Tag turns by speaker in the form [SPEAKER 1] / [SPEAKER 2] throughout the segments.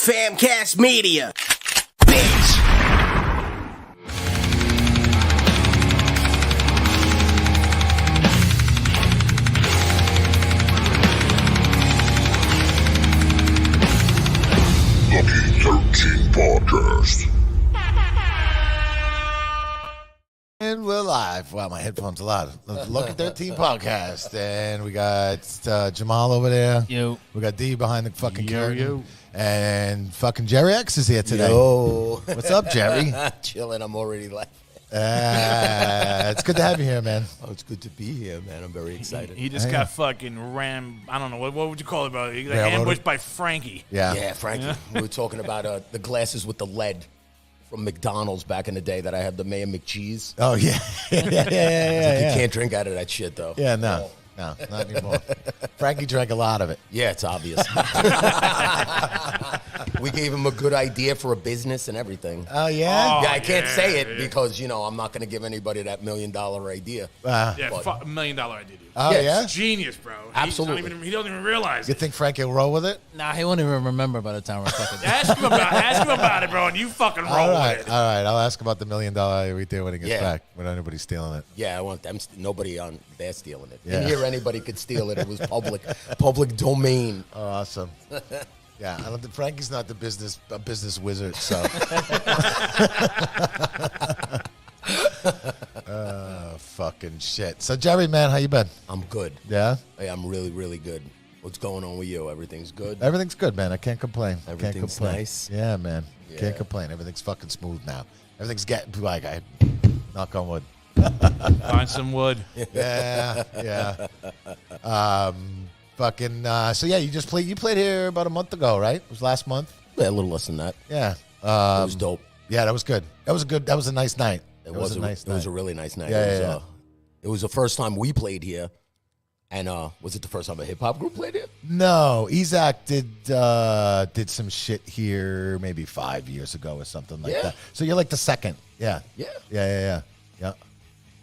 [SPEAKER 1] Famcast Media. Bitch.
[SPEAKER 2] L13 Podcast.
[SPEAKER 3] And we're live. Wow, my headphones are loud. Lucky 13 Podcast. And we got Jamal over there.
[SPEAKER 4] Yo.
[SPEAKER 3] We got Dee behind the fucking curtain.
[SPEAKER 4] Yo.
[SPEAKER 3] And fucking Jerry Ex is here today.
[SPEAKER 5] Yo.
[SPEAKER 3] What's up, Jerry?
[SPEAKER 5] Chilling. I'm already laughing.
[SPEAKER 3] It's good to have you here, man.
[SPEAKER 5] Oh, it's good to be here, man. I'm very excited.
[SPEAKER 4] He just
[SPEAKER 3] Yeah.
[SPEAKER 4] got fucking I don't know, what would you call it, bro? He got
[SPEAKER 3] Railroaded?
[SPEAKER 4] ambushed by Frankie.
[SPEAKER 3] Yeah.
[SPEAKER 5] Yeah, Frankie. We were talking about the glasses with the lead from McDonald's back in the day that I had the Mayor McCheese.
[SPEAKER 3] Oh, yeah. yeah.
[SPEAKER 5] You can't drink out of that shit, though.
[SPEAKER 3] Yeah, no, not anymore. Frankie drank a lot of it.
[SPEAKER 5] Yeah, it's obvious. We gave him a good idea for a business and everything.
[SPEAKER 3] Oh, yeah?
[SPEAKER 5] Yeah, I can't say it because, I'm not going to give anybody that $1 million idea.
[SPEAKER 4] Yeah,
[SPEAKER 5] But-
[SPEAKER 4] $1 million idea, dude.
[SPEAKER 3] Oh,
[SPEAKER 5] Yes.
[SPEAKER 3] yeah?
[SPEAKER 4] Genius, bro.
[SPEAKER 5] Absolutely.
[SPEAKER 4] He don't even realize
[SPEAKER 3] You
[SPEAKER 4] it.
[SPEAKER 3] think Frankie will roll with it?
[SPEAKER 6] Nah, he won't even remember by the time we're fucking.
[SPEAKER 4] Ask him about it, bro, and you fucking roll
[SPEAKER 3] All right.
[SPEAKER 4] with it.
[SPEAKER 3] I'll ask about the $1 million idea when he gets
[SPEAKER 5] Yeah.
[SPEAKER 3] back, when anybody's stealing it.
[SPEAKER 5] Yeah, I want them. Nobody on there stealing it.
[SPEAKER 3] Yeah.
[SPEAKER 5] In here, anybody could steal it. It was public domain.
[SPEAKER 3] Oh, awesome. Yeah, I don't think Frankie's not a business wizard, so. Fucking shit. So, Jerry, man, how you been?
[SPEAKER 5] I'm good.
[SPEAKER 3] Yeah?
[SPEAKER 5] Hey, I'm really, really good. What's going on with you? Everything's good?
[SPEAKER 3] Everything's good, man. I can't complain.
[SPEAKER 5] Everything's
[SPEAKER 3] can't complain.
[SPEAKER 5] nice?
[SPEAKER 3] Yeah, man.
[SPEAKER 5] Yeah.
[SPEAKER 3] Can't complain. Everything's fucking smooth now. Everything's getting, knock on wood.
[SPEAKER 4] Find some wood.
[SPEAKER 3] Yeah. So yeah, you played here about a month ago, right? It was last month?
[SPEAKER 5] Yeah, a little less than that.
[SPEAKER 3] Yeah.
[SPEAKER 5] It was dope.
[SPEAKER 3] Yeah, that was good. That was a nice night.
[SPEAKER 5] It was a nice night. It was a really nice night.
[SPEAKER 3] Yeah,
[SPEAKER 5] It was the first time we played here. And was it the first time a hip-hop group played here?
[SPEAKER 3] No, Ezak did some shit here maybe 5 years ago or something like
[SPEAKER 5] Yeah.
[SPEAKER 3] that. So you're like the second. Yeah.
[SPEAKER 5] Yeah.
[SPEAKER 3] Yeah.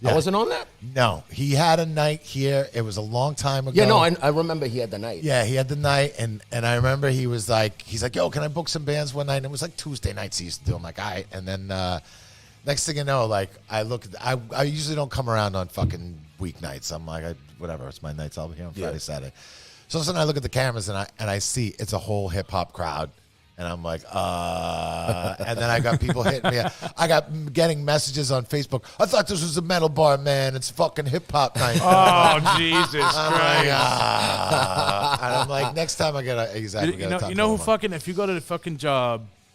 [SPEAKER 5] I wasn't on that?
[SPEAKER 3] No, he had a night here. It was a long time ago.
[SPEAKER 5] Yeah, no, I remember he had the night.
[SPEAKER 3] Yeah, he had the night, and I remember he's like, yo, can I book some bands one night? And it was like Tuesday nights he used to do. I'm like, all right. And then next thing you know, like I usually don't come around on fucking weeknights. I'm like, whatever, it's my nights. I'll be here on Friday, Saturday. So all of a sudden I look at the cameras and I see it's a whole hip hop crowd. And I'm like, and then I got people hitting me. I got getting messages on Facebook. I thought this was a metal bar, man. It's fucking hip hop night.
[SPEAKER 4] Oh, Jesus
[SPEAKER 3] I'm like,
[SPEAKER 4] Christ.
[SPEAKER 3] and I'm like, next time I get exactly.
[SPEAKER 4] You know who fucking, if you go to the fucking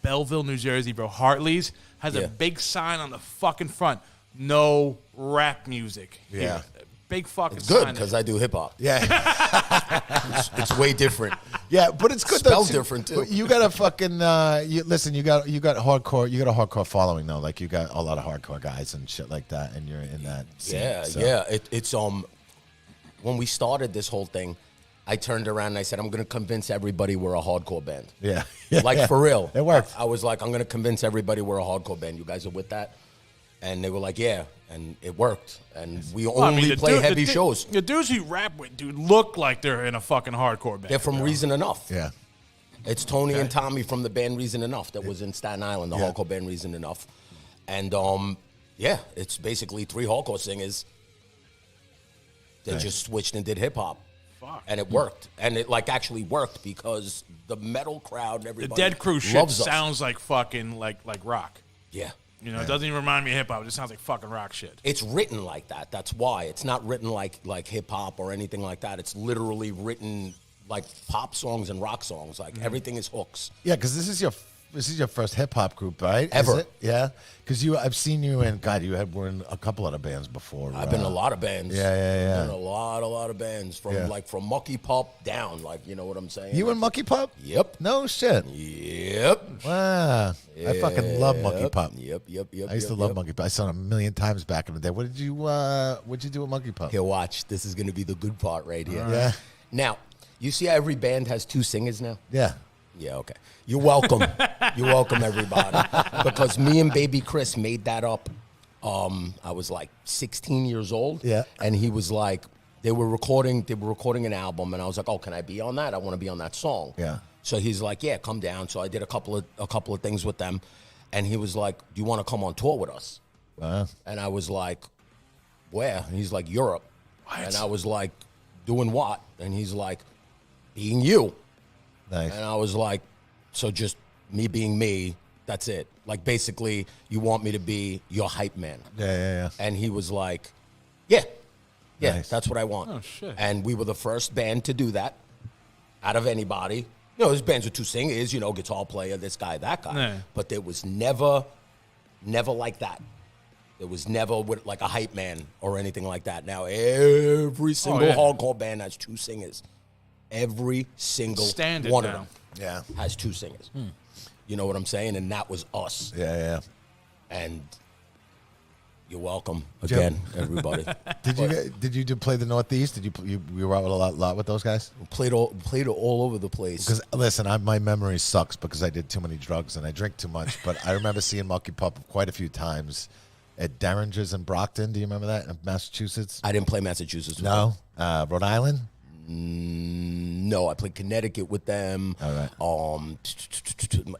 [SPEAKER 4] Belleville, New Jersey, bro, Hartley's has a big sign on the fucking front. No rap music.
[SPEAKER 3] Yeah.
[SPEAKER 4] Here. Big fucking
[SPEAKER 5] It's good
[SPEAKER 4] sign.
[SPEAKER 5] because I do hip-hop.
[SPEAKER 3] Yeah,
[SPEAKER 5] It's way different.
[SPEAKER 3] yeah, but it's good.
[SPEAKER 5] Spelled
[SPEAKER 3] though,
[SPEAKER 5] different, too.
[SPEAKER 3] But you got a fucking listen. You got hardcore. You got a hardcore following though. Like you got a lot of hardcore guys and shit like that, and you're in that. Scene,
[SPEAKER 5] Yeah,
[SPEAKER 3] so.
[SPEAKER 5] yeah. It's when we started this whole thing, I turned around and I said, I'm going to convince everybody we're a hardcore band.
[SPEAKER 3] Yeah,
[SPEAKER 5] Like, for real.
[SPEAKER 3] It worked.
[SPEAKER 5] I was like, I'm going to convince everybody we're a hardcore band. You guys are with that? And they were like, yeah. And it worked. And we only
[SPEAKER 4] the
[SPEAKER 5] play
[SPEAKER 4] dude-
[SPEAKER 5] heavy
[SPEAKER 4] the
[SPEAKER 5] shows.
[SPEAKER 4] The dudes you rap with, dude, look like they're in a fucking hardcore band.
[SPEAKER 5] They're from Reason Enough.
[SPEAKER 3] Yeah,
[SPEAKER 5] It's Tony and Tommy from the band Reason Enough that was in Staten Island, the
[SPEAKER 3] Yeah.
[SPEAKER 5] hardcore band Reason Enough. And, it's basically 3 hardcore singers that just switched and did hip-hop.
[SPEAKER 4] Fuck.
[SPEAKER 5] And it worked. And it, actually worked because the metal crowd and
[SPEAKER 4] The
[SPEAKER 5] everybody
[SPEAKER 4] Dead Crew shit
[SPEAKER 5] loves us.
[SPEAKER 4] sounds like fucking like rock.
[SPEAKER 5] Yeah.
[SPEAKER 4] You know, it doesn't even remind me of hip hop. It just sounds like fucking rock shit.
[SPEAKER 5] It's written like that. That's why. It's not written like hip-hop or anything like that. It's literally written like pop songs and rock songs. Like, everything is hooks.
[SPEAKER 3] yeah. Because this is your first hip hop group, right? Is
[SPEAKER 5] Ever.
[SPEAKER 3] it? Yeah. Because I've seen you in. God, were in a couple other bands before.
[SPEAKER 5] I've been in a lot of bands.
[SPEAKER 3] Yeah.
[SPEAKER 5] Been in a lot of bands from Mucky Pup down. Like, you know what I'm saying?
[SPEAKER 3] You and Mucky Pup?
[SPEAKER 5] Yep.
[SPEAKER 3] No shit.
[SPEAKER 5] Yep.
[SPEAKER 3] Wow. I fucking love Monkey Pup.
[SPEAKER 5] Yep.
[SPEAKER 3] I used to love Monkey Pup. I saw it a million times back in the day. What'd you do with Monkey Pup?
[SPEAKER 5] Here, watch. This is going to be the good part right here.
[SPEAKER 3] Yeah.
[SPEAKER 5] Now, you see how every band has 2 singers now?
[SPEAKER 3] Yeah.
[SPEAKER 5] Yeah, okay. You're welcome. You're welcome, everybody. Because me and Baby Chris made that up. I was like 16 years old.
[SPEAKER 3] Yeah.
[SPEAKER 5] And he was like, they were recording an album, and I was like, oh, can I be on that? I want to be on that song.
[SPEAKER 3] Yeah.
[SPEAKER 5] So he's like, yeah, come down. So I did a couple of things with them, and he was like, do you want to come on tour with us? And I was like, where? And he's like, Europe. What? And I was like, doing what? And he's like, being you.
[SPEAKER 3] Nice.
[SPEAKER 5] And I was like, so just me being me, that's it. Like, basically, you want me to be your hype man.
[SPEAKER 3] Yeah.
[SPEAKER 5] And he was like, yeah,
[SPEAKER 3] Nice.
[SPEAKER 5] that's what I want.
[SPEAKER 4] Oh, shit.
[SPEAKER 5] And we were the first band to do that out of anybody. You know, there's bands with two singers, you know, guitar player, this guy, that guy.
[SPEAKER 4] Yeah.
[SPEAKER 5] But there was never like that. There was never with like a hype man or anything like that. Now, every single hardcore band has two singers. Every single
[SPEAKER 4] Standard
[SPEAKER 5] one
[SPEAKER 4] now.
[SPEAKER 5] of them has two singers. You know what I'm saying? And that was us.
[SPEAKER 3] Yeah.
[SPEAKER 5] And you're welcome again, everybody.
[SPEAKER 3] Did you play the Northeast? Did you were out a lot with those guys?
[SPEAKER 5] Played all over the place.
[SPEAKER 3] Because listen, my memory sucks because I did too many drugs and I drink too much. But I remember seeing Monkey Pup quite a few times at Derringer's in Brockton. Do you remember that in Massachusetts?
[SPEAKER 5] I didn't play Massachusetts.
[SPEAKER 3] No, Rhode Island.
[SPEAKER 5] No, I played Connecticut with them.
[SPEAKER 3] All right.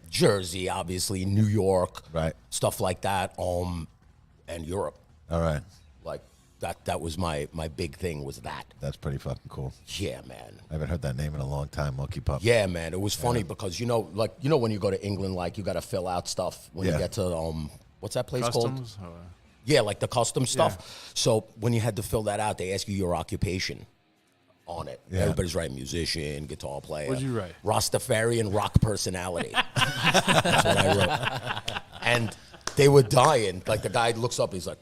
[SPEAKER 5] Jersey, obviously, New York,
[SPEAKER 3] Right.
[SPEAKER 5] stuff like that. And Europe.
[SPEAKER 3] All right.
[SPEAKER 5] Like that was my big thing was that.
[SPEAKER 3] That's pretty fucking cool.
[SPEAKER 5] Yeah, man.
[SPEAKER 3] I haven't heard that name in a long time, Monkey Pup.
[SPEAKER 5] Yeah, man. It was funny because you know when you go to England, like you got to fill out stuff when you get to what's that place called?
[SPEAKER 4] Customs?
[SPEAKER 5] Yeah, like the custom stuff. So when you had to fill that out, they ask you your occupation on it.
[SPEAKER 3] Yeah.
[SPEAKER 5] Everybody's writing musician, guitar player.
[SPEAKER 4] What'd you write?
[SPEAKER 5] Rastafarian rock personality. That's what I wrote. And they were dying. Like the guy looks up, he's like,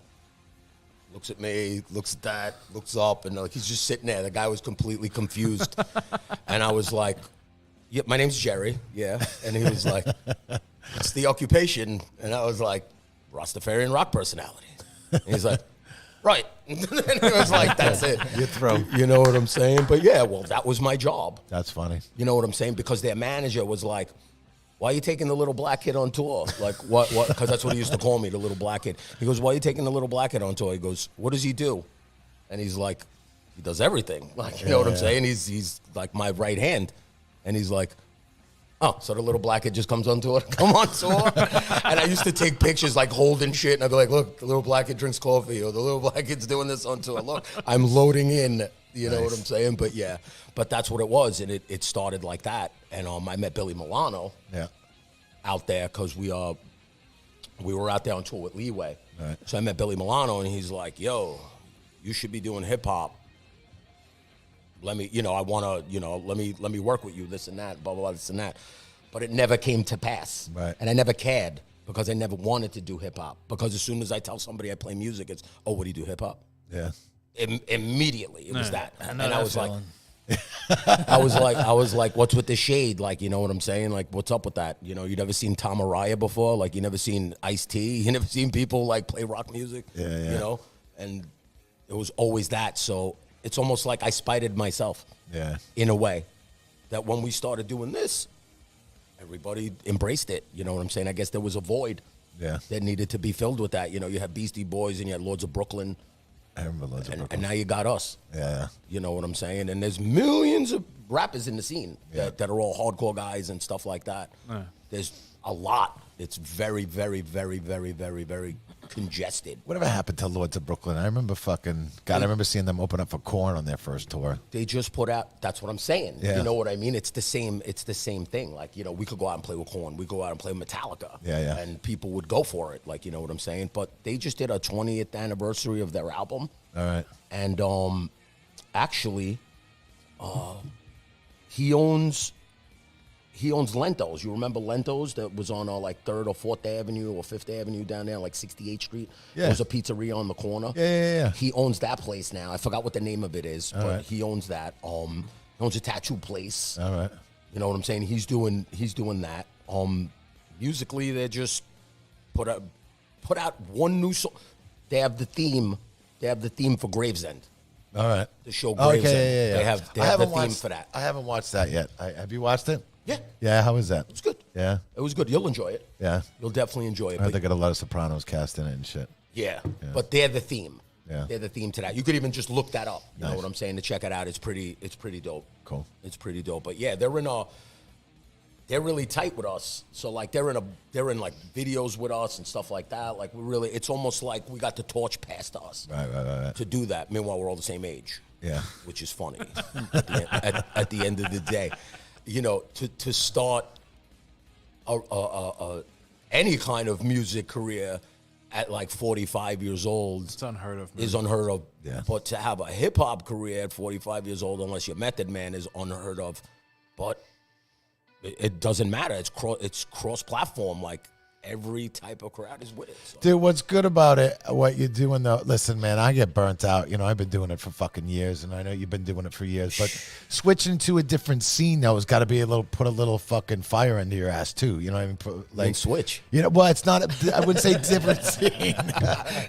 [SPEAKER 5] looks at me, looks at that, looks up, and he's just sitting there. The guy was completely confused. And I was like, yeah, my name's Jerry, yeah. And he was like, what's the occupation? And I was like, Rastafarian rock personality. And he's like, right. And it was like, that's it.
[SPEAKER 3] Your throat.
[SPEAKER 5] You know what I'm saying? But yeah, well, that was my job.
[SPEAKER 3] That's funny.
[SPEAKER 5] You know what I'm saying? Because their manager was like, why are you taking the little black kid on tour? Like, what? Because that's what he used to call me, the little black kid. He goes, why are you taking the little black kid on tour? He goes, what does he do? And he's like, he does everything. Like, you know what I'm saying? He's like my right hand. And he's like, oh, so the little black kid just comes on tour? Come on tour? And I used to take pictures like holding shit. And I'd be like, look, the little black kid drinks coffee. Or the little black kid's doing this on tour. Look, I'm loading in. You know what I'm saying? But yeah, but that's what it was. And it started like that. And I met Billy Milano out there because we were out there on tour with Leeway.
[SPEAKER 3] Right.
[SPEAKER 5] So I met Billy Milano and he's like, yo, you should be doing hip hop. Let me, I want to, let me work with you, this and that, blah, blah, blah, this and that. But it never came to pass.
[SPEAKER 3] Right.
[SPEAKER 5] And I never cared because I never wanted to do hip hop. Because as soon as I tell somebody I play music, it's, oh, what do you do, hip hop?
[SPEAKER 3] Yeah.
[SPEAKER 5] Immediately, it was that.
[SPEAKER 6] And
[SPEAKER 5] I was like, I was like, what's with the shade? Like, you know what I'm saying? Like, what's up with that? You never seen Tom Araya before? Like, you never seen Ice-T? You never seen people, like, play rock music?
[SPEAKER 3] Yeah.
[SPEAKER 5] And it was always that. So it's almost like I spited myself.
[SPEAKER 3] Yeah.
[SPEAKER 5] In a way. That when we started doing this, everybody embraced it. You know what I'm saying? I guess there was a void that needed to be filled with that. You had Beastie Boys and you had Lords of Brooklyn.
[SPEAKER 3] I remember Lords of Brooklyn.
[SPEAKER 5] And now you got us.
[SPEAKER 3] Yeah.
[SPEAKER 5] You know what I'm saying? And there's millions of rappers in the scene that are all hardcore guys and stuff like that. There's a lot. It's very, very, very, very, very, very congested.
[SPEAKER 3] Whatever happened to Lords of Brooklyn? I remember I remember seeing them open up for Korn on their first tour.
[SPEAKER 5] They just put out, that's what I'm saying.
[SPEAKER 3] Yeah.
[SPEAKER 5] You know what I mean? It's the same thing. Like, we could go out and play with Korn. We go out and play with Metallica.
[SPEAKER 3] Yeah.
[SPEAKER 5] And people would go for it. Like, you know what I'm saying? But they just did a 20th anniversary of their album.
[SPEAKER 3] All right.
[SPEAKER 5] And actually, he owns Lento's. You remember Lento's that was on like 3rd or 4th Avenue or 5th Avenue down there, like 68th Street?
[SPEAKER 3] Yeah.
[SPEAKER 5] There's a pizzeria on the corner.
[SPEAKER 3] Yeah.
[SPEAKER 5] He owns that place now. I forgot what the name of it is, but
[SPEAKER 3] right.
[SPEAKER 5] he owns that. He owns a tattoo place.
[SPEAKER 3] All right.
[SPEAKER 5] You know what I'm saying? He's doing that. Musically, they just put out one new song. They have the theme. They have the theme for Gravesend.
[SPEAKER 3] All right.
[SPEAKER 5] The show Gravesend.
[SPEAKER 3] Okay, yeah.
[SPEAKER 5] They have the theme for that.
[SPEAKER 3] I haven't watched that yet. Have you watched it?
[SPEAKER 5] Yeah.
[SPEAKER 3] Yeah, how is that?
[SPEAKER 5] It's good.
[SPEAKER 3] Yeah.
[SPEAKER 5] It was good. You'll enjoy it.
[SPEAKER 3] Yeah.
[SPEAKER 5] You'll definitely enjoy it.
[SPEAKER 3] I heard they got a lot of Sopranos cast in it and shit.
[SPEAKER 5] Yeah. But they're the theme.
[SPEAKER 3] Yeah.
[SPEAKER 5] They're the theme to that. You could even just look that up. You know what I'm saying? To check it out. It's pretty dope.
[SPEAKER 3] Cool.
[SPEAKER 5] It's pretty dope. But yeah, they're in they're really tight with us. So like they're in like videos with us and stuff like that. Like it's almost like we got the torch passed to us to do that. Meanwhile, we're all the same age.
[SPEAKER 3] Yeah.
[SPEAKER 5] Which is funny at the end of the day. You know, to start any kind of music career at like 45 years old.
[SPEAKER 4] It's unheard of. Man.
[SPEAKER 5] Is unheard of.
[SPEAKER 3] Yeah.
[SPEAKER 5] But to have a hip hop career at 45 years old, unless you're Method Man, is unheard of. But it doesn't matter. It's cross platform. Like every type of crowd is with it. So.
[SPEAKER 3] Dude, what's good about it, what you're doing though, listen, man, I get burnt out. You know, I've been doing it for fucking years, and I know you've been doing it for years, but switching to a different scene though has got to be put a little fucking fire into your ass too. You know what I mean? Like
[SPEAKER 5] switch.
[SPEAKER 3] You know, well, it's not, I wouldn't say different scene.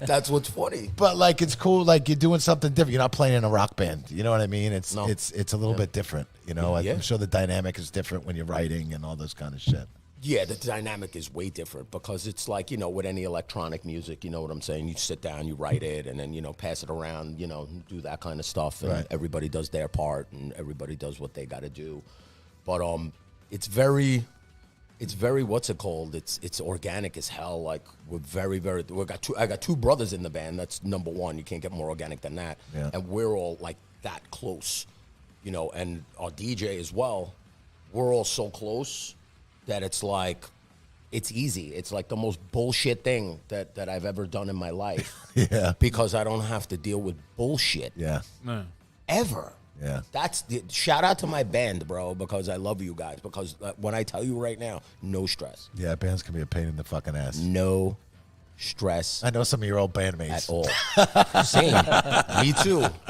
[SPEAKER 5] That's what's funny.
[SPEAKER 3] But like, it's cool. Like you're doing something different. You're not playing in a rock band. You know what I mean? It's a little bit different. You know, I'm sure the dynamic is different when you're writing and all this kind of shit.
[SPEAKER 5] Yeah, the dynamic is way different because it's like, you know, with any electronic music, you know what I'm saying? You sit down, you write it, and then, you know, pass it around, you know, do that kind of stuff. And everybody does their part, and everybody does what they got to do. But it's very, what's it called? It's organic as hell. Like, we're very, I got two brothers in the band. That's number one. You can't get more organic than that.
[SPEAKER 3] Yeah.
[SPEAKER 5] And we're all, like, that close, you know, and our DJ as well. We're all so close that it's like, it's easy. It's like the most bullshit thing that I've ever done in my life.
[SPEAKER 3] Yeah.
[SPEAKER 5] Because I don't have to deal with bullshit.
[SPEAKER 3] Yeah.
[SPEAKER 5] Ever.
[SPEAKER 3] Yeah.
[SPEAKER 5] Shout out to my band, bro, because I love you guys. Because when I tell you right now, no stress.
[SPEAKER 3] Yeah, bands can be a pain in the fucking ass.
[SPEAKER 5] No stress.
[SPEAKER 3] I know some of your old bandmates.
[SPEAKER 5] At all. Same.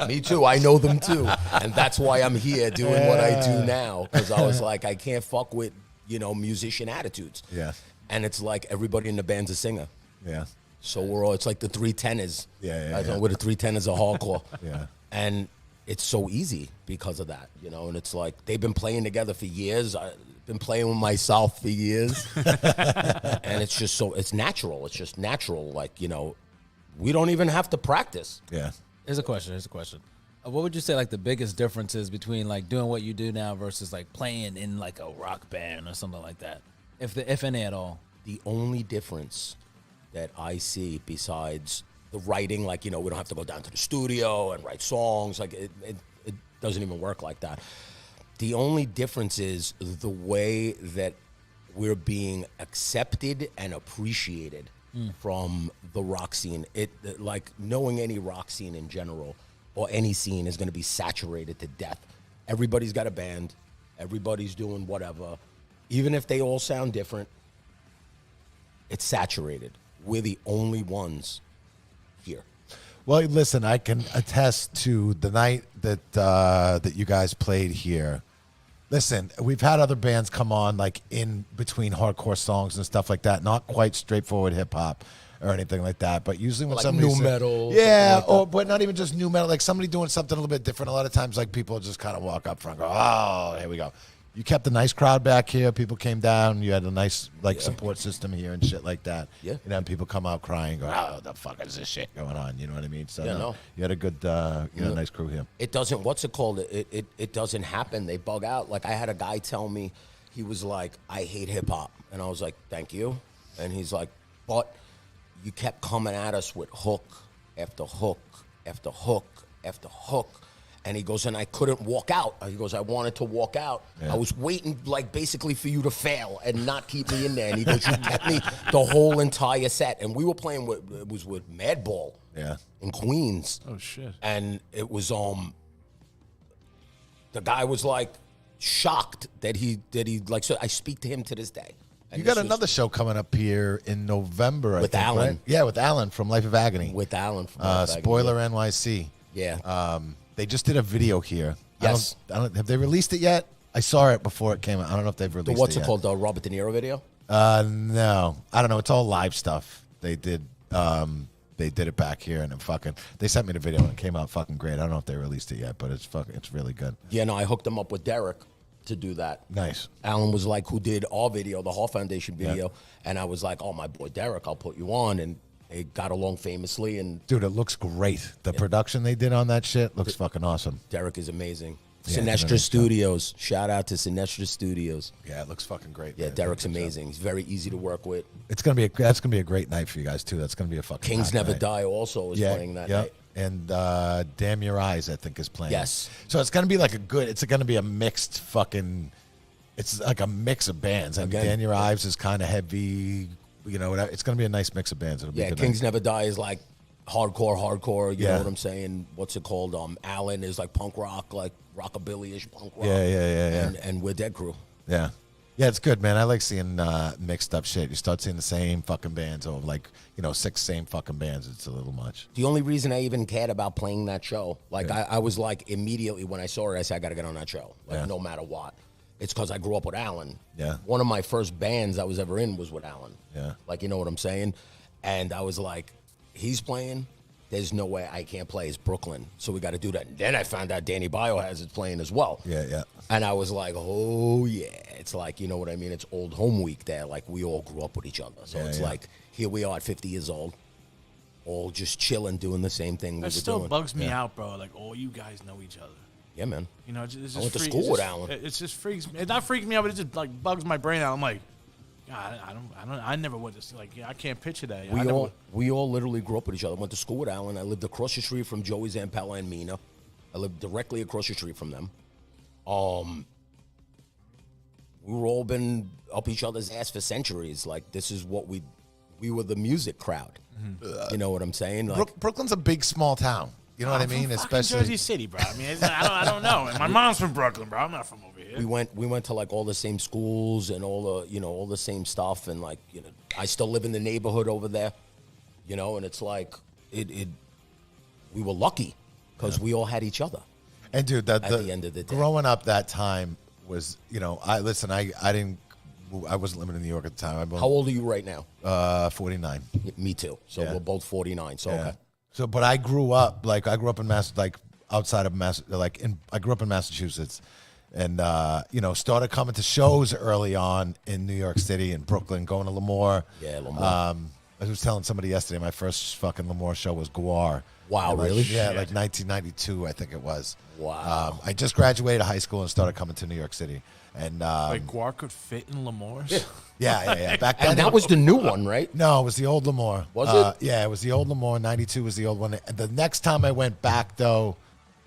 [SPEAKER 5] Me too. I know them too. And that's why I'm here doing what I do now. Because I was like, I can't fuck with, you know, musician attitudes.
[SPEAKER 3] Yeah.
[SPEAKER 5] And it's like everybody in the band's a singer.
[SPEAKER 3] Yeah.
[SPEAKER 5] So we're all, it's like the three tenors.
[SPEAKER 3] Yeah.
[SPEAKER 5] I don't know what the three tenors are hardcore.
[SPEAKER 3] Yeah.
[SPEAKER 5] And it's so easy because of that, you know, and it's like they've been playing together for years. I've been playing with myself for years. And it's just it's natural. It's just natural. Like, you know, we don't even have to practice.
[SPEAKER 3] Yeah.
[SPEAKER 6] Here's a question. What would you say like the biggest differences between like doing what you do now versus like playing in like a rock band or something like that, if any at all?
[SPEAKER 5] The only difference that I see besides the writing, like, you know, we don't have to go down to the studio and write songs. Like it doesn't even work like that. The only difference is the way that we're being accepted and appreciated from the rock scene. Like knowing any rock scene in general or any scene is going to be saturated to death. Everybody's got a band. Everybody's doing whatever. Even if they all sound different, it's saturated. We're the only ones here.
[SPEAKER 3] Well, listen, I can attest to the night that you guys played here. Listen, we've had other bands come on like in between hardcore songs and stuff like that. Not quite straightforward hip hop or anything like that, but usually when
[SPEAKER 5] like
[SPEAKER 3] somebody's
[SPEAKER 5] new metal,
[SPEAKER 3] yeah,
[SPEAKER 5] like
[SPEAKER 3] but not even just new metal, like somebody doing something a little bit different. A lot of times, like people just kind of walk up front, and go, "Oh, here we go." You kept a nice crowd back here. People came down. You had a nice support system here and shit like that.
[SPEAKER 5] Yeah.
[SPEAKER 3] You know, and people come out crying, go, "Oh, the fuck is this shit going on?" You know what I mean? So
[SPEAKER 5] no.
[SPEAKER 3] You had a good, nice crew here.
[SPEAKER 5] It doesn't, what's it called? It doesn't happen. They bug out. Like I had a guy tell me, he was like, "I hate hip hop." And I was like, "Thank you." And he's like, "But you kept coming at us with hook after hook after hook after hook." And he goes, and I couldn't walk out. He goes, I wanted to walk out.
[SPEAKER 3] Yeah.
[SPEAKER 5] I was waiting, like, basically for you to fail and not keep me in there. And he goes, you kept me the whole entire set. And we were playing it was with Madball in Queens.
[SPEAKER 4] Oh, shit.
[SPEAKER 5] And it was, the guy was, like, shocked that he like, so I speak to him to this day. And
[SPEAKER 3] You got another show coming up here in November,
[SPEAKER 5] With
[SPEAKER 3] I think,
[SPEAKER 5] Alan.
[SPEAKER 3] right? Yeah, with Alan from Life of Agony.
[SPEAKER 5] With Alan from Life of Agony.
[SPEAKER 3] Spoiler NYC.
[SPEAKER 5] Yeah.
[SPEAKER 3] They just did a video here.
[SPEAKER 5] Yes.
[SPEAKER 3] I don't, have they released it yet? I saw it before it came out. I don't know if they've released
[SPEAKER 5] What's
[SPEAKER 3] it
[SPEAKER 5] it
[SPEAKER 3] yet.
[SPEAKER 5] called, the Robert De Niro video?
[SPEAKER 3] No. I don't know. It's all live stuff. They did it back here, and they sent me the video, and it came out fucking great. I don't know if they released it yet, but it's really good.
[SPEAKER 5] Yeah, no, I hooked him up with Derek to do that.
[SPEAKER 3] Nice.
[SPEAKER 5] Alan was like, who did our video, the Hall Foundation video, and I was like, oh, my boy Derek, I'll put you on, and they got along famously. And
[SPEAKER 3] Dude, it looks great. The production they did on that shit looks fucking awesome.
[SPEAKER 5] Derek is amazing. Sinestra Studios. Shout out to Sinestra Studios.
[SPEAKER 3] Yeah, it looks fucking great.
[SPEAKER 5] Yeah,
[SPEAKER 3] man.
[SPEAKER 5] Derek's amazing. He's very easy to work with.
[SPEAKER 3] That's gonna be a great night for you guys too. That's gonna be a fucking
[SPEAKER 5] Kings
[SPEAKER 3] hot
[SPEAKER 5] Never
[SPEAKER 3] night.
[SPEAKER 5] Die also is playing that night.
[SPEAKER 3] And Damn Your Eyes, I think, is playing.
[SPEAKER 5] Yes.
[SPEAKER 3] So it's gonna be like it's gonna be a mixed fucking. It's like a mix of bands. And
[SPEAKER 5] Again.
[SPEAKER 3] Damn Your Eyes is kind of heavy. You know, it's gonna be a nice mix of bands. It'll be
[SPEAKER 5] Yeah,
[SPEAKER 3] a good
[SPEAKER 5] Kings
[SPEAKER 3] night.
[SPEAKER 5] Never Die is like hardcore. You
[SPEAKER 3] Yeah.
[SPEAKER 5] know what I'm saying? What's it called? Allen is like punk rock, like rockabilly-ish punk rock.
[SPEAKER 3] Yeah.
[SPEAKER 5] And we're Dead Crew.
[SPEAKER 3] Yeah. Yeah, it's good, man. I like seeing mixed up shit. You start seeing the same fucking bands over, like, 6 same fucking bands. It's a little much.
[SPEAKER 5] The only reason I even cared about playing that show, like I was like immediately when I saw it, I said I got to get on that show, like no matter what. It's because I grew up with Alan.
[SPEAKER 3] Yeah.
[SPEAKER 5] One of my first bands I was ever in was with Alan.
[SPEAKER 3] Yeah.
[SPEAKER 5] Like, you know what I'm saying? And I was like, he's playing. There's no way I can't play. It's Brooklyn. So we got to do that. And then I found out Danny Biohazard's playing as well.
[SPEAKER 3] Yeah.
[SPEAKER 5] And I was like, oh, yeah. It's like, you know what I mean? It's old home week there. Like, we all grew up with each other. So it's like, here we are at 50 years old, all just chilling, doing the same thing we were
[SPEAKER 4] That still
[SPEAKER 5] doing.
[SPEAKER 4] bugs me out, bro. Like, all you guys know each other.
[SPEAKER 5] Yeah, man.
[SPEAKER 4] You know, it's just
[SPEAKER 5] I went to
[SPEAKER 4] freak-
[SPEAKER 5] school
[SPEAKER 4] it's
[SPEAKER 5] with
[SPEAKER 4] just-
[SPEAKER 5] Alan.
[SPEAKER 4] It just freaks me. It not freaks me out, but it just like bugs my brain out. I'm like, God, I never would just like, I can't picture that.
[SPEAKER 5] We all literally grew up with each other. Went to school with Alan. I lived across the street from Joey Zampella and Mina. I lived directly across the street from them. We were all been up each other's ass for centuries. Like, this is what we were the music crowd. You know what I'm saying? Like,
[SPEAKER 3] Brooklyn's a big, small town. You know what I mean?
[SPEAKER 4] From
[SPEAKER 3] Especially
[SPEAKER 4] Jersey City, bro. I mean, I don't know. And my mom's from Brooklyn, bro. I'm not from over here.
[SPEAKER 5] we went to like all the same schools and all the same stuff, and like, I still live in the neighborhood over there, and it's like we were lucky because we all had each other.
[SPEAKER 3] And dude,
[SPEAKER 5] at the end of the day.
[SPEAKER 3] growing up that time was, I wasn't living in New York at the time.
[SPEAKER 5] How old are you right now?
[SPEAKER 3] 49.
[SPEAKER 5] Me too. So
[SPEAKER 3] Yeah.
[SPEAKER 5] we're both 49. So okay.
[SPEAKER 3] So, but I grew up in outside of I grew up in Massachusetts, and started coming to shows early on in New York City and Brooklyn, going to Lemoore.
[SPEAKER 5] Yeah, Lemoore.
[SPEAKER 3] I was telling somebody yesterday, my first fucking Lemoore show was Guar.
[SPEAKER 5] Wow,
[SPEAKER 3] And
[SPEAKER 5] really?
[SPEAKER 3] Yeah, like 1992, I think it was.
[SPEAKER 5] Wow.
[SPEAKER 3] I just graduated high school and started coming to New York City, and
[SPEAKER 4] Like, Guar could fit in Lemore's?
[SPEAKER 3] yeah. Back then,
[SPEAKER 5] And that was the new one, right?
[SPEAKER 3] no, it was the old Lemoore.
[SPEAKER 5] Was it?
[SPEAKER 3] Yeah, it was the old Lemoore. 92 was the old one. And the next time I went back, though,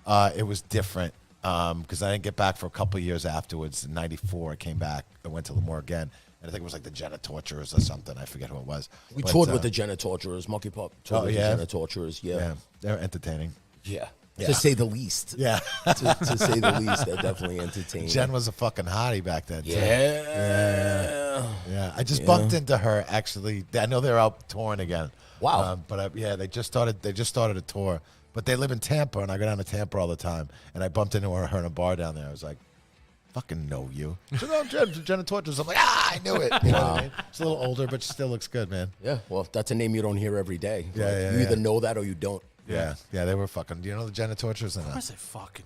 [SPEAKER 3] it was different because I didn't get back for a couple of years afterwards. In 94, I came back. I went to Lemoore again. And I think it was like the Jenna Torturers or something. I forget who it was.
[SPEAKER 5] We
[SPEAKER 3] But,
[SPEAKER 5] toured with the Jenna Torturers, Monkey Pop toured with
[SPEAKER 3] yeah?
[SPEAKER 5] the Jenna Torturers.
[SPEAKER 3] Yeah, they're entertaining.
[SPEAKER 5] Yeah. To say the least.
[SPEAKER 3] Yeah.
[SPEAKER 5] to say the least, they're definitely entertaining.
[SPEAKER 3] Jen was a fucking hottie back then, too.
[SPEAKER 5] Yeah.
[SPEAKER 3] I just bumped into her, actually. I know they're out touring again.
[SPEAKER 5] Wow.
[SPEAKER 3] They just started a tour. But they live in Tampa, and I go down to Tampa all the time. And I bumped into her in a bar down there. I was like, fucking know you. So, no, Jenna Torturers. I'm like, I knew it. You know what I mean? She's a little older, but she still looks good, man.
[SPEAKER 5] Yeah, well, that's a name you don't hear every day.
[SPEAKER 3] Yeah,
[SPEAKER 5] Like,
[SPEAKER 3] yeah,
[SPEAKER 5] you
[SPEAKER 3] yeah.
[SPEAKER 5] either know that or you don't.
[SPEAKER 3] Yeah, they were fucking. Do you know the Jenna Torturers?
[SPEAKER 4] Of course I fucking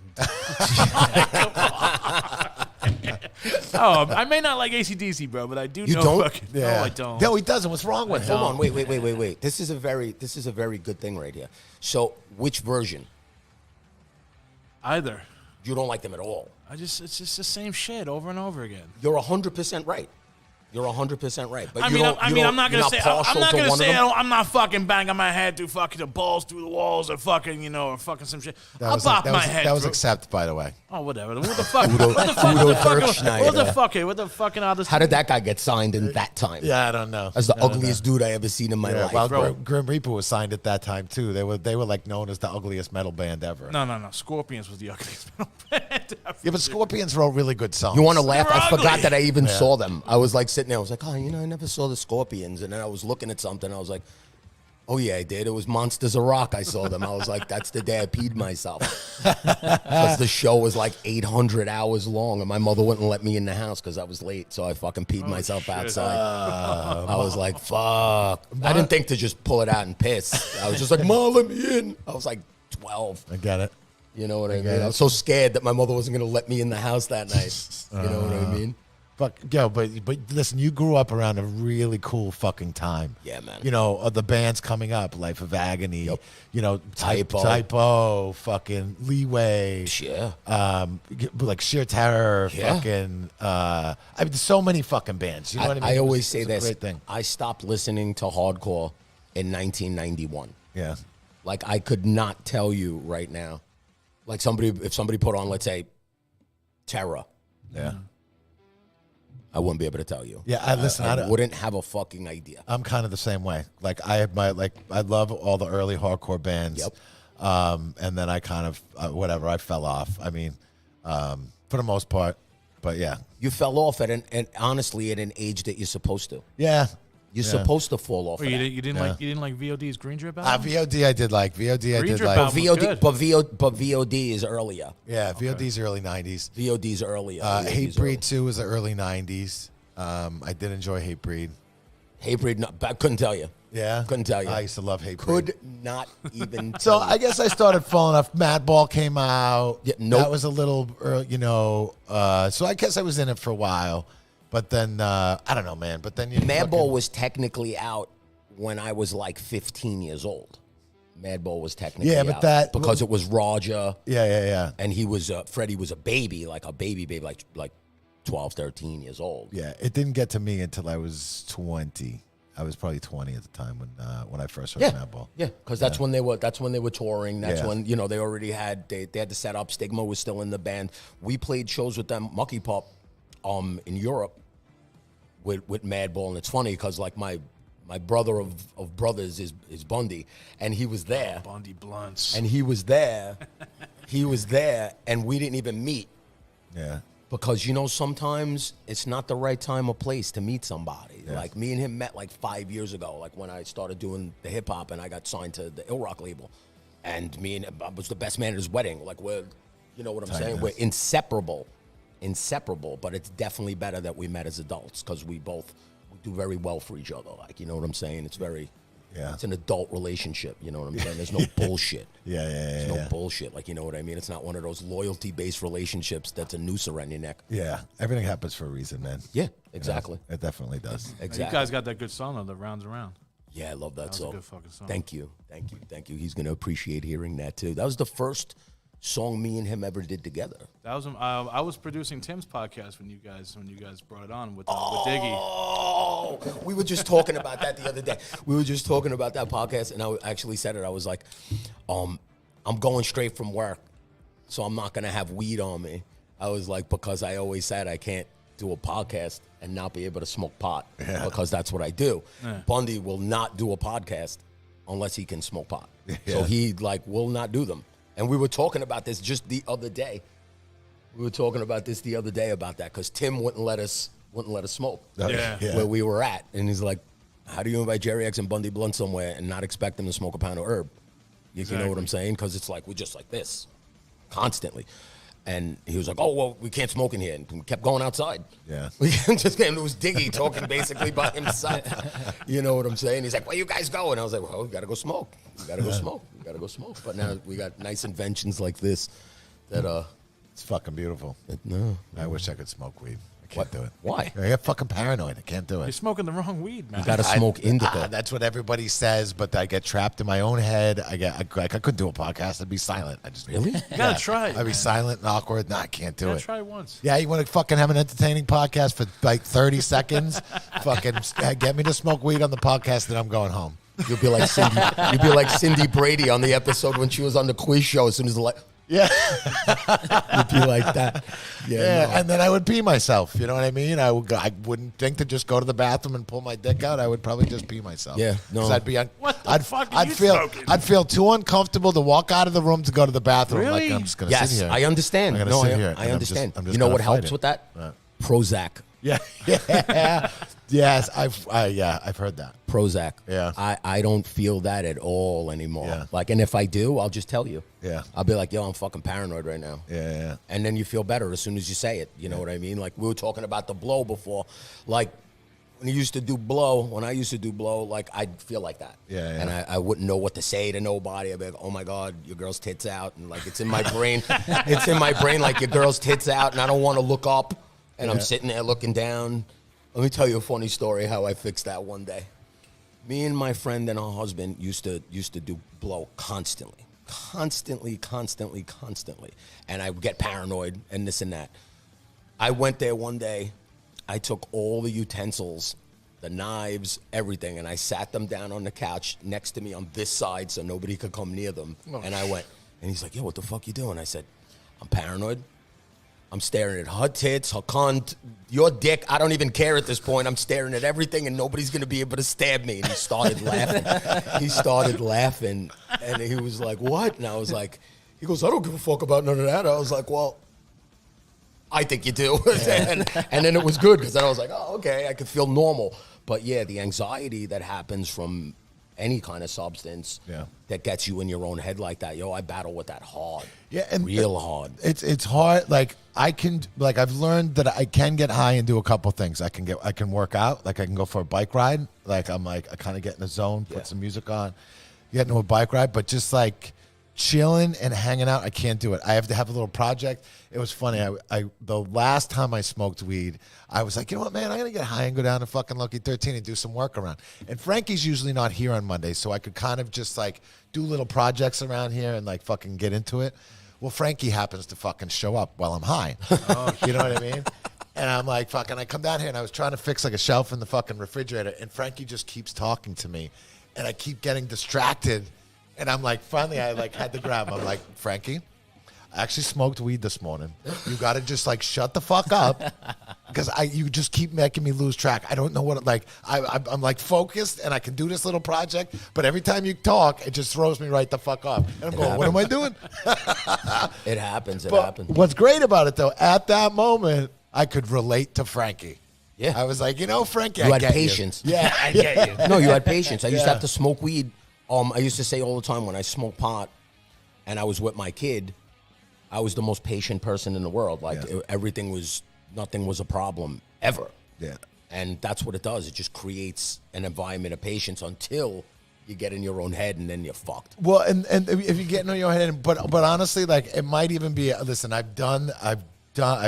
[SPEAKER 4] Oh, I may not like AC/DC, bro, but I do
[SPEAKER 5] You
[SPEAKER 4] know
[SPEAKER 5] don't?
[SPEAKER 4] fucking.
[SPEAKER 3] Yeah.
[SPEAKER 4] No, I don't.
[SPEAKER 3] No, he doesn't. What's wrong with him?
[SPEAKER 5] Hold on, wait. This is a very good thing right here. So, which version?
[SPEAKER 4] Either.
[SPEAKER 5] You don't like them at all.
[SPEAKER 4] It's just the same shit over and over again.
[SPEAKER 5] You're 100% right. You're 100% right. But
[SPEAKER 4] I'm not gonna say
[SPEAKER 5] them.
[SPEAKER 4] I'm not fucking banging my head through fucking the balls through the walls or fucking or fucking some shit. I'll bop my head.
[SPEAKER 3] That was
[SPEAKER 4] through.
[SPEAKER 3] accepted, by the way.
[SPEAKER 4] Oh, whatever. What the fuck?
[SPEAKER 5] Udo Dirkschneider.
[SPEAKER 4] What the fucking other?
[SPEAKER 5] How did that guy get signed in that time?
[SPEAKER 3] Yeah, I don't know.
[SPEAKER 5] That's the ugliest dude I ever seen in my life.
[SPEAKER 3] Well,
[SPEAKER 4] bro.
[SPEAKER 3] Grim Reaper was signed at that time too. They were like known as the ugliest metal band ever.
[SPEAKER 4] No. Scorpions was the ugliest metal band.
[SPEAKER 3] Yeah, but Scorpions wrote really good songs.
[SPEAKER 5] You want to laugh?
[SPEAKER 4] They were
[SPEAKER 5] I forgot
[SPEAKER 4] ugly.
[SPEAKER 5] that I even saw them. I was like sitting there. I was like, oh, I never saw the Scorpions. And then I was looking at something. I was like, oh, yeah, I did. It was Monsters of Rock. I saw them. I was like, that's the day I peed myself. Because the show was like 800 hours long. And my mother wouldn't let me in the house because I was late. So I fucking peed myself
[SPEAKER 4] shit.
[SPEAKER 5] outside. I was like, fuck. I didn't think to just pull it out and piss. I was just like, Mom, let me in. I was like 12.
[SPEAKER 3] I get it.
[SPEAKER 5] You know what I mean?
[SPEAKER 3] it.
[SPEAKER 5] I was so scared that my mother wasn't going to let me in the house that night. You know what I mean?
[SPEAKER 3] Fuck, yo, but listen, you grew up around a really cool fucking time.
[SPEAKER 5] Yeah, man.
[SPEAKER 3] You know, the bands coming up, Life of Agony.
[SPEAKER 5] Yep.
[SPEAKER 3] You know,
[SPEAKER 5] Typo.
[SPEAKER 3] fucking Leeway.
[SPEAKER 5] Yeah.
[SPEAKER 3] Like Sheer Terror.
[SPEAKER 5] Yeah.
[SPEAKER 3] Fucking. I mean, so many fucking bands. You know what I mean?
[SPEAKER 5] I always say
[SPEAKER 3] it's
[SPEAKER 5] this.
[SPEAKER 3] a great thing.
[SPEAKER 5] I stopped listening to hardcore in 1991.
[SPEAKER 3] Yeah.
[SPEAKER 5] Like, I could not tell you right now. Like, if somebody put on, let's say, Terror,
[SPEAKER 3] Yeah.
[SPEAKER 5] I wouldn't be able to tell you.
[SPEAKER 3] Yeah, I
[SPEAKER 5] wouldn't have a fucking idea.
[SPEAKER 3] I'm kind of the same way. Like I love all the early hardcore bands.
[SPEAKER 5] Yep.
[SPEAKER 3] And then I kind of I fell off. I mean, for the most part, but yeah.
[SPEAKER 5] You fell off and honestly at an age that you're supposed to.
[SPEAKER 3] Yeah.
[SPEAKER 5] You're supposed to fall off.
[SPEAKER 4] Or
[SPEAKER 5] of
[SPEAKER 4] you didn't like VOD's Green Drip
[SPEAKER 3] that.
[SPEAKER 4] album?
[SPEAKER 3] VOD I did like. VOD I
[SPEAKER 4] Green
[SPEAKER 3] did
[SPEAKER 4] Drip
[SPEAKER 3] like.
[SPEAKER 4] album.
[SPEAKER 5] But VOD is earlier.
[SPEAKER 3] Yeah, VOD's early 90s.
[SPEAKER 5] VOD's earlier.
[SPEAKER 3] Hate Breed 2 was the early 90s. I did enjoy Hate Breed.
[SPEAKER 5] Hate Breed, I couldn't tell you.
[SPEAKER 3] Yeah?
[SPEAKER 5] Couldn't tell you.
[SPEAKER 3] I used to love Hate Breed.
[SPEAKER 5] Could not even
[SPEAKER 3] So
[SPEAKER 5] tell you.
[SPEAKER 3] I guess I started falling off. Madball came out.
[SPEAKER 5] Yeah, nope.
[SPEAKER 3] That was a little, so I guess I was in it for a while. But then, I don't know, man. But then
[SPEAKER 5] Madball was technically out when I was like 15 years old. Madball was technically out. Because it was Roger.
[SPEAKER 3] Yeah.
[SPEAKER 5] And he was, Freddie was a baby, like 12, 13 years old.
[SPEAKER 3] Yeah, it didn't get to me until I was 20. I was probably 20 at the time when I first heard Madball.
[SPEAKER 5] Yeah, because that's when they were touring. That's
[SPEAKER 3] Yeah.
[SPEAKER 5] when they already had they had the setup. Stigma was still in the band. We played shows with them, Mucky Pop, in Europe with Madball, and it's funny because like my brother of brothers is Bundy, and he was there.
[SPEAKER 4] Bundy Blunts.
[SPEAKER 5] And he was there. And we didn't even meet.
[SPEAKER 3] Yeah.
[SPEAKER 5] Because, sometimes it's not the right time or place to meet somebody.
[SPEAKER 3] Yeah.
[SPEAKER 5] Like, me and him met like 5 years ago, like when I started doing the hip hop and I got signed to the Ill Rock label. And me and him, I was the best man at his wedding. Like, we're, you know what I'm saying? We're inseparable, but it's definitely better that we met as adults because we do very well for each other. Like, you know what I'm saying? It's very...
[SPEAKER 3] Yeah.
[SPEAKER 5] It's an adult relationship, you know what I'm saying? There's no bullshit.
[SPEAKER 3] Yeah.
[SPEAKER 5] There's no bullshit, like, you know what I mean? It's not one of those loyalty-based relationships that's a noose around your neck.
[SPEAKER 3] Yeah. Everything happens for a reason, man.
[SPEAKER 5] Yeah, exactly.
[SPEAKER 3] It definitely does.
[SPEAKER 5] Exactly.
[SPEAKER 4] You guys got that good song though, that Rounds Around.
[SPEAKER 5] Yeah, I love that
[SPEAKER 4] That was
[SPEAKER 5] song.
[SPEAKER 4] a good fucking song.
[SPEAKER 5] Thank you. He's going to appreciate hearing that, too. That was the first song me and him ever did together.
[SPEAKER 4] That was I was producing Tim's podcast when you guys brought it on with Diggy.
[SPEAKER 5] Oh, we were just talking about that the other day. We were just talking about that podcast, and I actually said it. I was like, I'm going straight from work, so I'm not going to have weed on me. I was like, because I always said I can't do a podcast and not be able to smoke pot because that's what I do.
[SPEAKER 4] Yeah.
[SPEAKER 5] Bundy will not do a podcast unless he can smoke pot.
[SPEAKER 3] Yeah.
[SPEAKER 5] So he will not do them. And we were talking about this just the other day. About that because Tim wouldn't let us smoke.
[SPEAKER 4] Yeah.
[SPEAKER 5] Where we were at. And he's like, how do you invite Jerry Ex and Bundy Blunt somewhere and not expect them to smoke a pound of herb? You know what I'm saying? Because it's like, we're just like this constantly. And he was like, oh, well, we can't smoke in here. And we kept going outside.
[SPEAKER 3] Yeah.
[SPEAKER 5] We just came. It was Diggy talking basically by himself. You know what I'm saying? He's like, where you guys go? And I was like, well, we got to go smoke. But now we got nice inventions like this that,
[SPEAKER 3] It's fucking beautiful.
[SPEAKER 5] no.
[SPEAKER 3] I wish I could smoke weed. I can't do it.
[SPEAKER 5] Why?
[SPEAKER 3] I get fucking paranoid. I can't do
[SPEAKER 4] You're
[SPEAKER 3] it.
[SPEAKER 4] smoking the wrong weed, man.
[SPEAKER 5] You got to smoke indica.
[SPEAKER 3] That's what everybody says, but I get trapped in my own head. I couldn't do a podcast. I'd be silent.
[SPEAKER 5] Really?
[SPEAKER 4] You gotta try it.
[SPEAKER 3] I'd be silent and awkward. No, I can't do
[SPEAKER 4] You
[SPEAKER 3] it.
[SPEAKER 4] gotta try it once.
[SPEAKER 3] Yeah, you want to fucking have an entertaining podcast for like 30 seconds? Fucking get me to smoke weed on the podcast, and I'm going home.
[SPEAKER 5] You'll be like Cindy. You'll be like Cindy Brady on the episode when she was on the quiz show. As soon as the
[SPEAKER 3] Yeah.
[SPEAKER 5] you'd be like that.
[SPEAKER 3] Yeah,
[SPEAKER 5] no.
[SPEAKER 3] and then I would pee myself. You know what I mean? I wouldn't think to just go to the bathroom and pull my dick out. I would probably just pee myself.
[SPEAKER 5] Yeah, no.
[SPEAKER 3] 'Cause I'd be
[SPEAKER 4] What the fuck are you
[SPEAKER 3] feel
[SPEAKER 4] smoking?
[SPEAKER 3] I'd feel too uncomfortable to walk out of the room to go to the bathroom.
[SPEAKER 4] Really?
[SPEAKER 3] Like I'm just gonna
[SPEAKER 5] Yes,
[SPEAKER 3] sit here.
[SPEAKER 5] I understand.
[SPEAKER 3] I'm gonna
[SPEAKER 5] No,
[SPEAKER 3] sit here,
[SPEAKER 5] I
[SPEAKER 3] and
[SPEAKER 5] understand.
[SPEAKER 3] I'm just
[SPEAKER 5] You know
[SPEAKER 3] gonna
[SPEAKER 5] what
[SPEAKER 3] fight
[SPEAKER 5] helps
[SPEAKER 3] it.
[SPEAKER 5] with that?
[SPEAKER 3] What?
[SPEAKER 5] Prozac.
[SPEAKER 3] Yeah, yeah, yes. I've heard that.
[SPEAKER 5] Prozac.
[SPEAKER 3] Yeah.
[SPEAKER 5] I don't feel that at all anymore.
[SPEAKER 3] Yeah.
[SPEAKER 5] Like, and if I do, I'll just tell you.
[SPEAKER 3] Yeah.
[SPEAKER 5] I'll be like, yo, I'm fucking paranoid right now.
[SPEAKER 3] Yeah.
[SPEAKER 5] And then you feel better as soon as you say it. You know what I mean? Like, we were talking about the blow before. Like, when I used to do blow, like, I'd feel like that.
[SPEAKER 3] Yeah.
[SPEAKER 5] And I wouldn't know what to say to nobody. I'd be like, oh, my God, your girl's tits out. And, like, it's in my brain. It's in my brain, like, your girl's tits out, and I don't want to look up. And I'm sitting there looking down. Let me tell you a funny story how I fixed that one day. Me and my friend and her husband used to do blow constantly. And I would get paranoid and this and that. I went there one day. I took all the utensils, the knives, everything, and I sat them down on the couch next to me on this side so nobody could come near them. And I went, and he's like, yo, what the fuck you doing? I said, I'm paranoid. I'm staring at her tits, her cunt, your dick. I don't even care at this point. I'm staring at everything, and nobody's going to be able to stab me. And he started laughing. And he was like, what? And I was like, he goes, I don't give a fuck about none of that. I was like, well, I think you do. and then it was good because then I was like, oh, okay, I could feel normal. But, yeah, the anxiety that happens from any kind of substance that gets you in your own head like that. Yo, I battle with that hard. Yeah, and real hard.
[SPEAKER 3] It's hard. Like I've learned that I can get high and do a couple things. I can work out. Like I can go for a bike ride. Like I kind of get in the zone, put some music on, get into a bike ride. But just like chilling and hanging out, I can't do it. I have to have a little project. It was funny. I the last time I smoked weed, I was like, you know what, man, I'm gonna get high and go down to fucking Lucky 13 and do some work around. And Frankie's usually not here on Mondays, so I could kind of just like do little projects around here and like fucking get into it. Well, Frankie happens to fucking show up while I'm high. You know what I mean? And I'm like, fucking, I come down here and I was trying to fix like a shelf in the fucking refrigerator, and Frankie just keeps talking to me, and I keep getting distracted. And I'm like, finally, I like had to grab him. I'm like, Frankie, I actually smoked weed this morning. You got to just like shut the fuck up because you just keep making me lose track. I don't know what I'm like focused and I can do this little project, but every time you talk, it just throws me right the fuck off. And I'm going, what am I doing?
[SPEAKER 5] It happens.
[SPEAKER 3] What's great about it though, at that moment, I could relate to Frankie.
[SPEAKER 5] Yeah,
[SPEAKER 3] I was like, you know, Frankie,
[SPEAKER 5] you had patience.
[SPEAKER 3] Yeah, I get you.
[SPEAKER 5] No, you had patience. I used to have to smoke weed. I used to say all the time when I smoked pot and I was with my kid, I was the most patient person in the world. Like nothing was a problem ever. Yeah. And that's what it does. It just creates an environment of patience until you get in your own head and then you're fucked.
[SPEAKER 3] Well, and if you get in your head, but honestly, like it might even be, listen, I've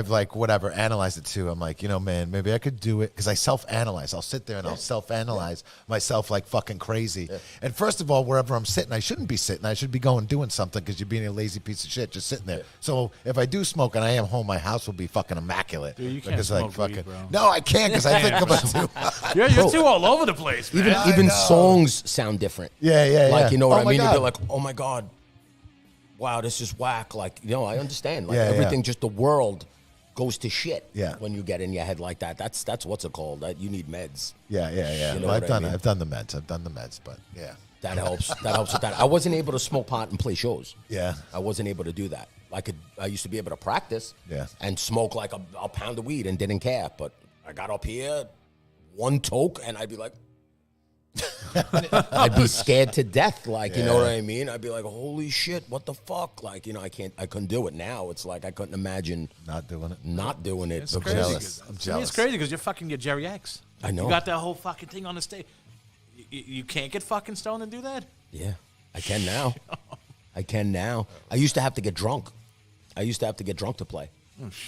[SPEAKER 3] like whatever analyzed it too. I'm like, you know, man, maybe I could do it because I self-analyze. I'll sit there and I'll self-analyze myself like fucking crazy. Yeah. And first of all, wherever I'm sitting, I shouldn't be sitting. I should be going doing something because you're being a lazy piece of shit just sitting there. Yeah. So if I do smoke and I am home, my house will be fucking immaculate.
[SPEAKER 4] Dude, you can't smoke weed, bro.
[SPEAKER 3] No, I can't because I think about too.
[SPEAKER 4] You're too all over the place, man.
[SPEAKER 5] Even songs sound different.
[SPEAKER 3] Yeah.
[SPEAKER 5] Like, you know what I mean? You'd be like, oh my God, wow, this is whack. Like, you know, I understand. Like everything, just the world goes to shit when you get in your head like that. That's what's it called? That you need meds.
[SPEAKER 3] Yeah.
[SPEAKER 5] You know
[SPEAKER 3] I've done the meds, but yeah.
[SPEAKER 5] That helps. That helps with that. I wasn't able to smoke pot and play shows.
[SPEAKER 3] Yeah.
[SPEAKER 5] I wasn't able to do that. I used to be able to practice and smoke like a pound of weed and didn't care. But I got up here, one toke, and I'd be like, I'd be scared to death. Like, you know what I mean? I'd be like, holy shit, what the fuck? Like, you know, I couldn't do it now. It's like I couldn't imagine
[SPEAKER 3] not doing it.
[SPEAKER 4] It's
[SPEAKER 3] I'm
[SPEAKER 4] crazy.
[SPEAKER 3] jealous.
[SPEAKER 4] It's crazy because you're fucking your Jerry Ex.
[SPEAKER 5] I know.
[SPEAKER 4] You got that whole fucking thing on the stage. You can't get fucking stoned and do that?
[SPEAKER 5] Yeah, I can now. I used to have to get drunk. To play.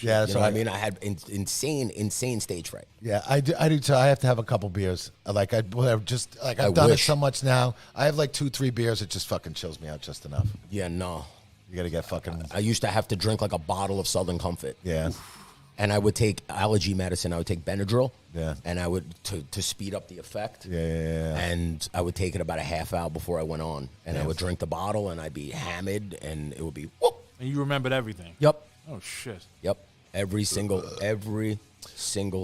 [SPEAKER 3] Yeah,
[SPEAKER 5] you know what I mean? I had insane stage fright.
[SPEAKER 3] Yeah, I do too. I have to have a couple beers. I've done it so much now. I have like 2-3 beers. It just fucking chills me out just enough.
[SPEAKER 5] Yeah, no.
[SPEAKER 3] You gotta get fucking.
[SPEAKER 5] I used to have to drink like a bottle of Southern Comfort.
[SPEAKER 3] Yeah.
[SPEAKER 5] And I would take allergy medicine. I would take Benadryl.
[SPEAKER 3] Yeah.
[SPEAKER 5] And I would to speed up the effect.
[SPEAKER 3] Yeah.
[SPEAKER 5] And I would take it about a half hour before I went on. And I would drink the bottle, and I'd be hammered, and it would be whoop.
[SPEAKER 4] And you remembered everything.
[SPEAKER 5] Yep.
[SPEAKER 4] Oh shit.
[SPEAKER 5] Yep. Every single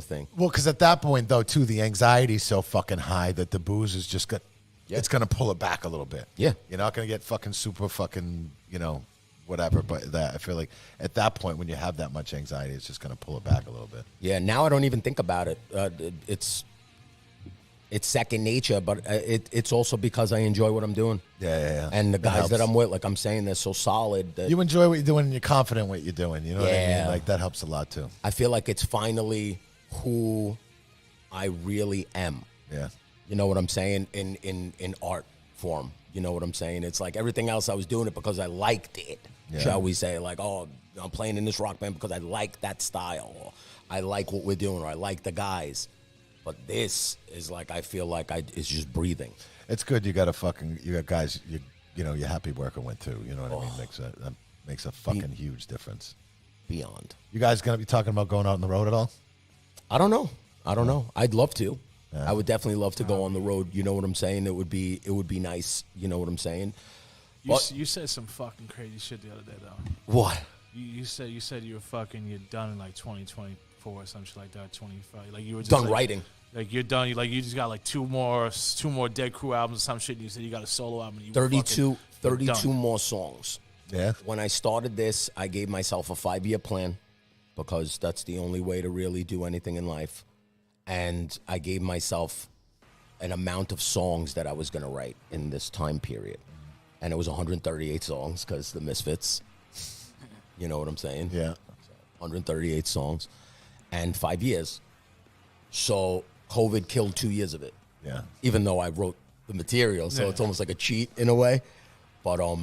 [SPEAKER 5] thing.
[SPEAKER 3] Well, because at that point though, too, the anxiety's so fucking high that the booze is just it's gonna pull it back a little bit.
[SPEAKER 5] Yeah.
[SPEAKER 3] You're not gonna get fucking super fucking, you know, whatever. But I feel like at that point when you have that much anxiety, it's just gonna pull it back a little bit.
[SPEAKER 5] Yeah. Now I don't even think about it. It's second nature, but it's also because I enjoy what I'm doing.
[SPEAKER 3] Yeah.
[SPEAKER 5] And the guys that I'm with, like I'm saying, they're so solid. That
[SPEAKER 3] you enjoy what you're doing and you're confident in what you're doing. You know what I mean? Like that helps a lot too.
[SPEAKER 5] I feel like it's finally who I really am.
[SPEAKER 3] Yeah.
[SPEAKER 5] You know what I'm saying? In art form. You know what I'm saying? It's like everything else I was doing it because I liked it. Yeah. Shall we say? Like, oh, I'm playing in this rock band because I like that style. Or I like what we're doing, or I like the guys. But this is like, I feel like it's just breathing.
[SPEAKER 3] It's good. You got guys you're happy working with too. You know what I mean? That makes a fucking huge difference.
[SPEAKER 5] Beyond.
[SPEAKER 3] You guys gonna be talking about going out on the road at all?
[SPEAKER 5] I don't know. I'd love to. Yeah. I would definitely love to go on the road. You know what I'm saying? It would be nice. You know what I'm saying?
[SPEAKER 4] You said some fucking crazy shit the other day though.
[SPEAKER 5] What?
[SPEAKER 4] You said you're done in like 2024 or some shit like that. 25. Like you were just
[SPEAKER 5] done writing.
[SPEAKER 4] Like you're done. You just got like two more Dead Crew albums or some shit. You said you got a solo album.
[SPEAKER 5] 32 more songs.
[SPEAKER 3] Yeah.
[SPEAKER 5] When I started this, I gave myself a 5-year plan because that's the only way to really do anything in life. And I gave myself an amount of songs that I was going to write in this time period. And it was 138 songs because the Misfits, you know what I'm saying?
[SPEAKER 3] Yeah.
[SPEAKER 5] 138 songs and 5 years. So COVID killed 2 years of it.
[SPEAKER 3] Yeah.
[SPEAKER 5] Even though I wrote the material, so it's almost like a cheat in a way. But I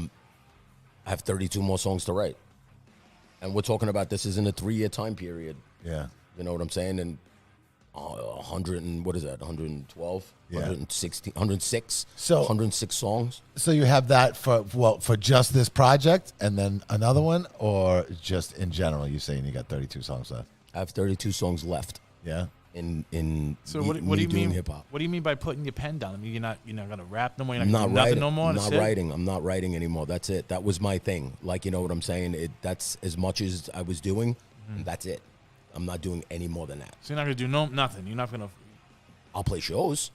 [SPEAKER 5] have 32 more songs to write. And we're talking about this is in a 3-year time period.
[SPEAKER 3] Yeah.
[SPEAKER 5] You know what I'm saying? And 100 and what is that? 112,
[SPEAKER 3] yeah.
[SPEAKER 5] 116, 106.
[SPEAKER 3] So
[SPEAKER 5] 106 songs.
[SPEAKER 3] So you have that for just this project, and then another one, or just in general? You saying you got 32 songs left?
[SPEAKER 5] I have 32 songs left.
[SPEAKER 3] Yeah.
[SPEAKER 4] So what do you mean? Hip-hop. What do you mean by putting your pen down? I mean, you're not gonna rap no more. You're not gonna do nothing no more.
[SPEAKER 5] I'm not writing. I'm not writing anymore. That's it. That was my thing. Like, you know what I'm saying? That's as much as I was doing. And that's it. I'm not doing any more than that.
[SPEAKER 4] So you're not gonna do nothing. You're not gonna.
[SPEAKER 5] I'll play shows.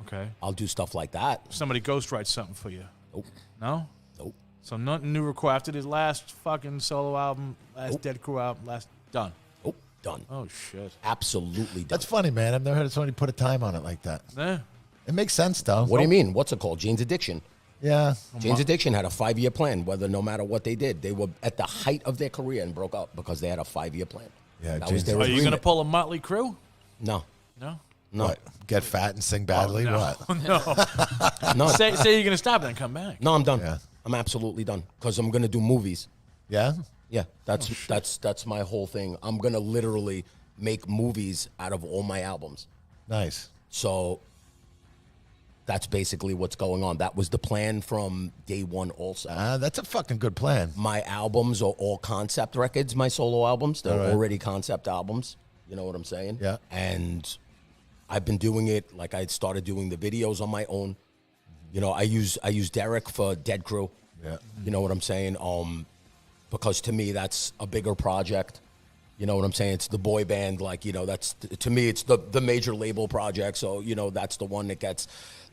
[SPEAKER 4] Okay.
[SPEAKER 5] I'll do stuff like that.
[SPEAKER 4] Somebody ghostwrite something for you.
[SPEAKER 5] Nope.
[SPEAKER 4] No.
[SPEAKER 5] Nope.
[SPEAKER 4] So nothing new record after this last fucking solo album, last Dead Crew album, done.
[SPEAKER 5] Nope. Done.
[SPEAKER 4] Oh shit.
[SPEAKER 5] Absolutely done.
[SPEAKER 3] That's funny, man. I've never heard somebody put a time on it like that.
[SPEAKER 4] Yeah.
[SPEAKER 3] It makes sense, though.
[SPEAKER 5] What do you mean? What's it called? Jane's Addiction.
[SPEAKER 3] Yeah.
[SPEAKER 5] Jane's Addiction had a 5-year plan. Whether no matter what they did, they were at the height of their career and broke up because they had a 5-year plan.
[SPEAKER 3] Yeah.
[SPEAKER 5] That was their
[SPEAKER 4] Are you
[SPEAKER 5] agreement.
[SPEAKER 4] gonna pull a Motley Crue?
[SPEAKER 5] No.
[SPEAKER 4] No.
[SPEAKER 5] No.
[SPEAKER 3] What? Get fat and sing badly?
[SPEAKER 4] No.
[SPEAKER 3] What?
[SPEAKER 4] No.
[SPEAKER 5] No.
[SPEAKER 4] Say you're gonna stop and come back.
[SPEAKER 5] No, I'm done.
[SPEAKER 3] Yeah.
[SPEAKER 5] I'm absolutely done because I'm gonna do movies.
[SPEAKER 3] Yeah.
[SPEAKER 5] Yeah, that's my whole thing. I'm gonna literally make movies out of all my albums.
[SPEAKER 3] Nice.
[SPEAKER 5] So that's basically what's going on. That was the plan from day one also.
[SPEAKER 3] That's a fucking good plan.
[SPEAKER 5] My albums are all concept records, my solo albums. They're already concept albums. You know what I'm saying?
[SPEAKER 3] Yeah.
[SPEAKER 5] And I've been doing it, like I started doing the videos on my own. You know, I use Derek for Dead Crew.
[SPEAKER 3] Yeah.
[SPEAKER 5] You know what I'm saying? Because to me, that's a bigger project. You know what I'm saying? It's the boy band, like, you know, that's, to me, it's the major label project. So, you know, that's the one that gets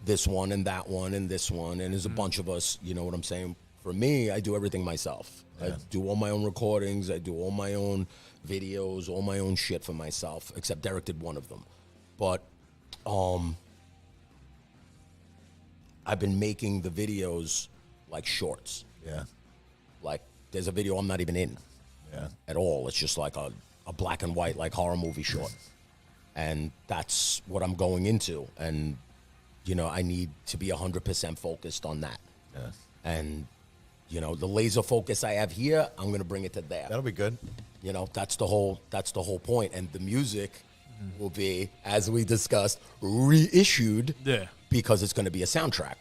[SPEAKER 5] this one and that one and this one. And there's a bunch of us, you know what I'm saying? For me, I do everything myself. Yeah. I do all my own recordings. I do all my own videos, all my own shit for myself, except Derek did one of them. But I've been making the videos like shorts.
[SPEAKER 3] Yeah.
[SPEAKER 5] Like, there's a video I'm not even in.
[SPEAKER 3] Yeah.
[SPEAKER 5] At all. It's just like a black and white, like, horror movie short. And that's what I'm going into. And, you know, I need to be 100% focused on that.
[SPEAKER 3] Yeah.
[SPEAKER 5] And, you know, the laser focus I have here, I'm going to bring it to there.
[SPEAKER 3] That'll be good.
[SPEAKER 5] You know, that's the whole point. And the music will be, as we discussed, reissued.
[SPEAKER 4] Yeah.
[SPEAKER 5] Because it's going to be a soundtrack.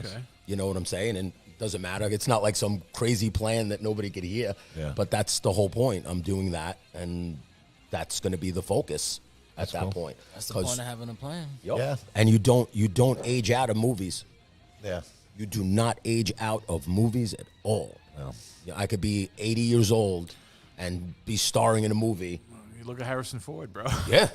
[SPEAKER 4] Okay.
[SPEAKER 5] You know what I'm saying? And doesn't matter. It's not like some crazy plan that nobody could hear.
[SPEAKER 3] Yeah.
[SPEAKER 5] But that's the whole point. I'm doing that, and that's going to be the focus at that
[SPEAKER 3] cool.
[SPEAKER 5] point.
[SPEAKER 6] That's the point of having a plan.
[SPEAKER 5] Yep.
[SPEAKER 3] Yeah.
[SPEAKER 5] And you don't age out of movies.
[SPEAKER 3] Yeah.
[SPEAKER 5] You do not age out of movies at all.
[SPEAKER 3] No.
[SPEAKER 5] You know, I could be 80 years old and be starring in a movie.
[SPEAKER 4] You look at Harrison Ford, bro.
[SPEAKER 5] Yeah.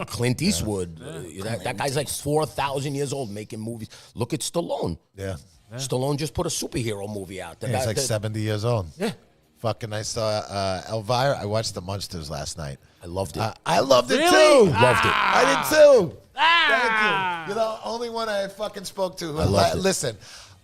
[SPEAKER 5] Clint Eastwood. That guy's like 4,000 years old making movies. Look at Stallone.
[SPEAKER 3] Yeah.
[SPEAKER 5] Stallone just put a superhero movie out.
[SPEAKER 3] He's like 70 years old.
[SPEAKER 5] Yeah.
[SPEAKER 3] Fucking, I saw Elvira. I watched The Munsters last night.
[SPEAKER 5] I loved it.
[SPEAKER 3] I loved it
[SPEAKER 4] Really?
[SPEAKER 3] too.
[SPEAKER 5] Loved it.
[SPEAKER 3] I did too. Thank you. You're the only one I fucking spoke to.
[SPEAKER 5] I loved it.
[SPEAKER 3] Listen,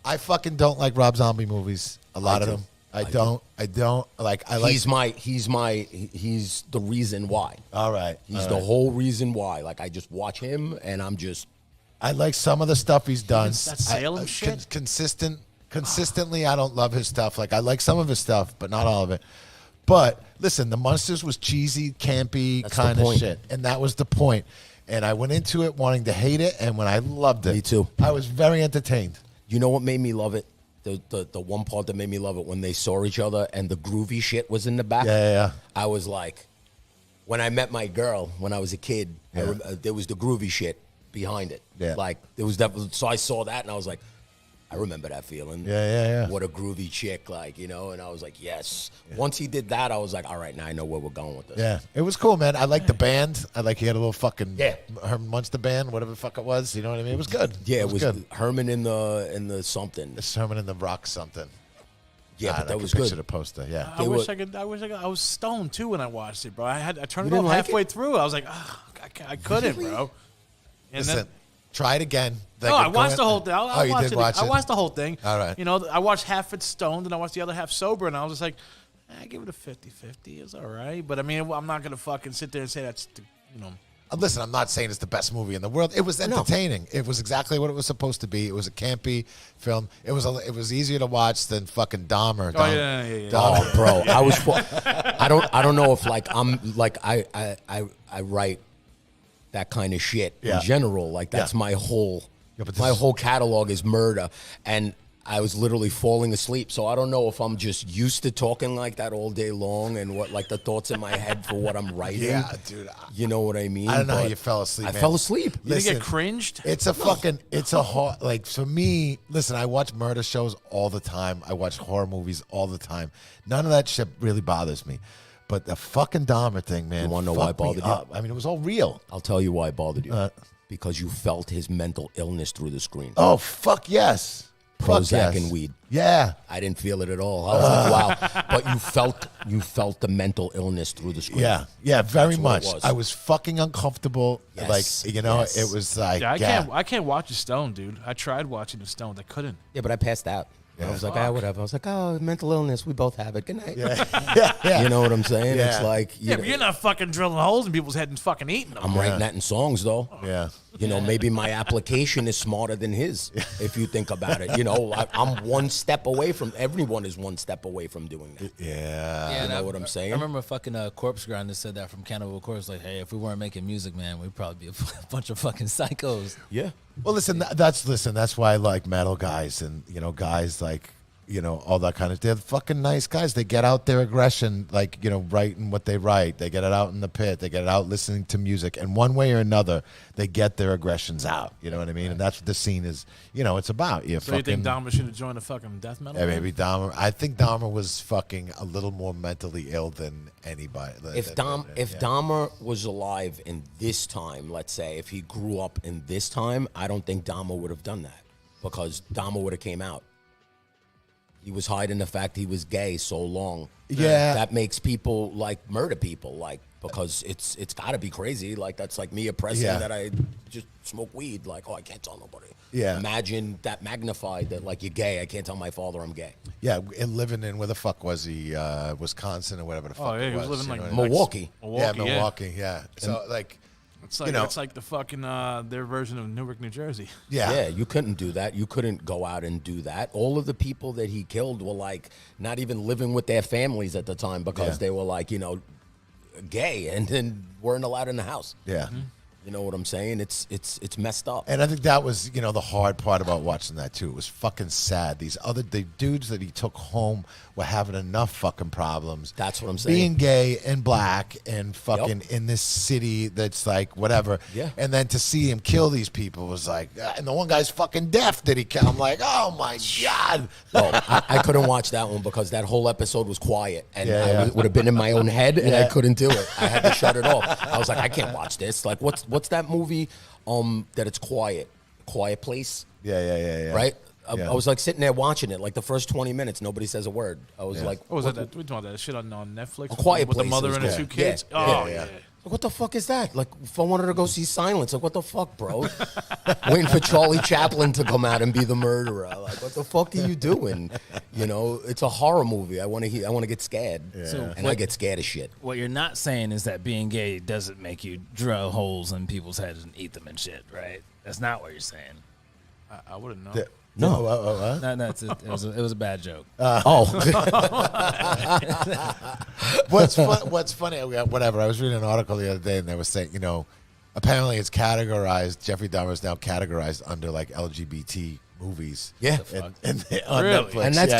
[SPEAKER 3] I fucking don't like Rob Zombie movies. A lot of
[SPEAKER 5] do.
[SPEAKER 3] them. I don't. Like, I like.
[SPEAKER 5] He's the reason why.
[SPEAKER 3] All right.
[SPEAKER 5] He's the whole reason why. Like, I just watch him and I'm just.
[SPEAKER 3] I like some of the stuff he's done.
[SPEAKER 4] That Salem shit?
[SPEAKER 3] Consistently, I don't love his stuff. Like, I like some of his stuff, but not all of it. But listen, the Munsters was cheesy, campy
[SPEAKER 5] That's the
[SPEAKER 3] kind of
[SPEAKER 5] point.
[SPEAKER 3] shit, and that was the point. And I went into it wanting to hate it, and when I loved it,
[SPEAKER 5] Me too.
[SPEAKER 3] I was very entertained.
[SPEAKER 5] You know what made me love it? The one part that made me love it when they saw each other and the groovy shit was in the back.
[SPEAKER 3] Yeah.
[SPEAKER 5] I was like, when I met my girl when I was a kid, there was the groovy shit behind it.
[SPEAKER 3] Yeah.
[SPEAKER 5] Like there was definitely. So I saw that and I was like, I remember that feeling.
[SPEAKER 3] Yeah.
[SPEAKER 5] What a groovy chick, like, you know. And I was like, yes. Once he did that, I was like, all right, now I know where we're going with this.
[SPEAKER 3] Yeah, it was cool, man. I liked the band. I like he had a little fucking
[SPEAKER 5] Yeah.
[SPEAKER 3] Herman Munster band, whatever the fuck it was. You know what I mean? It was good.
[SPEAKER 5] Yeah, it was
[SPEAKER 3] good.
[SPEAKER 5] Herman in the something.
[SPEAKER 3] It's Herman in the Rock something.
[SPEAKER 5] Yeah,
[SPEAKER 3] God,
[SPEAKER 5] but
[SPEAKER 3] I
[SPEAKER 5] that
[SPEAKER 3] can
[SPEAKER 5] was
[SPEAKER 3] picture
[SPEAKER 5] good.
[SPEAKER 3] the poster. Yeah.
[SPEAKER 4] I wish I could. I was stoned too when I watched it, bro. I turned
[SPEAKER 5] You
[SPEAKER 4] it off
[SPEAKER 5] didn't like
[SPEAKER 4] halfway
[SPEAKER 5] it?
[SPEAKER 4] through. I was like, I couldn't, bro. And
[SPEAKER 3] Listen, try it again.
[SPEAKER 4] no, I watched the whole thing. I
[SPEAKER 3] you
[SPEAKER 4] watched
[SPEAKER 3] did
[SPEAKER 4] it.
[SPEAKER 3] watch
[SPEAKER 4] I
[SPEAKER 3] it?
[SPEAKER 4] watched the whole thing.
[SPEAKER 3] All right.
[SPEAKER 4] You know, I watched half it stoned and I watched the other half sober, and I was just like, I give it a 50-50. It's all right, but I mean, I'm not gonna fucking sit there and say that's
[SPEAKER 3] Listen, I'm not saying it's the best movie in the world. It was entertaining. It was exactly what it was supposed to be. It was a campy film. It was easier to watch than fucking Dahmer.
[SPEAKER 4] Oh, yeah.
[SPEAKER 5] Oh, bro, I don't know if like I'm like I write that kind of shit
[SPEAKER 3] Yeah.
[SPEAKER 5] in general. Like that's
[SPEAKER 3] Yeah.
[SPEAKER 5] my whole
[SPEAKER 3] but
[SPEAKER 5] my
[SPEAKER 3] this-
[SPEAKER 5] whole catalog is murder, and I was literally falling asleep. So I don't know if I'm just used to talking like that all day long, and what like the thoughts in my head for what I'm writing.
[SPEAKER 3] Yeah, dude.
[SPEAKER 5] You know what I mean?
[SPEAKER 3] I don't know how
[SPEAKER 5] But
[SPEAKER 3] you fell asleep.
[SPEAKER 5] I
[SPEAKER 3] man.
[SPEAKER 5] fell asleep.
[SPEAKER 4] You didn't
[SPEAKER 3] Listen,
[SPEAKER 4] get cringed.
[SPEAKER 3] It's a fucking, it's a hard, like, for me, listen, I watch murder shows all the time. I watch horror movies all the time. None of that shit really bothers me. But the fucking Dahmer thing, man.
[SPEAKER 5] You wanna know why it
[SPEAKER 3] fucked me
[SPEAKER 5] bothered you?
[SPEAKER 3] up. I mean, it was all real.
[SPEAKER 5] I'll tell you why it bothered you. Because you felt his mental illness through the screen.
[SPEAKER 3] Oh, fuck yes. Fuck
[SPEAKER 5] Prozac
[SPEAKER 3] yes.
[SPEAKER 5] and weed.
[SPEAKER 3] Yeah.
[SPEAKER 5] I didn't feel it at all. I was like, wow. But you felt the mental illness through the screen.
[SPEAKER 3] Yeah. Yeah, very
[SPEAKER 5] That's what
[SPEAKER 3] much.
[SPEAKER 5] it was.
[SPEAKER 3] I was fucking uncomfortable.
[SPEAKER 5] Yes,
[SPEAKER 3] Like, you know,
[SPEAKER 5] yes.
[SPEAKER 3] it was like,
[SPEAKER 4] Yeah, I can't watch it stoned, dude. I tried watching it stoned. I couldn't.
[SPEAKER 5] Yeah, but I passed out. I was like, whatever. I was like, oh, mental illness. We both have it. Good night.
[SPEAKER 3] yeah.
[SPEAKER 5] You know what I'm saying?
[SPEAKER 3] Yeah.
[SPEAKER 5] It's like,
[SPEAKER 4] Yeah, but you're not fucking drilling holes in people's head and fucking eating them.
[SPEAKER 5] I'm writing that in songs, though.
[SPEAKER 3] Yeah.
[SPEAKER 5] You know, maybe my application is smarter than his, if you think about it. You know, I'm one step away from, everyone is one step away from doing that.
[SPEAKER 3] Yeah.
[SPEAKER 5] You know what I'm saying?
[SPEAKER 6] I remember fucking Corpse Grinder said that from Cannibal Corpse. Like, hey, if we weren't making music, man, we'd probably be a bunch of fucking psychos.
[SPEAKER 5] Yeah.
[SPEAKER 3] Well, listen, that's why I like metal guys and, you know, guys like, you know, all that kind of, they're fucking nice guys. They get out their aggression, like, you know, writing what they write. They get it out in the pit. They get it out listening to music. And one way or another, they get their aggressions out. You know what I mean? And that's what the scene is, you know, it's about. You
[SPEAKER 4] So you think Dahmer should have joined a fucking death metal?
[SPEAKER 3] Yeah,
[SPEAKER 4] band?
[SPEAKER 3] maybe Dahmer. I think Dahmer was fucking a little more mentally ill than anybody.
[SPEAKER 5] If Dahmer was alive in this time, let's say, if he grew up in this time, I don't think Dahmer would have done that, because Dahmer would have came out. He was hiding the fact he was gay so long.
[SPEAKER 3] Yeah.
[SPEAKER 5] That makes people like murder people, like, because it's got to be crazy. Like, that's like me oppressing
[SPEAKER 3] Yeah.
[SPEAKER 5] that I just smoke weed. Like, oh, I can't tell nobody.
[SPEAKER 3] Yeah.
[SPEAKER 5] Imagine that magnified, that like, you're gay. I can't tell my father I'm gay.
[SPEAKER 3] Yeah, and living in, where the fuck was he? Wisconsin or whatever the fuck
[SPEAKER 4] Oh, yeah,
[SPEAKER 3] it
[SPEAKER 4] he was living
[SPEAKER 3] you
[SPEAKER 4] like
[SPEAKER 3] know what I mean?
[SPEAKER 5] Milwaukee.
[SPEAKER 3] Yeah, Milwaukee, yeah. So, like,
[SPEAKER 4] It's like
[SPEAKER 3] you know.
[SPEAKER 4] it's like the fucking their version of Newark, New Jersey.
[SPEAKER 3] yeah.
[SPEAKER 5] Yeah, you couldn't do that. You couldn't go out and do that. All of the people that he killed were like not even living with their families at the time, because
[SPEAKER 3] Yeah.
[SPEAKER 5] they were like, you know, gay, and then weren't allowed in the house.
[SPEAKER 3] Yeah.
[SPEAKER 5] You know what I'm saying? It's messed up.
[SPEAKER 3] And I think that was, you know, the hard part about watching that too. It was fucking sad. The dudes that he took home were having enough fucking problems.
[SPEAKER 5] That's what I'm saying.
[SPEAKER 3] Being gay and black and fucking in this city that's like whatever.
[SPEAKER 5] Yeah.
[SPEAKER 3] And then to see him kill these people was like, and the one guy's fucking deaf that he killed. I'm like, oh my God.
[SPEAKER 5] Oh, I couldn't watch that one because that whole episode was quiet, and
[SPEAKER 3] Yeah,
[SPEAKER 5] I
[SPEAKER 3] yeah.
[SPEAKER 5] would have been in my own head, and I
[SPEAKER 3] Yeah.
[SPEAKER 5] couldn't do it. I had to shut it off. I was like, I can't watch this. Like, what's that movie? That it's quiet, Quiet Place,
[SPEAKER 3] Yeah.
[SPEAKER 5] right?
[SPEAKER 3] Yeah.
[SPEAKER 5] I was like sitting there watching it, like the first 20 minutes, nobody says a word. I was like,
[SPEAKER 4] What was that? We talking about that shit on Netflix?
[SPEAKER 5] A Quiet
[SPEAKER 4] with
[SPEAKER 5] Place
[SPEAKER 4] the mother
[SPEAKER 5] was
[SPEAKER 4] and the
[SPEAKER 5] good.
[SPEAKER 4] two kids.
[SPEAKER 5] Yeah.
[SPEAKER 4] Oh
[SPEAKER 3] Yeah.
[SPEAKER 4] yeah.
[SPEAKER 5] what the fuck is that? Like, if I wanted to go see Silence, like, what the fuck, bro? Waiting for Charlie Chaplin to come out and be the murderer. Like, what the fuck are you doing? You know, it's a horror movie. I want to get scared,
[SPEAKER 6] So
[SPEAKER 5] and I get scared of shit.
[SPEAKER 6] What you're not saying is that being gay doesn't make you drill holes in people's heads and eat them and shit, right? That's not what you're saying.
[SPEAKER 4] I wouldn't know.
[SPEAKER 5] No.
[SPEAKER 6] No, it was a bad joke.
[SPEAKER 3] What's funny? Whatever. I was reading an article the other day, and they were saying, apparently it's categorized. Jeffrey Dahmer is now categorized under like LGBT movies.
[SPEAKER 5] Yeah.
[SPEAKER 3] And on
[SPEAKER 4] Really?
[SPEAKER 3] Netflix.
[SPEAKER 5] And that's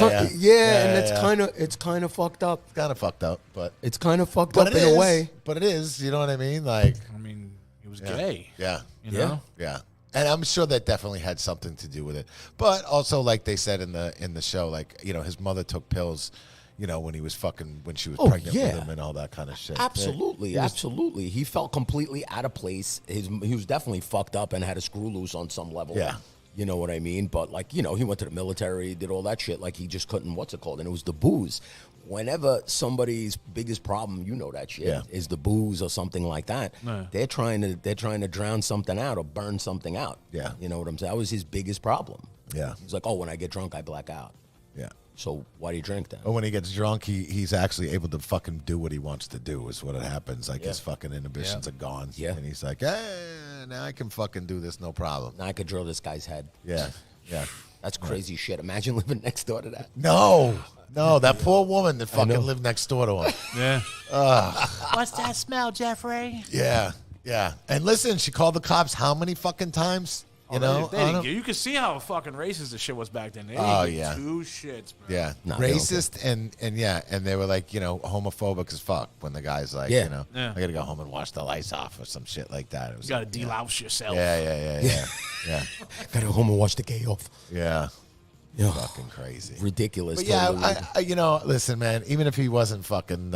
[SPEAKER 5] it's kind of fucked up.
[SPEAKER 3] It's kind of fucked up, but
[SPEAKER 5] It's kind of fucked up in a way.
[SPEAKER 3] But it is. You know what I mean? Like,
[SPEAKER 4] I mean, he was gay.
[SPEAKER 3] yeah,
[SPEAKER 4] You know?
[SPEAKER 3] yeah. And I'm sure that definitely had something to do with it. But also, like they said in the show, like, his mother took pills, when he was when she was pregnant with him and all that kind of shit.
[SPEAKER 5] Absolutely, absolutely. He felt completely out of place. He was definitely fucked up and had a screw loose on some level.
[SPEAKER 3] Yeah.
[SPEAKER 5] You know what I mean? But, like, he went to the military, did all that shit. Like, he just couldn't, what's it called? And it was the booze. Whenever somebody's biggest problem, that shit, is the booze or something like that, they're trying to drown something out or burn something out.
[SPEAKER 3] Yeah.
[SPEAKER 5] You know what I'm saying? That was his biggest problem.
[SPEAKER 3] Yeah.
[SPEAKER 5] He's like, when I get drunk, I black out.
[SPEAKER 3] Yeah.
[SPEAKER 5] So why do you drink then?
[SPEAKER 3] Or when he gets drunk, he's actually able to fucking do what he wants to do is what it happens. Like his fucking inhibitions are gone.
[SPEAKER 5] Yeah.
[SPEAKER 3] And he's like, now I can fucking do this, no problem.
[SPEAKER 5] Now I could drill this guy's head.
[SPEAKER 3] Yeah. Yeah.
[SPEAKER 5] That's crazy shit. Imagine living next door to that.
[SPEAKER 3] No, that poor woman that fucking lived next door to him.
[SPEAKER 4] Yeah. What's that smell, Jeffrey?
[SPEAKER 3] Yeah, yeah. And listen, she called the cops how many fucking times?
[SPEAKER 4] They didn't you could see how fucking racist the shit was back then. They didn't give two shits, bro.
[SPEAKER 3] Yeah,
[SPEAKER 5] No,
[SPEAKER 3] racist and they were like, homophobic as fuck when the guy's like, I gotta go home and wash the lights off or some shit like that. It was
[SPEAKER 4] You gotta delouse yourself.
[SPEAKER 3] Yeah.
[SPEAKER 5] Gotta go home and watch the gay off.
[SPEAKER 3] Yeah.
[SPEAKER 5] Yeah.
[SPEAKER 3] Fucking crazy.
[SPEAKER 5] Ridiculous.
[SPEAKER 3] But yeah,
[SPEAKER 5] totally.
[SPEAKER 3] listen, man, even if he wasn't fucking,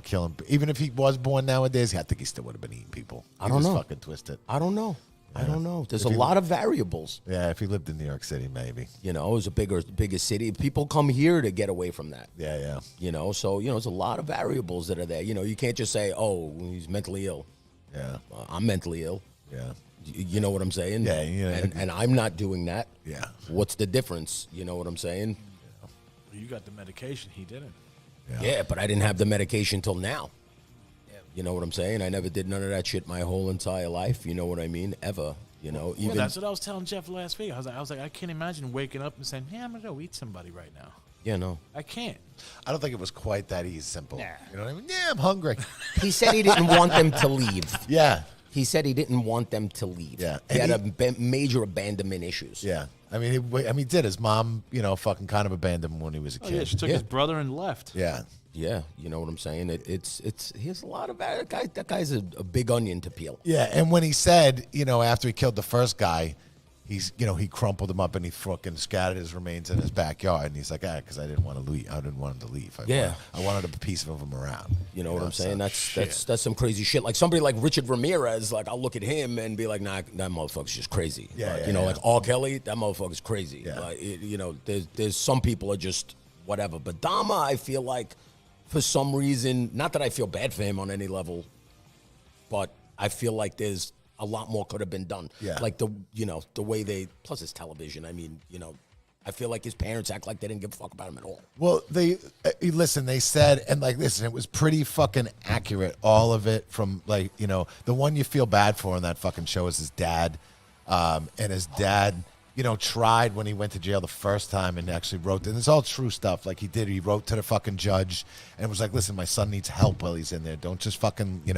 [SPEAKER 3] killing, even if he was born nowadays, I think he still would have been eating people.
[SPEAKER 5] I don't know.
[SPEAKER 3] Fucking twisted.
[SPEAKER 5] I don't know. There's a lot of variables.
[SPEAKER 3] Yeah, if he lived in New York City, maybe.
[SPEAKER 5] It was a bigger city. People come here to get away from that.
[SPEAKER 3] Yeah.
[SPEAKER 5] So, there's a lot of variables that are there. You can't just say, he's mentally ill.
[SPEAKER 3] Yeah.
[SPEAKER 5] I'm mentally ill.
[SPEAKER 3] Yeah.
[SPEAKER 5] You know what I'm saying?
[SPEAKER 3] Yeah.
[SPEAKER 5] And I'm not doing that.
[SPEAKER 3] Yeah.
[SPEAKER 5] What's the difference? You know what I'm saying?
[SPEAKER 4] You got the medication. He didn't.
[SPEAKER 5] Yeah, but I didn't have the medication till now. You know what I'm saying? I never did none of that shit my whole entire life. You know what I mean? Ever. Even
[SPEAKER 4] that's what I was telling Jeff last week. I was like, I can't imagine waking up and saying, "Yeah, I'm gonna go eat somebody right now."
[SPEAKER 5] Yeah, no.
[SPEAKER 4] I can't.
[SPEAKER 3] I don't think it was quite that easy simple. You know what I mean? Yeah, I'm hungry.
[SPEAKER 5] He said he didn't want them to leave.
[SPEAKER 3] Yeah.
[SPEAKER 5] He said he didn't want them to leave.
[SPEAKER 3] Yeah.
[SPEAKER 5] He
[SPEAKER 3] And
[SPEAKER 5] had major abandonment issues.
[SPEAKER 3] Yeah. I mean, he did. His mom, fucking kind of abandoned him when he was a kid.
[SPEAKER 4] Yeah, she took his brother and left.
[SPEAKER 3] Yeah.
[SPEAKER 5] Yeah, you know what I'm saying? He has a lot of that guy's a big onion to peel.
[SPEAKER 3] Yeah, and when he said, after he killed the first guy, he's, he crumpled him up and he fucking scattered his remains in his backyard. And he's like, because I didn't want to leave. I didn't want him to leave. I wanted a piece of him around.
[SPEAKER 5] You know what I'm saying? That's some crazy shit. Like somebody like Richard Ramirez, like I'll look at him and be like, nah, that motherfucker's just crazy. Like R. Kelly, that motherfucker's crazy.
[SPEAKER 3] Yeah.
[SPEAKER 5] Like, there's some people are just whatever. But Dahmer, I feel like, for some reason, not that I feel bad for him on any level, but I feel like there's a lot more could have been done.
[SPEAKER 3] Yeah.
[SPEAKER 5] Like the way plus it's television. I mean, I feel like his parents act like they didn't give a fuck about him at all.
[SPEAKER 3] Well, they said, and like, listen, it was pretty fucking accurate, all of it from like, the one you feel bad for in that fucking show is his dad. And his dad, tried when he went to jail the first time and actually wrote, and it's all true stuff. Like he wrote to the fucking judge and was like, listen, my son needs help while he's in there. Don't just fucking, he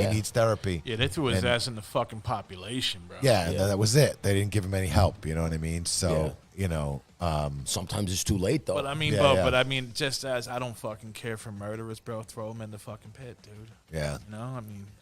[SPEAKER 3] needs therapy.
[SPEAKER 4] Yeah, they threw his ass in the fucking population, bro.
[SPEAKER 3] Yeah, and that was it. They didn't give him any help. You know what I mean? So,
[SPEAKER 5] sometimes it's too late though.
[SPEAKER 4] But I mean, but I mean, just as I don't fucking care for murderers, bro, throw them in the fucking pit, dude.
[SPEAKER 3] Yeah.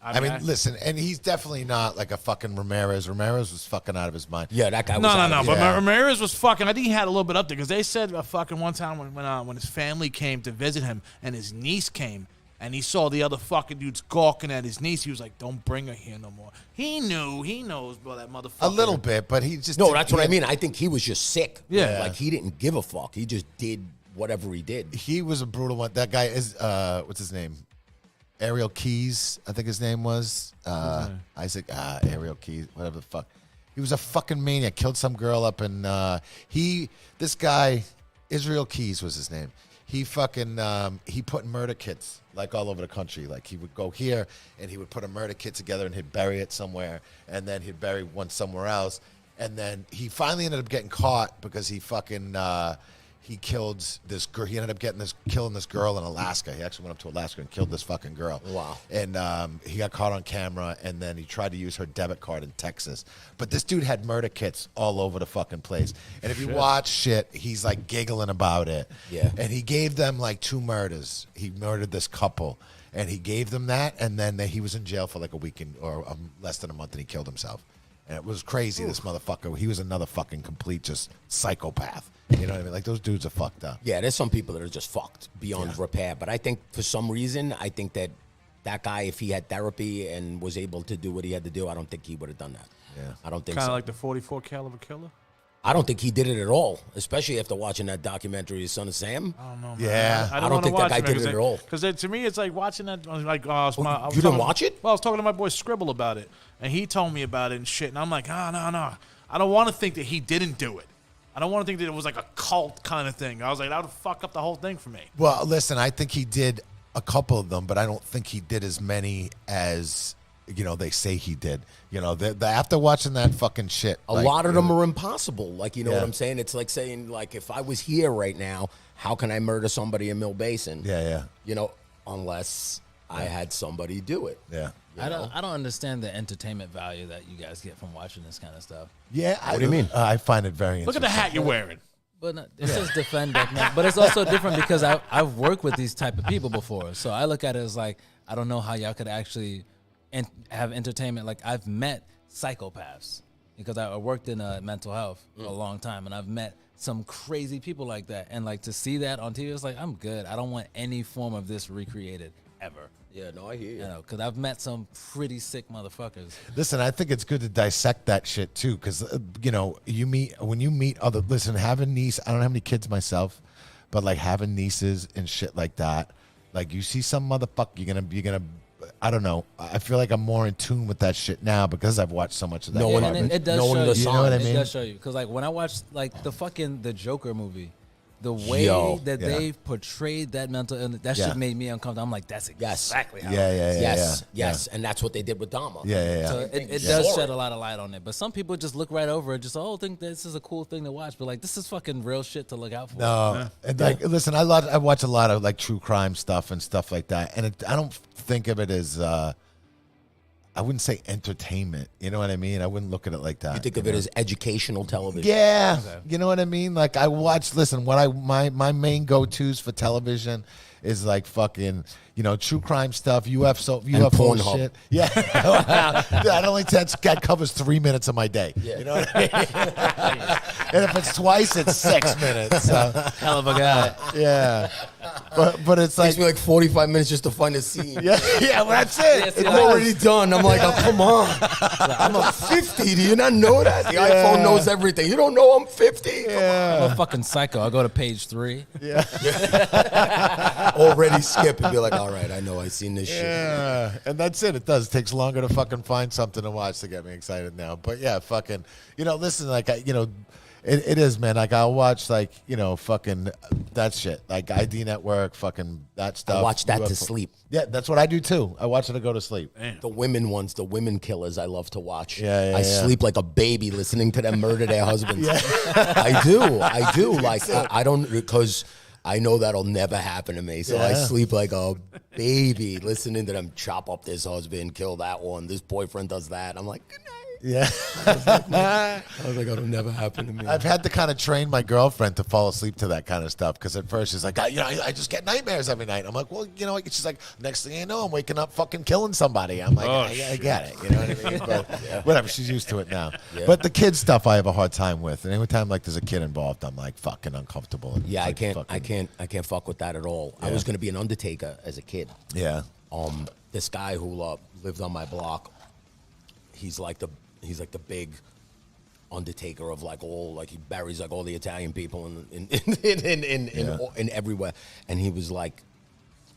[SPEAKER 4] I mean,
[SPEAKER 3] listen, and he's definitely not like a fucking Ramirez. Ramirez was fucking out of his mind.
[SPEAKER 5] Yeah, that guy was
[SPEAKER 4] No. But Ramirez was fucking. I think he had a little bit up there because they said fucking one time when his family came to visit him and his niece came and he saw the other fucking dudes gawking at his niece. He was like, "Don't bring her here no more." He knows, bro, that motherfucker.
[SPEAKER 3] A little bit, but he just
[SPEAKER 5] No, that's what I mean. I think he was just sick.
[SPEAKER 4] Yeah.
[SPEAKER 5] Like he didn't give a fuck. He just did whatever he did.
[SPEAKER 3] He was a brutal one. That guy is what's his name? Ariel Keys, I think his name was. Isaac Ariel Keys, whatever the fuck. He was a fucking maniac. Killed some girl up in this guy, Israel Keys was his name. He fucking he put murder kits like all over the country. Like he would go here and he would put a murder kit together and he'd bury it somewhere, and then he'd bury one somewhere else, And then he finally ended up getting caught because he fucking he killed this girl. He ended up killing this girl in Alaska. He actually went up to Alaska and killed this fucking girl.
[SPEAKER 5] Wow.
[SPEAKER 3] And he got caught on camera, and then he tried to use her debit card in Texas. But this dude had murder kits all over the fucking place. And if you watch shit, he's like giggling about it.
[SPEAKER 5] Yeah.
[SPEAKER 3] And he gave them like 2 murders. He murdered this couple. And he gave them that, and then he was in jail for like a week or less than a month, and he killed himself. And it was crazy, this motherfucker. He was another fucking complete just psychopath. You know what I mean? Like, those dudes are fucked up.
[SPEAKER 5] Yeah, there's some people that are just fucked beyond repair. But I think for some reason, I think that guy, if he had therapy and was able to do what he had to do, I don't think he would have done that.
[SPEAKER 3] Yeah.
[SPEAKER 5] I don't think
[SPEAKER 4] Kind of
[SPEAKER 5] so.
[SPEAKER 4] like the 44 caliber killer.
[SPEAKER 5] I don't think he did it at all, especially after watching that documentary, Son of Sam.
[SPEAKER 4] I don't know, man.
[SPEAKER 3] Yeah.
[SPEAKER 5] I don't think that guy did it at all.
[SPEAKER 4] Because to me, it's like watching that. Like,
[SPEAKER 5] you didn't watch it?
[SPEAKER 4] Well, I was talking to my boy Scribble about it, and he told me about it and shit. And I'm like, no. I don't want to think that he didn't do it. I don't want to think that it was like a cult kind of thing. I was like, that would fuck up the whole thing for me.
[SPEAKER 3] Well, listen, I think he did a couple of them, but I don't think he did as many as, they say he did. After watching that fucking shit.
[SPEAKER 5] A lot of them are impossible. Like, you know what I'm saying? It's like saying, like, if I was here right now, how can I murder somebody in Mill Basin?
[SPEAKER 3] Yeah.
[SPEAKER 5] Unless I had somebody do it.
[SPEAKER 3] Yeah.
[SPEAKER 6] I don't understand the entertainment value that you guys get from watching this kind of stuff.
[SPEAKER 3] Yeah.
[SPEAKER 5] What do you mean?
[SPEAKER 3] I find it very
[SPEAKER 4] Look
[SPEAKER 3] interesting.
[SPEAKER 4] at the hat you're wearing.
[SPEAKER 6] But it says defend Death Note. But it's also different because I've worked with these type of people before. So I look at it as like, I don't know how y'all could actually have entertainment. Like, I've met psychopaths because I worked in mental health for a long time, and I've met some crazy people like that. And like, to see that on TV, it's like, I'm good. I don't want any form of this recreated ever.
[SPEAKER 5] Yeah, no, I hear you.
[SPEAKER 6] Because I've met some pretty sick motherfuckers.
[SPEAKER 3] Listen, I think it's good to dissect that shit too, because when you meet other. Listen, having niece, I don't have any kids myself, but like having nieces and shit like that, like you see some motherfucker, you're gonna. I don't know. I feel like I'm more in tune with that shit now because I've watched so much of that.
[SPEAKER 6] It does
[SPEAKER 5] knowing
[SPEAKER 6] show
[SPEAKER 5] the
[SPEAKER 6] you.
[SPEAKER 5] signs. You know what I
[SPEAKER 6] It
[SPEAKER 3] mean?
[SPEAKER 6] does show you. Because like when I watched like the Joker movie, the way that they portrayed that mental illness, that shit made me uncomfortable. I'm like, that's exactly how.
[SPEAKER 5] Yes, and that's what they did with Dahmer.
[SPEAKER 3] Yeah.
[SPEAKER 6] So it does shed a lot of light on it. But some people just look right over it, just think this is a cool thing to watch. But like, this is fucking real shit to look out for.
[SPEAKER 3] No, and like, listen, I watch a lot of like true crime stuff and stuff like that, and I don't think of it as. I wouldn't say entertainment. You know what I mean? I wouldn't look at it like that.
[SPEAKER 5] You think of it as educational television.
[SPEAKER 3] Yeah. Okay. You know what I mean? Like, I watch, listen, my main go-tos for television is like fucking, true crime stuff, UFO
[SPEAKER 5] Pornhub.
[SPEAKER 3] shit. Yeah. That covers 3 minutes of my day. Yeah. You know what I mean? And if it's twice, it's 6 minutes. So.
[SPEAKER 6] Hell of a guy.
[SPEAKER 3] Yeah. But it's
[SPEAKER 5] It takes
[SPEAKER 3] like.
[SPEAKER 5] me like 45 minutes just to find a scene.
[SPEAKER 3] Yeah, well, that's it.
[SPEAKER 5] It's already done. I'm like, oh, come on. I'm a 50. Do you not know that? The iPhone knows everything. You don't know I'm 50?
[SPEAKER 3] Yeah.
[SPEAKER 6] I'm a fucking psycho. I'll go to page 3.
[SPEAKER 5] Already skip and be like, all right, I know I've seen this shit.
[SPEAKER 3] Yeah, and that's it. It does. It takes longer to fucking find something to watch to get me excited now. But yeah, fucking, listen, like, it is, man. Like, I'll watch, like, fucking that shit. Like, ID Network, fucking that stuff.
[SPEAKER 5] I watch that to
[SPEAKER 3] UFO.
[SPEAKER 5] sleep.
[SPEAKER 3] Yeah, that's what I do, too. I watch it to go to sleep.
[SPEAKER 5] The women ones, the women killers, I love to watch.
[SPEAKER 3] Yeah,
[SPEAKER 5] I sleep like a baby listening to them murder their husbands. I do. Like, I don't, because I know that'll never happen to me. So I sleep like a baby listening to them chop up this husband, kill that one, this boyfriend does that. I'm like, good night.
[SPEAKER 3] Yeah.
[SPEAKER 5] I was like, it'll never happen to me.
[SPEAKER 3] I've had to kind of train my girlfriend to fall asleep to that kind of stuff because at first she's like, I just get nightmares every night. I'm like, well, she's like, next thing you know, I'm waking up fucking killing somebody. I'm like, I get it. You know what I mean? But whatever, she's used to it now. Yeah. But the kids stuff I have a hard time with. And every time like there's a kid involved, I'm like fucking uncomfortable. And
[SPEAKER 5] Yeah,
[SPEAKER 3] like,
[SPEAKER 5] I can't fuck with that at all.
[SPEAKER 3] Yeah.
[SPEAKER 5] I was gonna be an undertaker as a kid.
[SPEAKER 3] Yeah.
[SPEAKER 5] This guy who lived on my block, he's like the big undertaker of like all, like he buries like all the Italian people in everywhere. And he was like,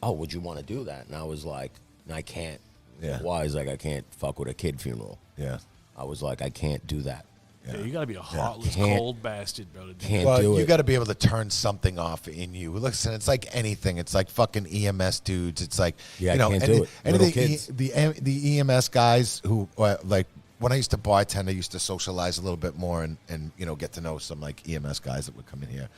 [SPEAKER 5] oh, would you want to do that? And I was like, I can't.
[SPEAKER 3] Yeah.
[SPEAKER 5] Why? He's like, I can't fuck with a kid funeral.
[SPEAKER 3] Yeah.
[SPEAKER 5] I was like, I can't do that.
[SPEAKER 4] Yeah, you got to be a heartless,
[SPEAKER 5] Can't-
[SPEAKER 4] cold bastard, bro. To do
[SPEAKER 5] Can't
[SPEAKER 3] Well,
[SPEAKER 5] do
[SPEAKER 3] you
[SPEAKER 5] it.
[SPEAKER 3] got to be able to turn something off in you. Listen, it's like anything. It's like fucking EMS dudes. It's like
[SPEAKER 5] Yeah, I can't do it. Little kids.
[SPEAKER 3] The EMS guys who like when I used to bartend, I used to socialize a little bit more and get to know some like EMS guys that would come in here.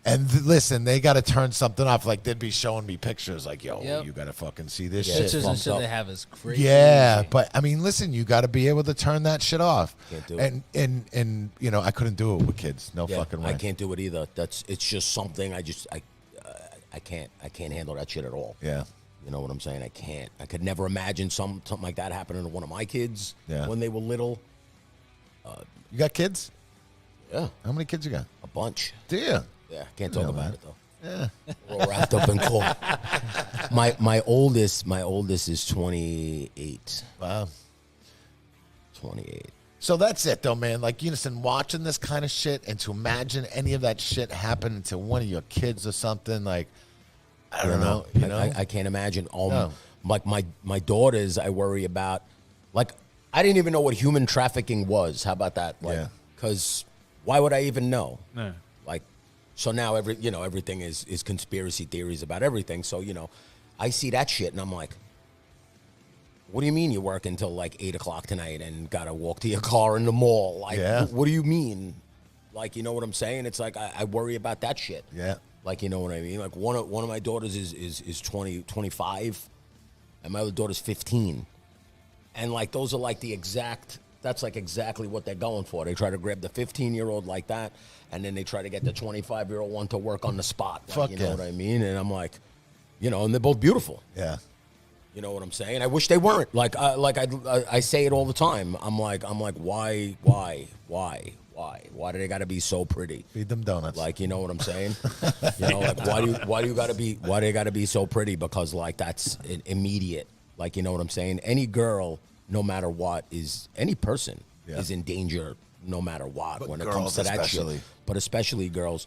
[SPEAKER 3] And listen, they got to turn something off. Like they'd be showing me pictures, like, "Yo, you got to fucking see this shit."
[SPEAKER 6] Pictures and shit they have is crazy.
[SPEAKER 3] Yeah, but I mean, listen, you got to be able to turn that shit off.
[SPEAKER 5] Can't do it.
[SPEAKER 3] And I couldn't do it with kids. No fucking way.
[SPEAKER 5] I can't do it either. It's just something I can't handle that shit at all.
[SPEAKER 3] Yeah.
[SPEAKER 5] You know what I'm saying? I can't. I could never imagine something like that happening to one of my kids when they were little.
[SPEAKER 3] You got kids?
[SPEAKER 5] Yeah.
[SPEAKER 3] How many kids you got?
[SPEAKER 5] A bunch.
[SPEAKER 3] Do you?
[SPEAKER 5] Yeah, can't talk about it though.
[SPEAKER 3] Yeah.
[SPEAKER 5] We're all wrapped up in court. My oldest is 28.
[SPEAKER 3] Wow.
[SPEAKER 5] 28.
[SPEAKER 3] So that's it, though, man. Like, watching this kind of shit and to imagine any of that shit happening to one of your kids or something, like, I don't know.
[SPEAKER 5] I can't imagine.
[SPEAKER 3] No.
[SPEAKER 5] Like my daughters, I worry about. Like, I didn't even know what human trafficking was. How about that? Like, because why would I even know?
[SPEAKER 4] Yeah.
[SPEAKER 5] Like, so now everything is conspiracy theories about everything. So I see that shit and I'm like, what do you mean you work until like 8 o'clock tonight and gotta walk to your car in the mall? Like, what do you mean? Like, you know what I'm saying? It's like I worry about that shit.
[SPEAKER 3] Yeah.
[SPEAKER 5] Like, you know what I mean? Like one of my daughters is 25, and my other daughter's 15, and like those are like that's like exactly what they're going for. They try to grab the 15-year-old like that, and then they try to get the 25-year-old one to work on the spot. Like, you know what I mean? And I'm like, and they're both beautiful.
[SPEAKER 3] Yeah.
[SPEAKER 5] You know what I'm saying? I wish they weren't. Like I say it all the time. I'm like, why? Why do they got to be so pretty?
[SPEAKER 3] Feed them donuts.
[SPEAKER 5] Like, you know what I'm saying? Like why do you got to be? Why do they got to be so pretty? Because like that's immediate. Like, you know what I'm saying? Any girl, no matter what, any person is in danger, no matter what.
[SPEAKER 3] But
[SPEAKER 5] when it comes to that shit, but especially girls.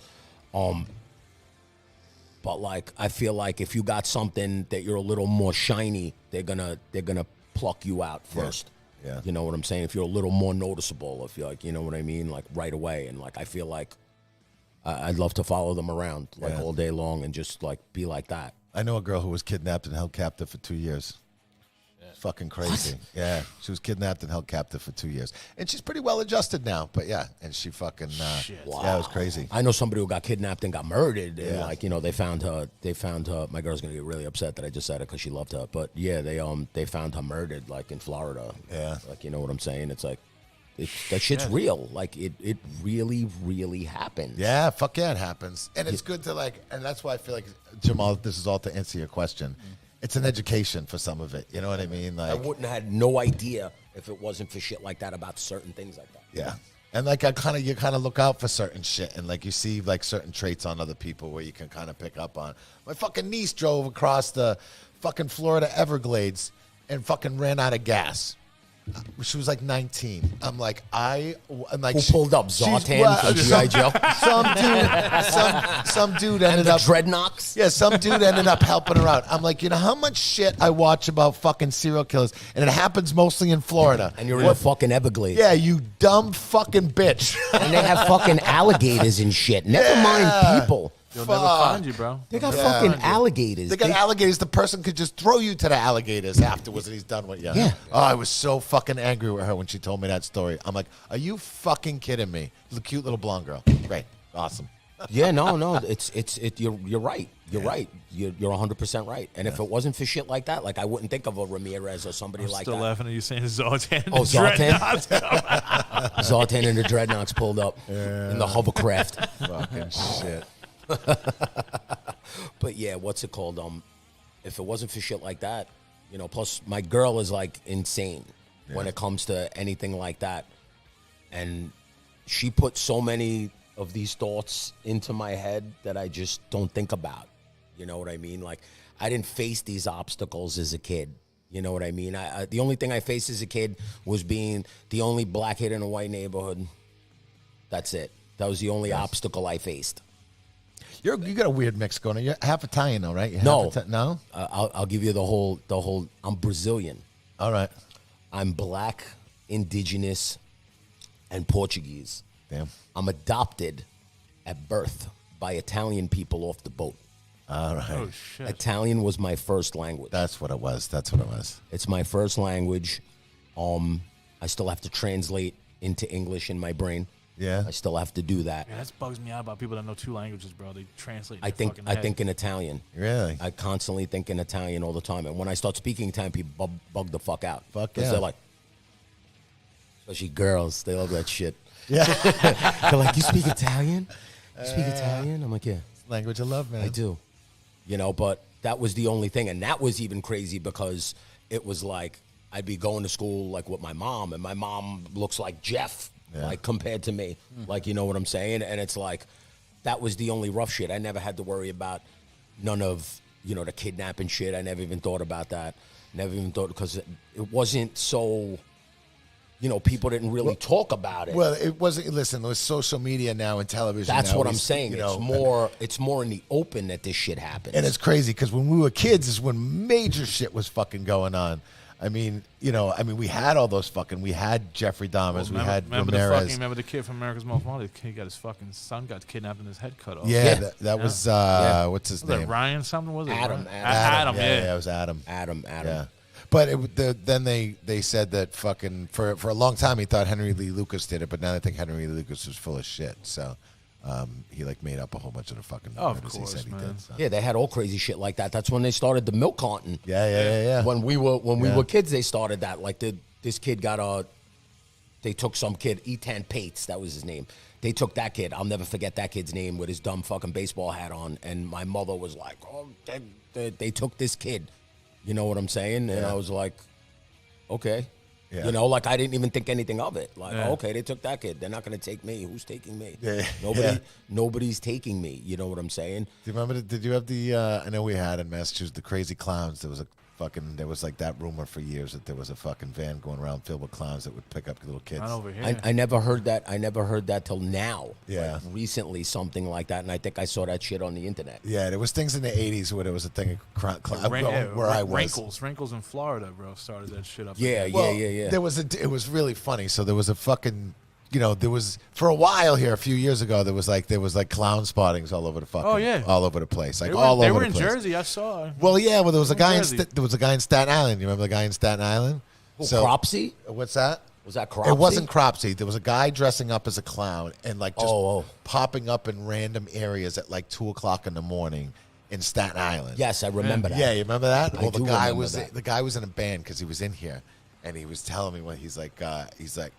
[SPEAKER 5] But like, I feel like if you got something that you're a little more shiny, they're gonna pluck you out first.
[SPEAKER 3] Yeah.
[SPEAKER 5] You know what I'm saying? If you're a little more noticeable, if you're like, you know what I mean? Like right away. And like, I feel like I'd love to follow them around like all day long and just like be like that.
[SPEAKER 3] I know a girl who was kidnapped and held captive for 2 years. Fucking crazy. What? Yeah. She was kidnapped and held captive for 2 years. And she's pretty well adjusted now. But yeah. And she fucking,
[SPEAKER 5] Wow.
[SPEAKER 3] Yeah, it was crazy.
[SPEAKER 5] I know somebody who got kidnapped and got murdered. And like, they found her. My girl's going to get really upset that I just said it because she loved her. But yeah, they found her murdered like in Florida.
[SPEAKER 3] Yeah.
[SPEAKER 5] Like, you know what I'm saying? It's like, that shit's real. Like, it really, really happened.
[SPEAKER 3] Yeah. Fuck yeah, it happens. And it's good to like, and that's why I feel like, Jamal, this is all to answer your question. It's an education for some of it. You know what I mean? Like,
[SPEAKER 5] I wouldn't have had no idea if it wasn't for shit like that about certain things like that.
[SPEAKER 3] Yeah. And like you kind of look out for certain shit and like you see like certain traits on other people where you can kind of pick up on. My fucking niece drove across the fucking Florida Everglades and fucking ran out of gas. She was like 19. I'm like,
[SPEAKER 5] who pulled up Zartan from G.I. Joe?
[SPEAKER 3] Some dude ended up
[SPEAKER 5] dreadnoughts.
[SPEAKER 3] Yeah, some dude ended up helping her out. I'm like, how much shit I watch about fucking serial killers, and it happens mostly in Florida.
[SPEAKER 5] And you're in the fucking Everglades.
[SPEAKER 3] Yeah, you dumb fucking bitch.
[SPEAKER 5] And they have fucking alligators and shit. Never mind people.
[SPEAKER 4] They'll never find you, bro.
[SPEAKER 5] They got fucking alligators.
[SPEAKER 3] They got alligators. The person could just throw you to the alligators afterwards, and he's done with you.
[SPEAKER 5] Yeah.
[SPEAKER 3] Oh, I was so fucking angry with her when she told me that story. I'm like, are you fucking kidding me? The cute little blonde girl. Great. Awesome.
[SPEAKER 5] Yeah, no. You're right. You're right. You're 100% right. And if it wasn't for shit like that, like I wouldn't think of a Ramirez or somebody like that.
[SPEAKER 4] Still laughing at you saying Zartan.
[SPEAKER 5] Oh, Zartan. Zartan and the dreadnoughts pulled up in the hovercraft.
[SPEAKER 3] Fucking shit.
[SPEAKER 5] But yeah, what's it called? If it wasn't for shit like that, plus my girl is like insane when it comes to anything like that. And she put so many of these thoughts into my head that I just don't think about. You know what I mean? Like, I didn't face these obstacles as a kid. You know what I mean? The only thing I faced as a kid was being the only black kid in a white neighborhood. That's it. That was the only obstacle I faced.
[SPEAKER 3] You got a weird mix going on. You're half Italian, though, right?
[SPEAKER 5] No.
[SPEAKER 3] No?
[SPEAKER 5] I'll give you the whole. I'm Brazilian.
[SPEAKER 3] All right.
[SPEAKER 5] I'm black, indigenous, and Portuguese.
[SPEAKER 3] Damn.
[SPEAKER 5] I'm adopted at birth by Italian people off the boat.
[SPEAKER 3] All right.
[SPEAKER 4] Oh, shit.
[SPEAKER 5] Italian was my first language.
[SPEAKER 3] That's what it was.
[SPEAKER 5] It's my first language. I still have to translate into English in my brain.
[SPEAKER 3] Yeah.
[SPEAKER 5] I still have to do that.
[SPEAKER 4] Yeah, that bugs me out about people that know 2 languages, bro. They translate. In
[SPEAKER 5] I
[SPEAKER 4] their
[SPEAKER 5] think
[SPEAKER 4] fucking
[SPEAKER 5] I
[SPEAKER 4] head.
[SPEAKER 5] think in Italian.
[SPEAKER 3] Really?
[SPEAKER 5] I constantly think in Italian all the time, and when I start speaking Italian, people bug the fuck out.
[SPEAKER 3] Fuck
[SPEAKER 5] 'Cause
[SPEAKER 3] yeah.
[SPEAKER 5] they're like, especially girls, they love that shit.
[SPEAKER 3] Yeah.
[SPEAKER 5] They're like, "You speak Italian? You speak Italian?" I'm like, "Yeah,
[SPEAKER 3] Language of love, man.
[SPEAKER 5] I do." You know, but that was the only thing, and that was even crazy because it was like I'd be going to school like with my mom, and my mom looks like Jeff, like compared to me, like, you know what I'm saying? And it's like that was the only rough shit. I never had to worry about none of, you know, the kidnapping shit. I never even thought about that. Never even thought, because it wasn't so, you know, people didn't really talk about it.
[SPEAKER 3] Well, it wasn't. Listen, there's social media now and television.
[SPEAKER 5] That's
[SPEAKER 3] now.
[SPEAKER 5] what I'm saying.
[SPEAKER 3] You know,
[SPEAKER 5] It's more in the open that this shit happens.
[SPEAKER 3] and it's crazy because when we were kids is when major shit was fucking going on. I mean, you know, we had all those fucking. We had Jeffrey Dahmers. We had Ramirez.
[SPEAKER 4] Remember the kid from America's Most Wanted? He got his fucking son got kidnapped and his head cut off.
[SPEAKER 3] Yeah, that was what's his
[SPEAKER 4] Was that
[SPEAKER 3] name?
[SPEAKER 4] Ryan something? Was it
[SPEAKER 5] Adam,
[SPEAKER 4] Ryan?
[SPEAKER 5] Adam.
[SPEAKER 3] Yeah, it was Adam.
[SPEAKER 5] Adam.
[SPEAKER 3] Yeah. But then they said that fucking for a long time he thought Henry Lee Lucas did it, but now they think Henry Lee Lucas was full of shit. So he like made up a whole bunch of the fucking.
[SPEAKER 4] Oh, of
[SPEAKER 3] murders
[SPEAKER 4] course,
[SPEAKER 3] he said
[SPEAKER 4] man.
[SPEAKER 3] he did. So.
[SPEAKER 5] Yeah, they had all crazy shit like that. That's when they started the milk hunting.
[SPEAKER 3] Yeah.
[SPEAKER 5] When we were kids, they started that. Like this kid got they took some kid, Etan Pates, that was his name. They took that kid. I'll never forget that kid's name with his dumb fucking baseball hat on. And my mother was like, "Oh, they took this kid." You know what I'm saying? And I was like, okay.
[SPEAKER 3] Yeah.
[SPEAKER 5] You know, like I didn't even think anything of it. Like,
[SPEAKER 4] Yeah.
[SPEAKER 5] okay, they took that kid. They're not going to take me. Who's taking me?
[SPEAKER 3] Yeah.
[SPEAKER 5] Nobody's taking me. You know what I'm saying?
[SPEAKER 3] Do you remember? Did you have the? I know we had in Massachusetts the Crazy Clowns. There was like that rumor for years that there was a fucking van going around filled with clowns that would pick up little kids.
[SPEAKER 4] Not over here.
[SPEAKER 5] I never heard that. I never heard that till now.
[SPEAKER 3] Yeah.
[SPEAKER 5] Like recently, something like that, and I think I saw that shit on the internet.
[SPEAKER 3] Yeah, there was things in the '80s where there was a thing of where I was.
[SPEAKER 4] Wrinkles in Florida, bro, started that shit up.
[SPEAKER 5] Yeah,
[SPEAKER 4] again.
[SPEAKER 5] yeah.
[SPEAKER 3] There was it was really funny. So there was a fucking, you know, there was for a while here, a few years ago, there was like clown spottings all over the fucking,
[SPEAKER 4] Oh, yeah.
[SPEAKER 3] all over the place, like
[SPEAKER 4] They
[SPEAKER 3] all
[SPEAKER 4] were
[SPEAKER 3] over
[SPEAKER 4] in
[SPEAKER 3] the place.
[SPEAKER 4] Jersey. I saw.
[SPEAKER 3] Well, yeah, well there was a guy in
[SPEAKER 4] Jersey.
[SPEAKER 3] there was a guy in Staten Island. You remember the guy in Staten Island?
[SPEAKER 5] Cropsey?
[SPEAKER 3] What's that?
[SPEAKER 5] Was that Cropsey?
[SPEAKER 3] It wasn't Cropsey. There was a guy dressing up as a clown and like just popping up in random areas at like 2:00 in the morning in Staten Island.
[SPEAKER 5] Yes, I remember that.
[SPEAKER 3] Yeah, you remember that?
[SPEAKER 5] I
[SPEAKER 3] Well,
[SPEAKER 5] do
[SPEAKER 3] the guy
[SPEAKER 5] remember that.
[SPEAKER 3] the guy was in a band because he was in here, and he was telling me when he's like, and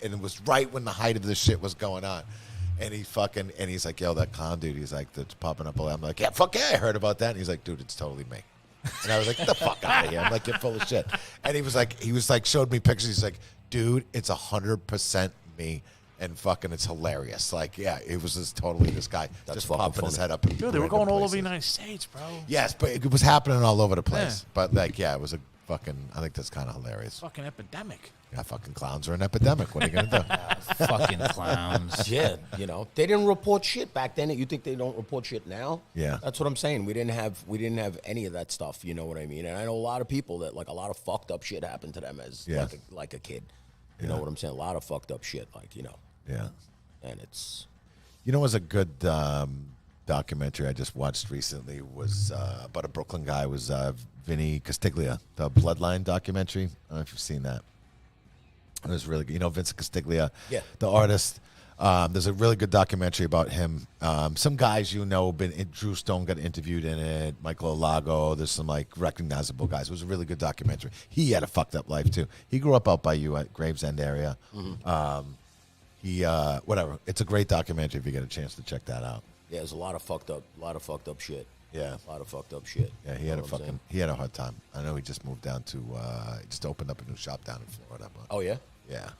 [SPEAKER 3] it was right when the height of this shit was going on, and he's like, yo, that clown dude, he's like, that's popping up. I'm like, yeah, fuck yeah, I heard about that. And he's like, dude, it's totally me. And I was like, get the fuck out of here. I'm like, you're full of shit. And he was like, showed me pictures. He's like, dude, it's 100% me. And fucking, it's hilarious. Like, yeah, it was just totally this guy just
[SPEAKER 5] fucking
[SPEAKER 3] popping his
[SPEAKER 5] funny.
[SPEAKER 3] head up. In
[SPEAKER 4] Dude, they were
[SPEAKER 3] random
[SPEAKER 4] going all over
[SPEAKER 3] places.
[SPEAKER 4] the United States, bro.
[SPEAKER 3] Yes, but it was happening all over the place.
[SPEAKER 4] Yeah.
[SPEAKER 3] But like, yeah, it was a fucking. I think that's kind of hilarious.
[SPEAKER 4] Fucking epidemic.
[SPEAKER 3] Yeah, fucking clowns are an epidemic. What are you gonna do?
[SPEAKER 6] Fucking clowns.
[SPEAKER 5] Yeah, you know, they didn't report shit back then. You think they don't report shit now?
[SPEAKER 3] Yeah.
[SPEAKER 5] That's what I'm saying. We didn't have any of that stuff. You know what I mean? And I know a lot of people that like a lot of fucked up shit happened to them as
[SPEAKER 3] Yeah.
[SPEAKER 5] like a kid. You know what I'm saying? A lot of fucked up shit, like, you know.
[SPEAKER 3] Yeah.
[SPEAKER 5] And it's
[SPEAKER 3] You know, it was a good documentary I just watched recently was about a Brooklyn guy. Was Vinny Castiglia, the Bloodline documentary. I don't know if you've seen that. It was really good. You know, Vincent Castiglia,
[SPEAKER 5] Yeah.
[SPEAKER 3] the artist. There's a really good documentary about him. Some guys Drew Stone got interviewed in it. Michael Olago. There's some like recognizable guys. It was a really good documentary. He had a fucked up life too. He grew up out by you at Gravesend area. Whatever. It's a great documentary if you get a chance to check that out.
[SPEAKER 5] yeah, there's a lot of fucked up shit.
[SPEAKER 3] Yeah.
[SPEAKER 5] A lot of fucked up shit.
[SPEAKER 3] Yeah, he
[SPEAKER 5] You
[SPEAKER 3] had
[SPEAKER 5] know what I'm saying?
[SPEAKER 3] he had a hard time. I know he just moved down to he just opened up a new shop down in Florida. But
[SPEAKER 5] Oh yeah?
[SPEAKER 3] yeah.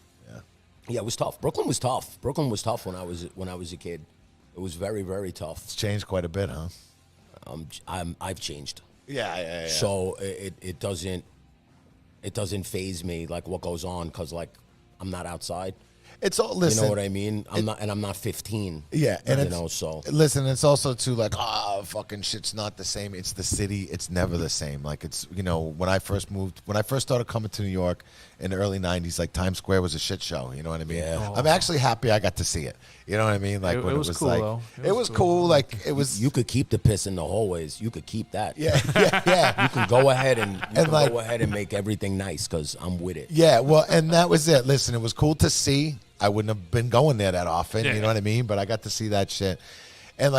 [SPEAKER 5] Yeah, it was tough. Brooklyn was tough. Brooklyn was tough when I was a kid. It was very, very tough.
[SPEAKER 3] It's changed quite a bit, huh?
[SPEAKER 5] I've changed.
[SPEAKER 3] Yeah.
[SPEAKER 5] So it doesn't faze me like what goes on because like I'm not outside.
[SPEAKER 3] It's all listen.
[SPEAKER 5] You know what I mean? I'm not 15.
[SPEAKER 3] Yeah, and
[SPEAKER 5] you know, so
[SPEAKER 3] listen, it's also too like, fucking shit's not the same. It's the city. It's never the same. Like it's when I first started coming to New York in the early '90s, like Times Square was a shit show. You know what I mean?
[SPEAKER 5] Yeah.
[SPEAKER 3] I'm actually happy I got to see it. You know what I mean? Like when it was
[SPEAKER 4] cool,
[SPEAKER 3] like,
[SPEAKER 4] though.
[SPEAKER 3] it was cool. Like it was.
[SPEAKER 5] you could keep the piss in the hallways. You could keep that.
[SPEAKER 3] Yeah.
[SPEAKER 5] You can go ahead and
[SPEAKER 3] like-
[SPEAKER 5] go ahead and make everything nice because I'm with it.
[SPEAKER 3] Yeah, well, and that was it. Listen, it was cool to see. I wouldn't have been going there that often, you know what I mean? But I got to see that shit. And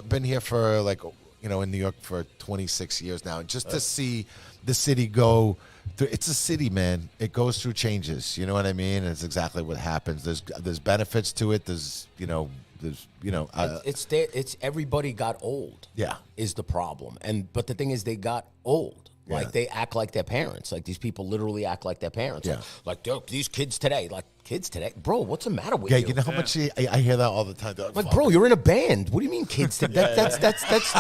[SPEAKER 3] been here for in New York for 26 years now. Just to see the city go through, it's a city, man. It goes through changes, you know what I mean? And it's exactly what happens. There's benefits to it.
[SPEAKER 5] It's everybody got old.
[SPEAKER 3] Yeah.
[SPEAKER 5] Is the problem.
[SPEAKER 3] But
[SPEAKER 5] the thing is they got old.
[SPEAKER 3] Yeah.
[SPEAKER 5] Like they act like their parents. Like these people literally act like their parents.
[SPEAKER 3] Yeah.
[SPEAKER 5] Like these kids today. Bro, what's the matter with
[SPEAKER 3] yeah,
[SPEAKER 5] you?
[SPEAKER 3] you know how much I hear that all the time.
[SPEAKER 5] Like, bro, you're in a band. What do you mean kids today? That's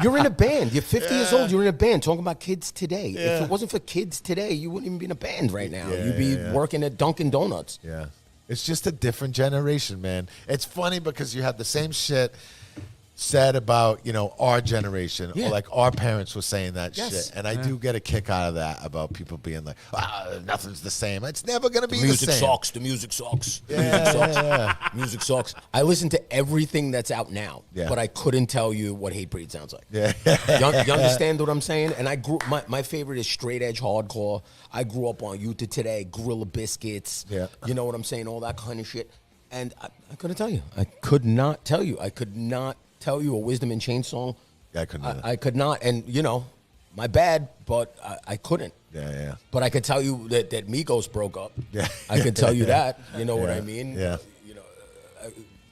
[SPEAKER 5] you're in a band. You're 50 years old. You're in a band talking about kids today. If it wasn't for kids today, you wouldn't even be in a band right now. You'd be working at Dunkin' Donuts.
[SPEAKER 3] Yeah. It's just a different generation, man. It's funny because you have the same shit said about, our generation, or like our parents were saying that shit. And I do get a kick out of that about people being like, nothing's the same. It's never going to be the same.
[SPEAKER 5] The music sucks.
[SPEAKER 3] Yeah.
[SPEAKER 5] Music sucks. I listen to everything that's out now,
[SPEAKER 3] Yeah.
[SPEAKER 5] but I couldn't tell you what Hatebreed sounds like.
[SPEAKER 3] Yeah.
[SPEAKER 5] You understand what I'm saying? And I grew my favorite is straight edge hardcore. I grew up on Utah Today, Gorilla Biscuits.
[SPEAKER 3] Yeah.
[SPEAKER 5] You know what I'm saying? All that kind of shit. And I couldn't tell you. I could not tell you. I could not tell you a Wisdom and Chain song.
[SPEAKER 3] Yeah, I couldn't.
[SPEAKER 5] I could not. And, my bad, but I couldn't.
[SPEAKER 3] Yeah.
[SPEAKER 5] But I could tell you that Migos broke up.
[SPEAKER 3] Yeah.
[SPEAKER 5] I could tell you that. You know what I mean?
[SPEAKER 3] Yeah.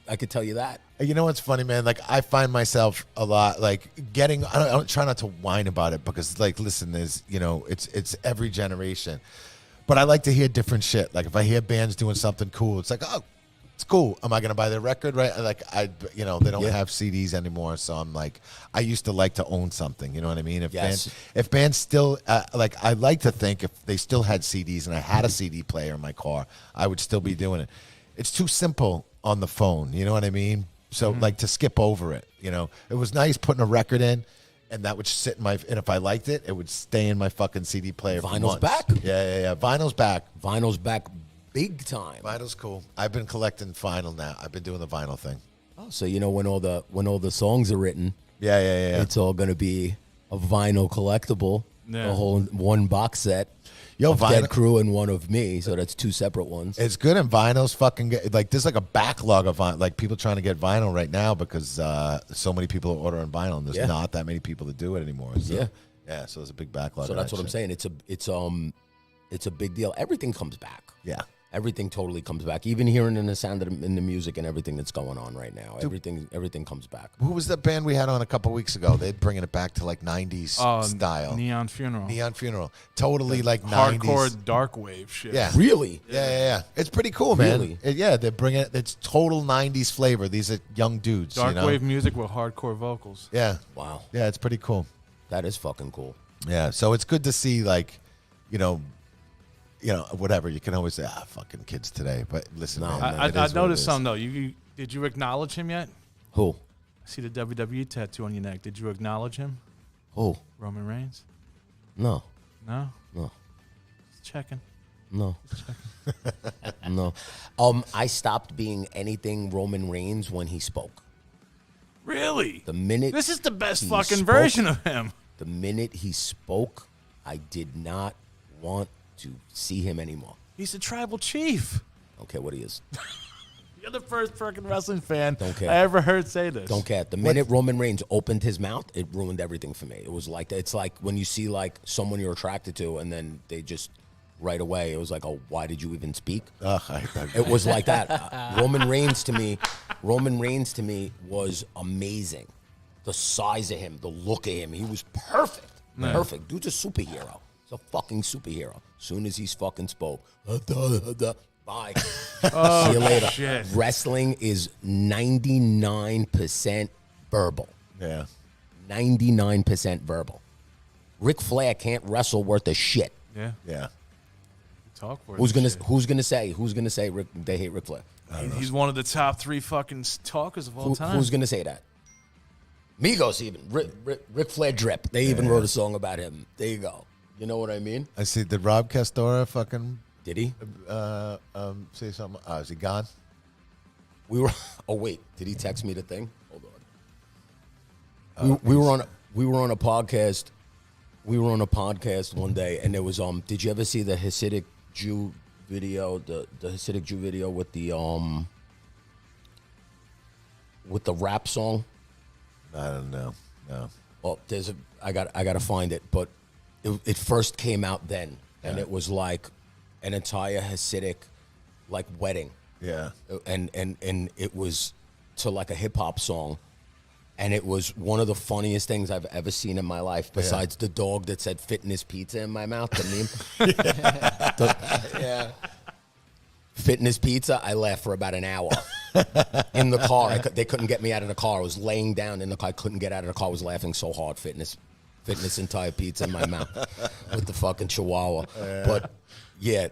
[SPEAKER 5] I could tell you that.
[SPEAKER 3] You know what's funny, man? Like, I find myself a lot, like, I don't try not to whine about it because, like, listen, there's, it's every generation. But I like to hear different shit. Like, if I hear bands doing something cool, it's like, oh, it's cool. Am I going to buy their record, right? Like, they don't have CDs anymore, so I'm like, I used to like to own something, you know what I mean? If bands still, I like to think if they still had CDs and I had a CD player in my car, I would still be doing it. It's too simple on the phone, you know what I mean? So, like, to skip over it, it was nice putting a record in, and that would sit in and if I liked it, it would stay in my fucking CD player for
[SPEAKER 5] Vinyl's
[SPEAKER 3] months.
[SPEAKER 5] back.
[SPEAKER 3] Yeah. Vinyl's back.
[SPEAKER 5] Vinyl's back big time.
[SPEAKER 3] Vinyl's cool. I've been collecting vinyl now. I've been doing the vinyl thing.
[SPEAKER 5] Oh, so when all the songs are written,
[SPEAKER 3] Yeah.
[SPEAKER 5] it's all going to be a vinyl collectible,
[SPEAKER 4] Yeah.
[SPEAKER 5] a whole one box set.
[SPEAKER 3] Yo,
[SPEAKER 5] of Dead Crew and one of me, so that's two separate ones.
[SPEAKER 3] It's good, and vinyl's fucking good. Like, there's like a backlog of like people trying to get vinyl right now because so many people are ordering vinyl, and there's not that many people to do it anymore. So, yeah. So there's a big backlog.
[SPEAKER 5] So that's what I'm saying. It's a big deal. Everything comes back.
[SPEAKER 3] Yeah.
[SPEAKER 5] Everything totally comes back. Even hearing in the sound in the music and everything that's going on right now, everything comes back.
[SPEAKER 3] Who was that band we had on a couple weeks ago? They're bringing it back to like 90s style.
[SPEAKER 4] Neon Funeral.
[SPEAKER 3] Neon Funeral. Totally like
[SPEAKER 4] Hardcore
[SPEAKER 3] 90s.
[SPEAKER 4] dark wave shit.
[SPEAKER 3] Yeah.
[SPEAKER 5] Really?
[SPEAKER 3] Yeah. It's pretty cool, man.
[SPEAKER 5] Really?
[SPEAKER 3] They're bringing it. It's total 90s flavor. These are young dudes.
[SPEAKER 4] Dark wave music with hardcore vocals.
[SPEAKER 3] Yeah.
[SPEAKER 5] Wow.
[SPEAKER 3] Yeah, it's pretty cool.
[SPEAKER 5] That is fucking cool.
[SPEAKER 3] Yeah. So it's good to see, like, whatever. You can always say, fucking kids today. But listen, man,
[SPEAKER 4] I
[SPEAKER 3] it is what it
[SPEAKER 4] noticed
[SPEAKER 3] is.
[SPEAKER 4] something, though. Did you acknowledge him yet?
[SPEAKER 5] Who?
[SPEAKER 4] I see the WWE tattoo on your neck. Did you acknowledge him?
[SPEAKER 5] Who?
[SPEAKER 4] Roman Reigns?
[SPEAKER 5] No.
[SPEAKER 4] No?
[SPEAKER 5] No.
[SPEAKER 4] Just checking.
[SPEAKER 5] No. No. I stopped being anything Roman Reigns when he spoke.
[SPEAKER 4] Really?
[SPEAKER 5] The minute
[SPEAKER 4] This is the best
[SPEAKER 5] he
[SPEAKER 4] fucking
[SPEAKER 5] spoke-
[SPEAKER 4] version of him.
[SPEAKER 5] The minute he spoke, I did not want to see him anymore.
[SPEAKER 4] He's a tribal chief.
[SPEAKER 5] Don't care what he is.
[SPEAKER 4] You're the first fucking wrestling fan
[SPEAKER 5] Don't care.
[SPEAKER 4] I ever heard say this.
[SPEAKER 5] Don't care. The minute Roman Reigns opened his mouth, it ruined everything for me. It was like, it's like when you see like someone you're attracted to and then they just right away, it was like, oh, why did you even speak? It was like that. Roman Reigns to me was amazing. The size of him, the look of him, he was perfect.
[SPEAKER 4] Yeah.
[SPEAKER 5] Perfect. Dude's a superhero. He's a fucking superhero. Soon as he's fucking spoke, bye. See you later.
[SPEAKER 4] Shit.
[SPEAKER 5] Wrestling is 99% verbal.
[SPEAKER 3] Yeah.
[SPEAKER 5] 99% verbal. Ric Flair can't wrestle worth a shit.
[SPEAKER 4] Yeah.
[SPEAKER 3] Yeah.
[SPEAKER 4] Talk for it.
[SPEAKER 5] Who's gonna say they hate Ric Flair?
[SPEAKER 4] He's one of the top 3 fucking talkers of all time.
[SPEAKER 5] Who's gonna say that? Migos even Ric Flair drip. They even wrote a song about him. There you go. You know what I mean?
[SPEAKER 3] I see. Did Rob Castora fucking
[SPEAKER 5] Did he?
[SPEAKER 3] say something? Is he gone?
[SPEAKER 5] We were. Oh wait, did he text me the thing? Hold on. We were on a podcast. We were on a podcast one day, and there was Did you ever see the Hasidic Jew video? The Hasidic Jew video with the rap song.
[SPEAKER 3] I don't know. No.
[SPEAKER 5] Well, I got to find it, but it first came out then, and it was like an entire Hasidic like wedding.
[SPEAKER 3] Yeah.
[SPEAKER 5] And it was to like a hip hop song. And it was one of the funniest things I've ever seen in my life, besides the dog that said fitness pizza in my mouth, the meme. Yeah. Fitness pizza, I laughed for about an hour. In the car, they couldn't get me out of the car. I was laying down in the car. I couldn't get out of the car. I was laughing so hard. Fitness entire pizza in my mouth with the fucking chihuahua. Yeah. But yeah,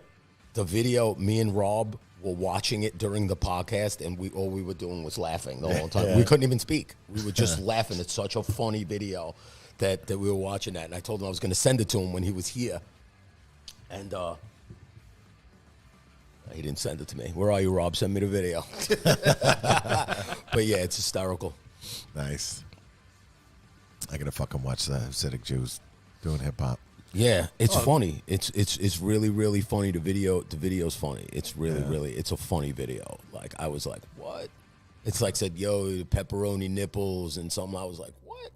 [SPEAKER 5] the video, me and Rob were watching it during the podcast, and all we were doing was laughing the whole time. Yeah. We couldn't even speak. We were just laughing. It's such a funny video that we were watching that. And I told him I was going to send it to him when he was here. And he didn't send it to me. Where are you, Rob? Send me the video. But yeah, it's hysterical.
[SPEAKER 3] Nice. I gotta fucking watch the Hasidic Jews doing hip hop.
[SPEAKER 5] Yeah, it's funny. It's really, really funny. The video's funny. It's really, it's a funny video. Like, I was like, what? It's like said, yo, pepperoni nipples and something. I was like, what?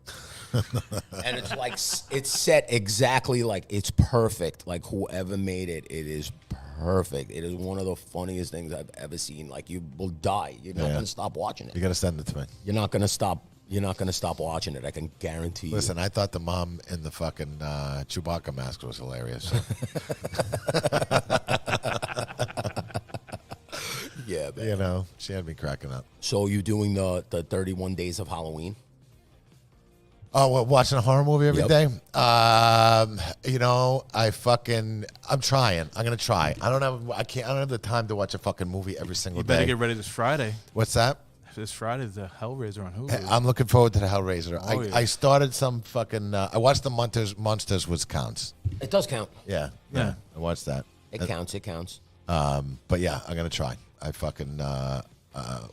[SPEAKER 5] And it's like, it's set exactly like, it's perfect. Like, whoever made it, it is perfect. It is one of the funniest things I've ever seen. Like, you will die. You're not going to stop watching it.
[SPEAKER 3] You gotta send it to me.
[SPEAKER 5] You're not going to stop. You're not going to stop watching it. I can guarantee you.
[SPEAKER 3] Listen, I thought the mom in the fucking Chewbacca mask was hilarious.
[SPEAKER 5] Yeah, man.
[SPEAKER 3] You know, she had me cracking up.
[SPEAKER 5] So you doing the 31 days of Halloween?
[SPEAKER 3] Oh, well, watching a horror movie every day? You know, I'm trying. I'm gonna try. I don't have the time to watch a fucking movie every single day.
[SPEAKER 4] You better get ready this Friday.
[SPEAKER 3] What's that?
[SPEAKER 4] This Friday is the Hellraiser on Hulu.
[SPEAKER 3] I'm looking forward to the Hellraiser.
[SPEAKER 4] Oh, yeah.
[SPEAKER 3] I started some fucking. I watched the Monsters, which counts.
[SPEAKER 5] It does count.
[SPEAKER 3] Yeah. I watched that.
[SPEAKER 5] It counts.
[SPEAKER 3] But yeah, I'm gonna try. I fucking.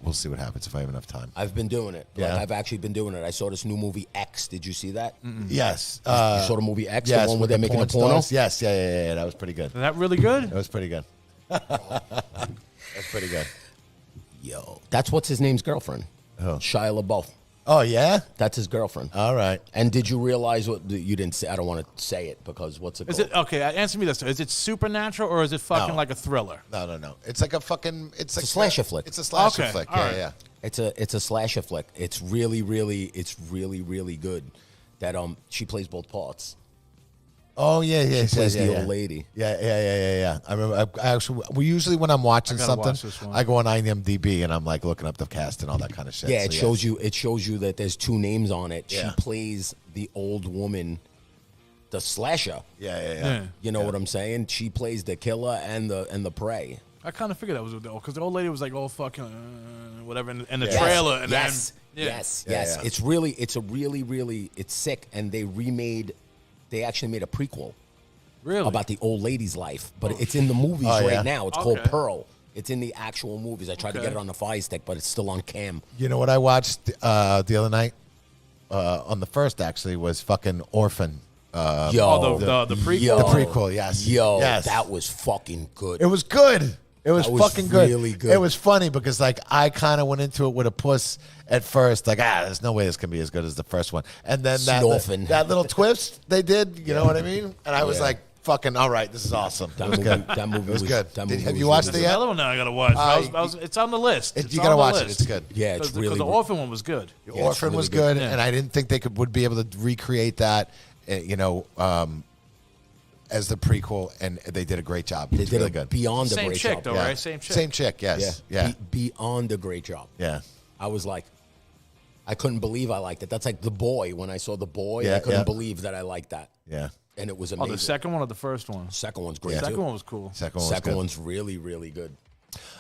[SPEAKER 3] We'll see what happens if I have enough time.
[SPEAKER 5] I've been doing it.
[SPEAKER 3] Yeah.
[SPEAKER 5] Like, I've actually been doing it. I saw this new movie X. Did you see that?
[SPEAKER 3] Yes.
[SPEAKER 5] You saw the movie X,
[SPEAKER 3] Yes,
[SPEAKER 5] the one where they're
[SPEAKER 3] with the
[SPEAKER 5] making a
[SPEAKER 3] porn
[SPEAKER 5] porno?
[SPEAKER 3] stars? Yes. Yeah. That was pretty good.
[SPEAKER 4] Is that really good?
[SPEAKER 3] That was pretty good. That's pretty good.
[SPEAKER 5] Yo, that's what's his name's girlfriend.
[SPEAKER 3] Who?
[SPEAKER 5] Shia LaBeouf.
[SPEAKER 3] Oh yeah.
[SPEAKER 5] That's his girlfriend.
[SPEAKER 3] All right.
[SPEAKER 5] And did you realize what you didn't say? I don't want to say it because what's it
[SPEAKER 4] Is
[SPEAKER 5] called?
[SPEAKER 4] it okay? Answer me this: is it supernatural or is it fucking
[SPEAKER 3] No.
[SPEAKER 4] like a thriller?
[SPEAKER 3] No. It's like a fucking. It's like
[SPEAKER 5] a slasher flick.
[SPEAKER 3] It's a slasher
[SPEAKER 4] Okay,
[SPEAKER 3] flick.
[SPEAKER 4] all right.
[SPEAKER 3] Yeah.
[SPEAKER 5] It's a slasher flick. It's really good. That she plays both parts.
[SPEAKER 3] Oh yeah.
[SPEAKER 5] She plays the old lady.
[SPEAKER 3] Yeah. I remember. I actually, usually when I'm watching
[SPEAKER 4] I gotta
[SPEAKER 3] something,
[SPEAKER 4] watch this one.
[SPEAKER 3] I go on IMDb and I'm like looking up the cast and all that kind of shit.
[SPEAKER 5] Yeah,
[SPEAKER 3] So,
[SPEAKER 5] it shows you that there's two names on it.
[SPEAKER 3] Yeah.
[SPEAKER 5] She plays the old woman, the slasher.
[SPEAKER 3] Yeah.
[SPEAKER 5] You know what I'm saying? She plays the killer and the prey.
[SPEAKER 4] I kind of figured that was because the old lady was like all fucking whatever in the
[SPEAKER 5] Yes.
[SPEAKER 4] trailer. And
[SPEAKER 5] yes.
[SPEAKER 4] then,
[SPEAKER 5] Yes.
[SPEAKER 3] Yeah.
[SPEAKER 5] It's sick, and they actually made a prequel
[SPEAKER 4] Really?
[SPEAKER 5] about the old lady's life, but it's in the movies
[SPEAKER 3] Oh, yeah?
[SPEAKER 5] right now. It's called
[SPEAKER 4] Okay.
[SPEAKER 5] Pearl. It's in the actual movies. I tried to
[SPEAKER 4] Okay.
[SPEAKER 5] get it on the Fire Stick, but it's still on cam.
[SPEAKER 3] You know what I watched the other night? On the first actually was fucking Orphan.
[SPEAKER 4] Oh, the prequel.
[SPEAKER 5] Yo.
[SPEAKER 3] The prequel, yes.
[SPEAKER 5] Yo,
[SPEAKER 3] Yes.
[SPEAKER 5] that was fucking good.
[SPEAKER 3] It was good. It was
[SPEAKER 5] That was
[SPEAKER 3] fucking good.
[SPEAKER 5] really good.
[SPEAKER 3] It was funny because like I kind of went into it with a puss at first, like there's no way this can be as good as the first one. And then
[SPEAKER 5] Snorfin'.
[SPEAKER 3] that little twist they did, you know what I mean? And I was
[SPEAKER 5] Yeah.
[SPEAKER 3] like, fucking all right, this is awesome.
[SPEAKER 5] That
[SPEAKER 3] It was
[SPEAKER 5] movie-
[SPEAKER 3] good.
[SPEAKER 5] that movie
[SPEAKER 3] it was
[SPEAKER 5] was-
[SPEAKER 3] good.
[SPEAKER 5] that movie
[SPEAKER 3] Have
[SPEAKER 5] was
[SPEAKER 3] you watched
[SPEAKER 5] really
[SPEAKER 3] it
[SPEAKER 4] There's
[SPEAKER 3] yet?
[SPEAKER 4] another one now I gotta watch. It's on the list. It's
[SPEAKER 3] You
[SPEAKER 4] on
[SPEAKER 3] gotta
[SPEAKER 4] the
[SPEAKER 3] watch
[SPEAKER 4] list.
[SPEAKER 3] it. It's good.
[SPEAKER 5] Yeah, it's
[SPEAKER 4] Because
[SPEAKER 5] really
[SPEAKER 4] the Orphan one was good.
[SPEAKER 5] Yeah, it's
[SPEAKER 3] Orphan
[SPEAKER 5] really
[SPEAKER 3] was
[SPEAKER 5] good.
[SPEAKER 3] good,
[SPEAKER 4] Yeah.
[SPEAKER 3] and I didn't think they would be able to recreate that, as the prequel, and they did a great job.
[SPEAKER 5] They
[SPEAKER 3] It's
[SPEAKER 5] did
[SPEAKER 3] really
[SPEAKER 5] a
[SPEAKER 3] good.
[SPEAKER 5] beyond a
[SPEAKER 4] Same
[SPEAKER 5] great
[SPEAKER 4] chick
[SPEAKER 5] job.
[SPEAKER 4] though,
[SPEAKER 3] Yeah.
[SPEAKER 4] right? Same chick.
[SPEAKER 3] Same chick, yes. Yeah.
[SPEAKER 5] Beyond a great job.
[SPEAKER 3] Yeah.
[SPEAKER 5] I was like, I couldn't believe I liked it. That's like The Boy. When I saw The Boy,
[SPEAKER 3] Yeah,
[SPEAKER 5] I couldn't
[SPEAKER 3] yeah.
[SPEAKER 5] believe that I liked that.
[SPEAKER 3] Yeah.
[SPEAKER 5] and it was
[SPEAKER 4] Oh,
[SPEAKER 5] amazing.
[SPEAKER 4] the second one or the first one?
[SPEAKER 5] Second one's great
[SPEAKER 4] The second
[SPEAKER 5] too.
[SPEAKER 4] one was cool.
[SPEAKER 5] Second one's really, really good.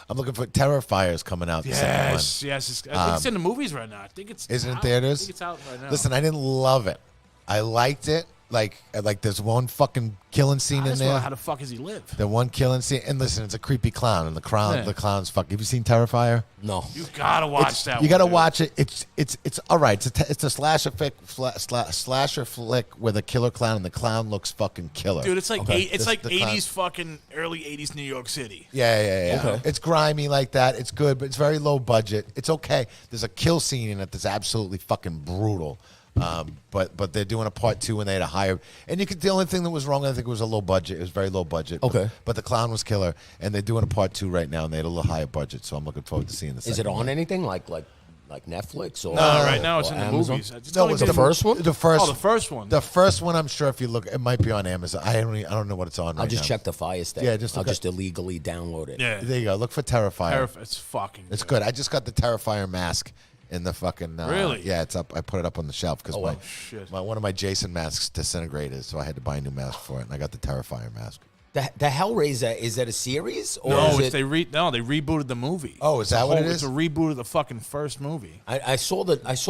[SPEAKER 3] I'm looking for Terrifiers coming out. The second one.
[SPEAKER 4] Yes. I think it's in the movies right now. I think it's
[SPEAKER 3] Is it in
[SPEAKER 4] out.
[SPEAKER 3] theaters?
[SPEAKER 4] I think it's out right now.
[SPEAKER 3] Listen, I didn't love it. I liked it. Like there's one fucking killing scene
[SPEAKER 4] I
[SPEAKER 3] in
[SPEAKER 4] just wonder
[SPEAKER 3] there.
[SPEAKER 4] how the fuck does he live?
[SPEAKER 3] The one killing scene, and listen, it's a creepy clown, and the clown's fuck. Have you seen Terrifier?
[SPEAKER 5] No.
[SPEAKER 4] You gotta watch that.
[SPEAKER 3] You gotta
[SPEAKER 4] one, dude.
[SPEAKER 3] watch it. It's all right. It's a slasher flick with a killer clown, and the clown looks fucking killer.
[SPEAKER 4] Dude, it's like
[SPEAKER 3] The clown-
[SPEAKER 4] 80s fucking early 80s New York City.
[SPEAKER 3] Yeah.
[SPEAKER 5] Okay.
[SPEAKER 3] It's grimy like that. It's good, but it's very low budget. It's okay. There's a kill scene in it that's absolutely fucking brutal. But they're doing a part 2 and they had a higher. And the only thing that was wrong, I think, was a low budget. It was very low budget.
[SPEAKER 5] Okay.
[SPEAKER 3] But the clown was killer, and they're doing a part 2 right now, and they had a little higher budget. So I'm looking forward to seeing the second
[SPEAKER 5] Is it on
[SPEAKER 3] one.
[SPEAKER 5] anything like Netflix or?
[SPEAKER 4] No, right now it's
[SPEAKER 5] or
[SPEAKER 4] in the
[SPEAKER 5] Amazon?
[SPEAKER 4] movies. It's
[SPEAKER 3] No,
[SPEAKER 4] only
[SPEAKER 3] it's
[SPEAKER 4] been-
[SPEAKER 3] the
[SPEAKER 5] first one?
[SPEAKER 3] The first.
[SPEAKER 4] Oh, the first one.
[SPEAKER 3] The first one, I'm sure if you look, it might be on Amazon. I don't know what it's on.
[SPEAKER 5] I'll
[SPEAKER 3] right
[SPEAKER 5] just
[SPEAKER 3] now.
[SPEAKER 5] check the Fire Stick.
[SPEAKER 3] Yeah, just
[SPEAKER 5] I'll
[SPEAKER 3] look at-
[SPEAKER 5] just illegally download it.
[SPEAKER 4] Yeah.
[SPEAKER 3] There you go. Look for Terrifier.
[SPEAKER 4] It's fucking
[SPEAKER 3] It's good. I just got the Terrifier mask in the fucking.
[SPEAKER 4] Really?
[SPEAKER 3] Yeah, it's up. I put it up on the shelf because
[SPEAKER 5] wow.
[SPEAKER 4] Shit.
[SPEAKER 3] one of my Jason masks disintegrated, so I had to buy a new mask for it, and I got the Terrifier mask.
[SPEAKER 5] The Hellraiser, is that a series or
[SPEAKER 4] No,
[SPEAKER 5] is
[SPEAKER 4] it's,
[SPEAKER 5] it?
[SPEAKER 4] they rebooted the movie.
[SPEAKER 3] Oh, is that what it is?
[SPEAKER 4] It's a reboot of the fucking first movie.
[SPEAKER 5] I saw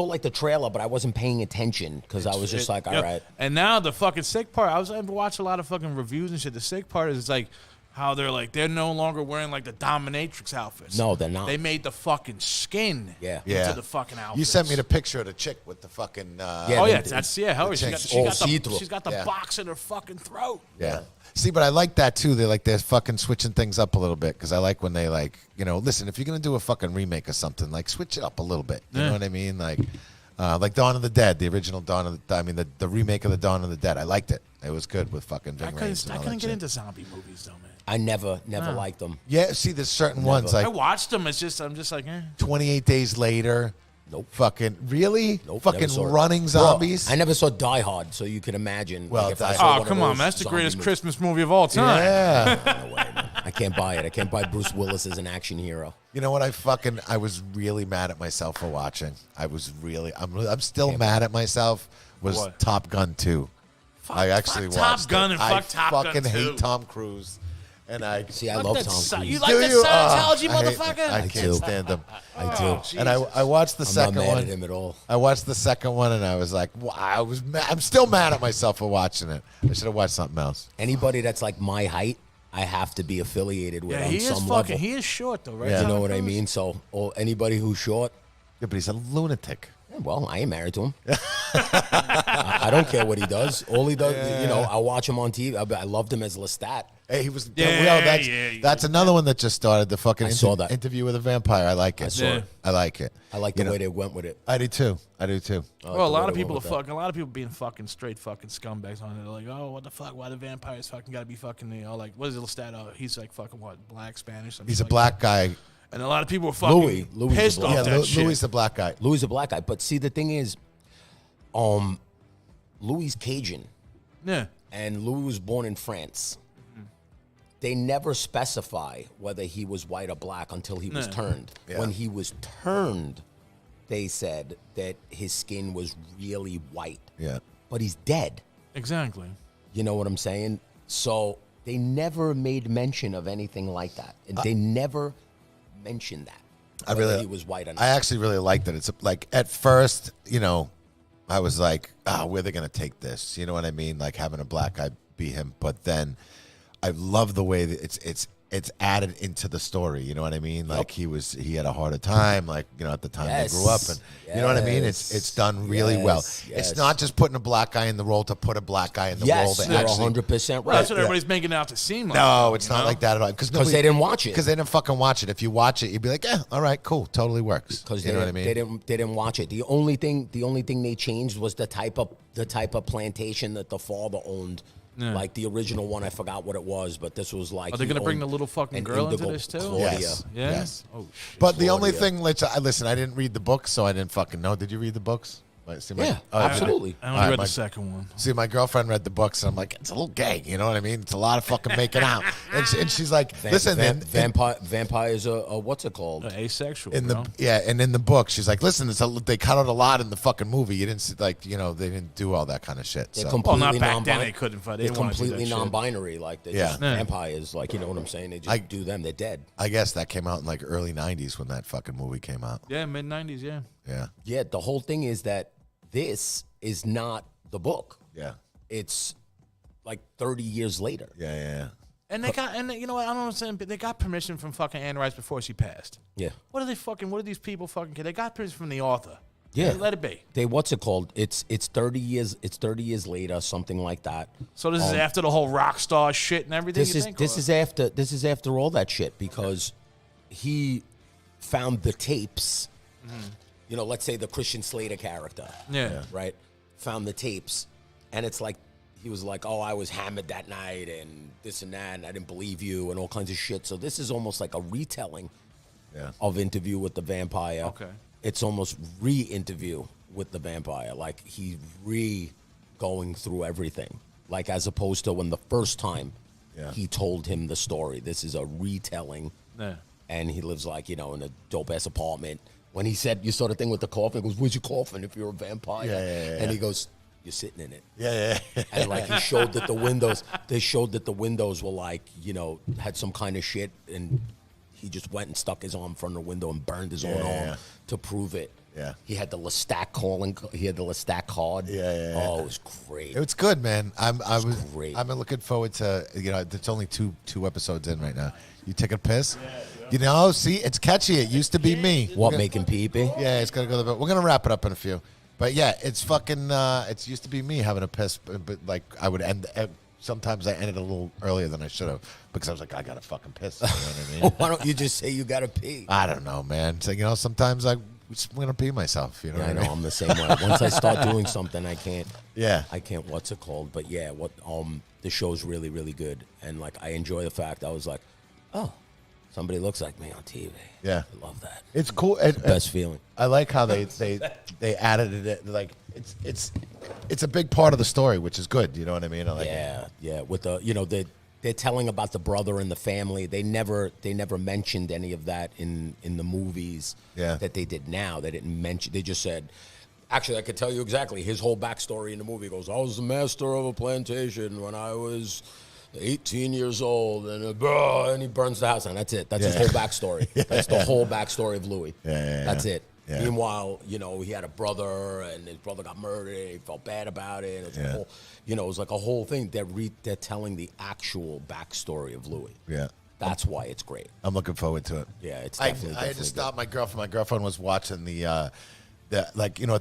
[SPEAKER 5] like the trailer, but I wasn't paying attention because I was just like, all
[SPEAKER 4] Yeah.
[SPEAKER 5] right.
[SPEAKER 4] And now the fucking sick part, I've watched a lot of fucking reviews and shit. The sick part is like how they're no longer wearing like the dominatrix outfits.
[SPEAKER 5] No, they're not.
[SPEAKER 4] They made the fucking skin
[SPEAKER 5] Yeah.
[SPEAKER 4] into the fucking outfits.
[SPEAKER 3] You sent me the picture of the chick with the fucking.
[SPEAKER 5] Yeah,
[SPEAKER 4] Oh
[SPEAKER 5] they-
[SPEAKER 4] yeah, hell,
[SPEAKER 3] chicks
[SPEAKER 5] all see-through.
[SPEAKER 4] she's got the
[SPEAKER 3] Yeah.
[SPEAKER 4] box in her fucking throat.
[SPEAKER 3] Yeah. See, but I like that too. They're fucking switching things up a little bit because I like when they listen, if you're gonna do a fucking remake of something, like switch it up a little bit. You know what I mean? Like Dawn of the Dead, the original the remake of the Dawn of the Dead. I liked it. It was good with fucking Ving Rhames and
[SPEAKER 4] I
[SPEAKER 3] all
[SPEAKER 4] couldn't
[SPEAKER 3] that
[SPEAKER 4] get
[SPEAKER 3] shit.
[SPEAKER 4] into zombie movies though, man.
[SPEAKER 5] I never liked them.
[SPEAKER 3] Yeah, see, there's certain ones
[SPEAKER 4] I
[SPEAKER 3] like
[SPEAKER 4] watched them. I'm just like,
[SPEAKER 3] 28 Days Later.
[SPEAKER 5] Nope.
[SPEAKER 3] Fucking really?
[SPEAKER 5] Nope,
[SPEAKER 3] Fucking
[SPEAKER 5] never saw it.
[SPEAKER 3] running zombies.
[SPEAKER 5] Bro, I never saw Die Hard, so you can imagine.
[SPEAKER 3] Well,
[SPEAKER 5] if I
[SPEAKER 3] Die
[SPEAKER 5] saw
[SPEAKER 3] Hard-
[SPEAKER 5] one
[SPEAKER 4] oh
[SPEAKER 5] of
[SPEAKER 4] come on,
[SPEAKER 5] those
[SPEAKER 4] man. That's the
[SPEAKER 5] zombie
[SPEAKER 4] greatest
[SPEAKER 5] movies.
[SPEAKER 4] Christmas movie of all time.
[SPEAKER 3] Yeah.
[SPEAKER 5] No way, man. I can't buy it. I can't buy Bruce Willis as an action hero.
[SPEAKER 3] You know what? I was really mad at myself for watching. I'm still mad at myself. Was
[SPEAKER 4] What?
[SPEAKER 3] Top Gun 2. I actually
[SPEAKER 4] fuck Top
[SPEAKER 3] watched
[SPEAKER 4] Gun
[SPEAKER 3] it.
[SPEAKER 4] and
[SPEAKER 3] I
[SPEAKER 4] fuck Top Gun
[SPEAKER 3] fucking
[SPEAKER 4] 2.
[SPEAKER 3] hate Tom Cruise. And I
[SPEAKER 5] See, I
[SPEAKER 4] Fuck
[SPEAKER 5] love
[SPEAKER 4] that
[SPEAKER 5] Tom Cruise.
[SPEAKER 4] You like
[SPEAKER 3] Do
[SPEAKER 4] that
[SPEAKER 3] you?
[SPEAKER 4] Scientology
[SPEAKER 3] I hate-
[SPEAKER 4] motherfucker?
[SPEAKER 3] I
[SPEAKER 5] do.
[SPEAKER 3] can't stand him.
[SPEAKER 5] I do.
[SPEAKER 3] And I watched the
[SPEAKER 5] I'm not
[SPEAKER 3] second
[SPEAKER 5] mad
[SPEAKER 3] one.
[SPEAKER 5] at him at all.
[SPEAKER 3] I watched the second one and I was like, wow, I'm still mad at myself for watching it. I should have watched something else.
[SPEAKER 5] Anybody that's like my height, I have to be affiliated with
[SPEAKER 4] Yeah,
[SPEAKER 5] on
[SPEAKER 4] he is
[SPEAKER 5] some
[SPEAKER 4] fucking.
[SPEAKER 5] level.
[SPEAKER 4] He is short though, right?
[SPEAKER 3] Yeah.
[SPEAKER 5] You
[SPEAKER 4] Tom
[SPEAKER 5] know what I
[SPEAKER 4] Cruise?
[SPEAKER 5] mean? So, or anybody who's short,
[SPEAKER 3] Yeah, but he's a lunatic.
[SPEAKER 5] well, I ain't married to him. I don't care what he does. All he does, I watch him on TV. I loved him as Lestat.
[SPEAKER 3] Hey, he was.
[SPEAKER 4] Yeah,
[SPEAKER 3] that's another one that just started. The fucking
[SPEAKER 5] I saw that.
[SPEAKER 3] interview with a vampire. I like it.
[SPEAKER 5] I saw it.
[SPEAKER 3] I like it.
[SPEAKER 5] I like the way they went with it.
[SPEAKER 3] I do too.
[SPEAKER 4] Well, a lot of people
[SPEAKER 5] are
[SPEAKER 4] a lot of people being fucking straight fucking scumbags on it. They're like, oh, what the fuck? Why the vampires fucking gotta be fucking, like, what is it, Lestat? He's like fucking what, black, Spanish? Something
[SPEAKER 3] He's a
[SPEAKER 4] like
[SPEAKER 3] black guy.
[SPEAKER 4] that. And a lot of people were fucking
[SPEAKER 5] Louis the
[SPEAKER 4] pissed
[SPEAKER 5] black
[SPEAKER 4] off
[SPEAKER 5] guy.
[SPEAKER 3] Yeah,
[SPEAKER 4] that shit.
[SPEAKER 3] Louis the black guy.
[SPEAKER 5] Louis a black guy. But see, the thing is, Louis Cajun,
[SPEAKER 4] Yeah.
[SPEAKER 5] and Louis was born in France. They never specify whether he was white or black until he was turned.
[SPEAKER 3] Yeah.
[SPEAKER 5] When he was turned, they said that his skin was really white.
[SPEAKER 3] Yeah.
[SPEAKER 5] But he's dead.
[SPEAKER 4] Exactly.
[SPEAKER 5] You know what I'm saying? So they never made mention of anything like that. And they never mentioned that. Whether he was white or not.
[SPEAKER 3] I actually really liked it. It's like at first, I was like, where are they gonna take this? You know what I mean? Like having a black guy be him. But then I love the way that it's added into the story. You know what I mean? Like he had a harder time. Like at the time they grew up, and you know what I mean. It's done really well.
[SPEAKER 5] Yes.
[SPEAKER 3] It's not just putting a black guy in the role to put a black guy in the role.
[SPEAKER 5] Yes,
[SPEAKER 3] To
[SPEAKER 5] you're
[SPEAKER 3] actually,
[SPEAKER 5] 100% right.
[SPEAKER 4] Well, that's what everybody's making it out to seem like.
[SPEAKER 3] no, it's not like that at all. Because
[SPEAKER 5] Because they didn't watch it.
[SPEAKER 3] Because they didn't fucking watch it. If you watch it, you'd be like, all right, cool, totally works.
[SPEAKER 5] Because
[SPEAKER 3] you know what I mean?
[SPEAKER 5] they didn't watch it. The only thing they changed was the type of plantation that the father owned.
[SPEAKER 4] Yeah.
[SPEAKER 5] Like the original one, I forgot what it was, but this was like.
[SPEAKER 4] Are they
[SPEAKER 5] he
[SPEAKER 4] going to bring
[SPEAKER 5] owned
[SPEAKER 4] the little fucking
[SPEAKER 5] an
[SPEAKER 4] girl into
[SPEAKER 5] indigo
[SPEAKER 4] this too?
[SPEAKER 5] Claudia.
[SPEAKER 3] Yes.
[SPEAKER 4] Yeah.
[SPEAKER 3] Yes.
[SPEAKER 4] Oh shit.
[SPEAKER 3] But the only
[SPEAKER 5] Claudia.
[SPEAKER 3] thing, listen, I didn't read the books, so I didn't fucking know. Did you read the books? See
[SPEAKER 5] Yeah,
[SPEAKER 3] oh,
[SPEAKER 5] absolutely.
[SPEAKER 4] I only
[SPEAKER 3] All right,
[SPEAKER 4] read
[SPEAKER 3] my-
[SPEAKER 4] the second one.
[SPEAKER 3] See, my girlfriend read the books, and I'm like, it's a little gay. You know what I mean? It's a lot of fucking making out. And she's like, listen,
[SPEAKER 5] vampires are what's it called?
[SPEAKER 4] Asexual,
[SPEAKER 3] in
[SPEAKER 4] bro.
[SPEAKER 3] and in the book, she's like, listen, they cut out a lot in the fucking movie. You didn't see, like, they didn't do all that kind of shit.
[SPEAKER 5] They're
[SPEAKER 3] So.
[SPEAKER 5] completely
[SPEAKER 4] not back then,
[SPEAKER 5] non-binary.
[SPEAKER 4] they couldn't fight. They
[SPEAKER 5] They're
[SPEAKER 4] didn't wanna do
[SPEAKER 5] completely
[SPEAKER 4] that shit.
[SPEAKER 5] non-binary. Like they're
[SPEAKER 3] Yeah.
[SPEAKER 5] just vampires. Like, you know what I'm saying? They just do them. They're dead.
[SPEAKER 3] I guess that came out in like early '90s when that fucking movie came out.
[SPEAKER 4] Yeah, mid 90s. Yeah.
[SPEAKER 3] Yeah,
[SPEAKER 5] Yeah. The whole thing is that this is not the book.
[SPEAKER 3] yeah,
[SPEAKER 5] It's like 30 years later.
[SPEAKER 3] yeah.
[SPEAKER 4] And they got, and you know what? I don't understand. But they got permission from fucking Anne Rice before she passed.
[SPEAKER 5] Yeah.
[SPEAKER 4] What are these people fucking? They got permission from the author.
[SPEAKER 5] Yeah.
[SPEAKER 4] Let it be.
[SPEAKER 5] They what's it called? It's 30 years. It's 30 years later, something like that.
[SPEAKER 4] So this is after the whole rock star shit and everything.
[SPEAKER 5] This is after all that shit because he found the tapes. You know, let's say the Christian Slater character.
[SPEAKER 4] Yeah.
[SPEAKER 5] Right. Found the tapes, and it's like he was like, "Oh, I was hammered that night, and this and that, and I didn't believe you, and all kinds of shit." So this is almost like a retelling of Interview with the Vampire.
[SPEAKER 4] Okay.
[SPEAKER 5] It's almost re-interview with the vampire. Like he's going through everything. Like as opposed to when the first time he told him the story. This is a retelling.
[SPEAKER 4] Yeah.
[SPEAKER 5] And he lives like, in a dope ass apartment. When he said, you saw the thing with the coffin, he goes, "Where's your coffin if you're a vampire?"
[SPEAKER 3] Yeah.
[SPEAKER 5] And he goes, "You're sitting in it."
[SPEAKER 3] Yeah.
[SPEAKER 5] And like he showed that the windows, they showed that the windows were like, had some kind of shit, and he just went and stuck his arm in front of the window and burned his own arm to prove it.
[SPEAKER 3] Yeah.
[SPEAKER 5] He had the Lestat card.
[SPEAKER 3] Yeah.
[SPEAKER 5] Oh, it was great.
[SPEAKER 3] It's good, man. I'm
[SPEAKER 5] great.
[SPEAKER 3] looking forward to. It's only two episodes in right now. You take a piss. See, it's catchy. It used to be me.
[SPEAKER 5] What, making pee-pee?
[SPEAKER 3] Yeah, it's gonna go. We're gonna wrap it up in a few. But yeah, it's fucking. It's used to be me having a piss, but like I would end. Sometimes I ended a little earlier than I should have because I was like, I gotta fucking piss. You know what I mean?
[SPEAKER 5] Why don't you just say you gotta pee?
[SPEAKER 3] I don't know, man. So sometimes I'm gonna pee myself. You know?
[SPEAKER 5] Yeah, I
[SPEAKER 3] what
[SPEAKER 5] know.
[SPEAKER 3] mean?
[SPEAKER 5] I'm the same way. Once I start doing something, I can't.
[SPEAKER 3] Yeah.
[SPEAKER 5] I can't. What's it called? But yeah, the show's really, really good, and like I enjoy the fact I was like, oh, somebody looks like me on TV.
[SPEAKER 3] Yeah.
[SPEAKER 5] I love that.
[SPEAKER 3] It's cool.
[SPEAKER 5] Best feeling.
[SPEAKER 3] I like how they added it. Like it's a big part of the story, which is good. You know what I mean? I like it.
[SPEAKER 5] Yeah. With the they're telling about the brother and the family. They never mentioned any of that in the movies.
[SPEAKER 3] Yeah.
[SPEAKER 5] That they did now. They didn't mention. They just said. Actually, I could tell you exactly his whole backstory in the movie. He goes, "I was the master of a plantation when I was 18 years old," and he burns the house, and that's it. That's his whole backstory. That's the whole backstory of Louis. That's it.
[SPEAKER 3] Yeah.
[SPEAKER 5] Meanwhile, he had a brother, and his brother got murdered. And he felt bad about it. It was a whole, it was like a whole thing. They're telling the actual backstory of Louis.
[SPEAKER 3] Yeah.
[SPEAKER 5] That's why it's great.
[SPEAKER 3] I'm looking forward to it.
[SPEAKER 5] Yeah, it's
[SPEAKER 3] I
[SPEAKER 5] definitely.
[SPEAKER 3] had to stop my girlfriend. My girlfriend was watching the at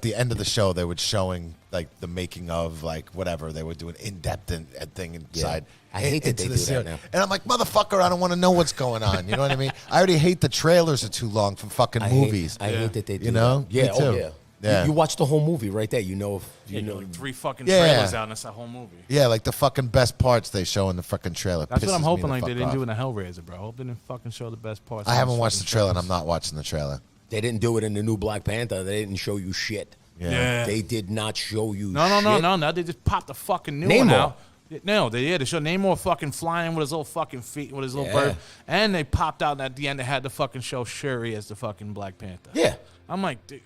[SPEAKER 3] the end of the show, they were showing like the making of like whatever they were doing in-depth thing inside.
[SPEAKER 5] I hate that
[SPEAKER 3] into
[SPEAKER 5] they
[SPEAKER 3] the
[SPEAKER 5] do
[SPEAKER 3] series.
[SPEAKER 5] that now.
[SPEAKER 3] And I'm like, motherfucker, I don't want to know what's going on. You know what I mean? I already hate the trailers are too long for fucking movies.
[SPEAKER 5] I hate that they do
[SPEAKER 3] You know?
[SPEAKER 5] that. Yeah,
[SPEAKER 3] Me too.
[SPEAKER 5] oh yeah.
[SPEAKER 3] Yeah.
[SPEAKER 5] You watch the whole movie right there. You know,
[SPEAKER 4] Like 3 fucking
[SPEAKER 3] Yeah.
[SPEAKER 4] trailers out, and that's the whole movie.
[SPEAKER 3] Yeah, like the fucking best parts they show in the fucking trailer.
[SPEAKER 4] That's what I'm
[SPEAKER 3] Pisses me
[SPEAKER 4] hoping
[SPEAKER 3] the
[SPEAKER 4] like they
[SPEAKER 3] fuck
[SPEAKER 4] didn't
[SPEAKER 3] off.
[SPEAKER 4] do in the Hellraiser, bro. I hope they didn't fucking show the best parts.
[SPEAKER 3] I
[SPEAKER 4] in
[SPEAKER 3] haven't
[SPEAKER 4] those
[SPEAKER 3] watched the
[SPEAKER 4] fucking
[SPEAKER 3] trailer, and
[SPEAKER 4] trailers.
[SPEAKER 3] I'm not watching the trailer.
[SPEAKER 5] They didn't do it in the new Black Panther. They didn't show you shit.
[SPEAKER 4] Yeah.
[SPEAKER 5] They did not show you
[SPEAKER 4] No.
[SPEAKER 5] shit.
[SPEAKER 4] Now they just popped the fucking new
[SPEAKER 5] Namor.
[SPEAKER 4] one out. No, they showed Namor fucking flying with his little fucking feet, with his little bird. And they popped out, and at the end they had to fucking show Shuri as the fucking Black Panther.
[SPEAKER 5] Yeah.
[SPEAKER 4] I'm like, dude,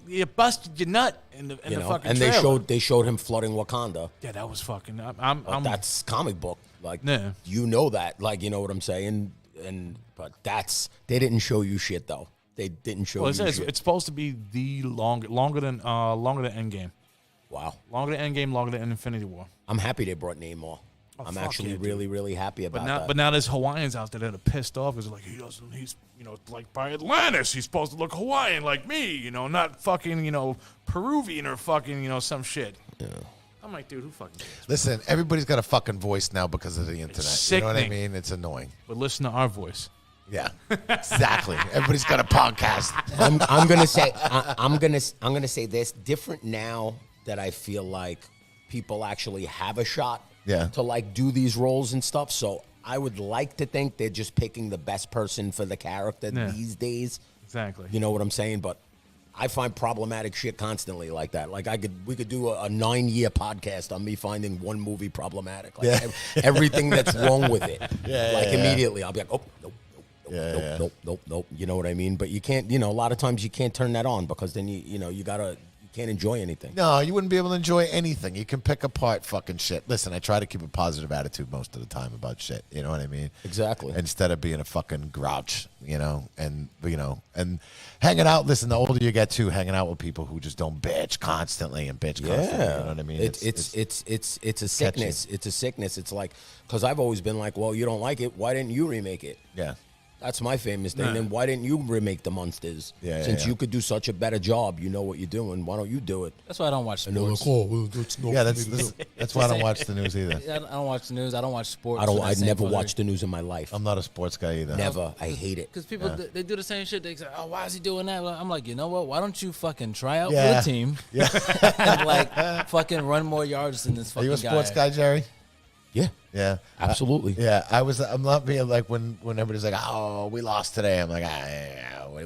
[SPEAKER 4] you busted your nut in the fucking
[SPEAKER 5] and
[SPEAKER 4] trailer.
[SPEAKER 5] they showed him flooding Wakanda.
[SPEAKER 4] Yeah, that was fucking.
[SPEAKER 5] That's comic book. Like
[SPEAKER 4] Yeah.
[SPEAKER 5] you know that. Like you know what I'm saying. But they didn't show you shit though. They didn't show
[SPEAKER 4] Well,
[SPEAKER 5] you shit.
[SPEAKER 4] it's supposed to be the longer than Endgame.
[SPEAKER 5] Wow.
[SPEAKER 4] Longer than Endgame, longer than Infinity War.
[SPEAKER 5] I'm happy they brought Namor. I'm
[SPEAKER 4] fuck
[SPEAKER 5] actually
[SPEAKER 4] yeah, dude.
[SPEAKER 5] really, really happy about that.
[SPEAKER 4] But now there's Hawaiians out there that are pissed off because like he's like by Atlantis. He's supposed to look Hawaiian like me, not fucking Peruvian or fucking some shit. Yeah. I'm like, dude, who fucking cares?
[SPEAKER 3] Listen, everybody's got a fucking voice now because of the internet. You know what I
[SPEAKER 4] sickening.
[SPEAKER 3] mean? It's annoying.
[SPEAKER 4] But listen to our voice.
[SPEAKER 3] Yeah, exactly. Everybody's got a podcast.
[SPEAKER 5] I'm gonna say I'm gonna say this different now that I feel like people actually have a shot to like do these roles and stuff. So I would like to think they're just picking the best person for the character these days.
[SPEAKER 4] Exactly.
[SPEAKER 5] You know what I'm saying? But I find problematic shit constantly like that. Like we could do a 9-year podcast on me finding one movie problematic. Like everything that's wrong with it. Immediately I'll be like, oh, nope. You know what I mean? But you can't, a lot of times you can't turn that on because then you can't enjoy anything.
[SPEAKER 3] No, you wouldn't be able to enjoy anything. You can pick apart fucking shit. Listen, I try to keep a positive attitude most of the time about shit. You know what I mean?
[SPEAKER 5] Exactly.
[SPEAKER 3] Instead of being a fucking grouch, and hanging out. Listen, the older you get too, hanging out with people who just don't bitch constantly and bitch constantly. You know what I mean?
[SPEAKER 5] It's a sickness. It's a sickness. It's like, because I've always been like, well, you don't like it. Why didn't you remake it?
[SPEAKER 3] Yeah.
[SPEAKER 5] That's my famous thing. Then why didn't you remake The Munsters? Since you could do such a better job, you know what you're doing. Why don't you do it?
[SPEAKER 6] That's why I don't watch sports.
[SPEAKER 5] And they're like, oh, well, that's not
[SPEAKER 3] that's why I don't watch the news either.
[SPEAKER 6] I don't watch the news. I don't watch sports.
[SPEAKER 5] I never watched the news in my life.
[SPEAKER 3] I'm not a sports guy either.
[SPEAKER 5] Never. I hate it.
[SPEAKER 6] Because people, they do the same shit. They say, oh, why is he doing that? I'm like, you know what? Why don't you fucking try out for the team? Yeah. And like fucking run more yards than this fucking guy.
[SPEAKER 3] Are you a sports guy, Jerry?
[SPEAKER 5] Yeah.
[SPEAKER 3] Yeah.
[SPEAKER 5] Absolutely.
[SPEAKER 3] I'm not being like when everybody's like, oh, we lost today. I'm like,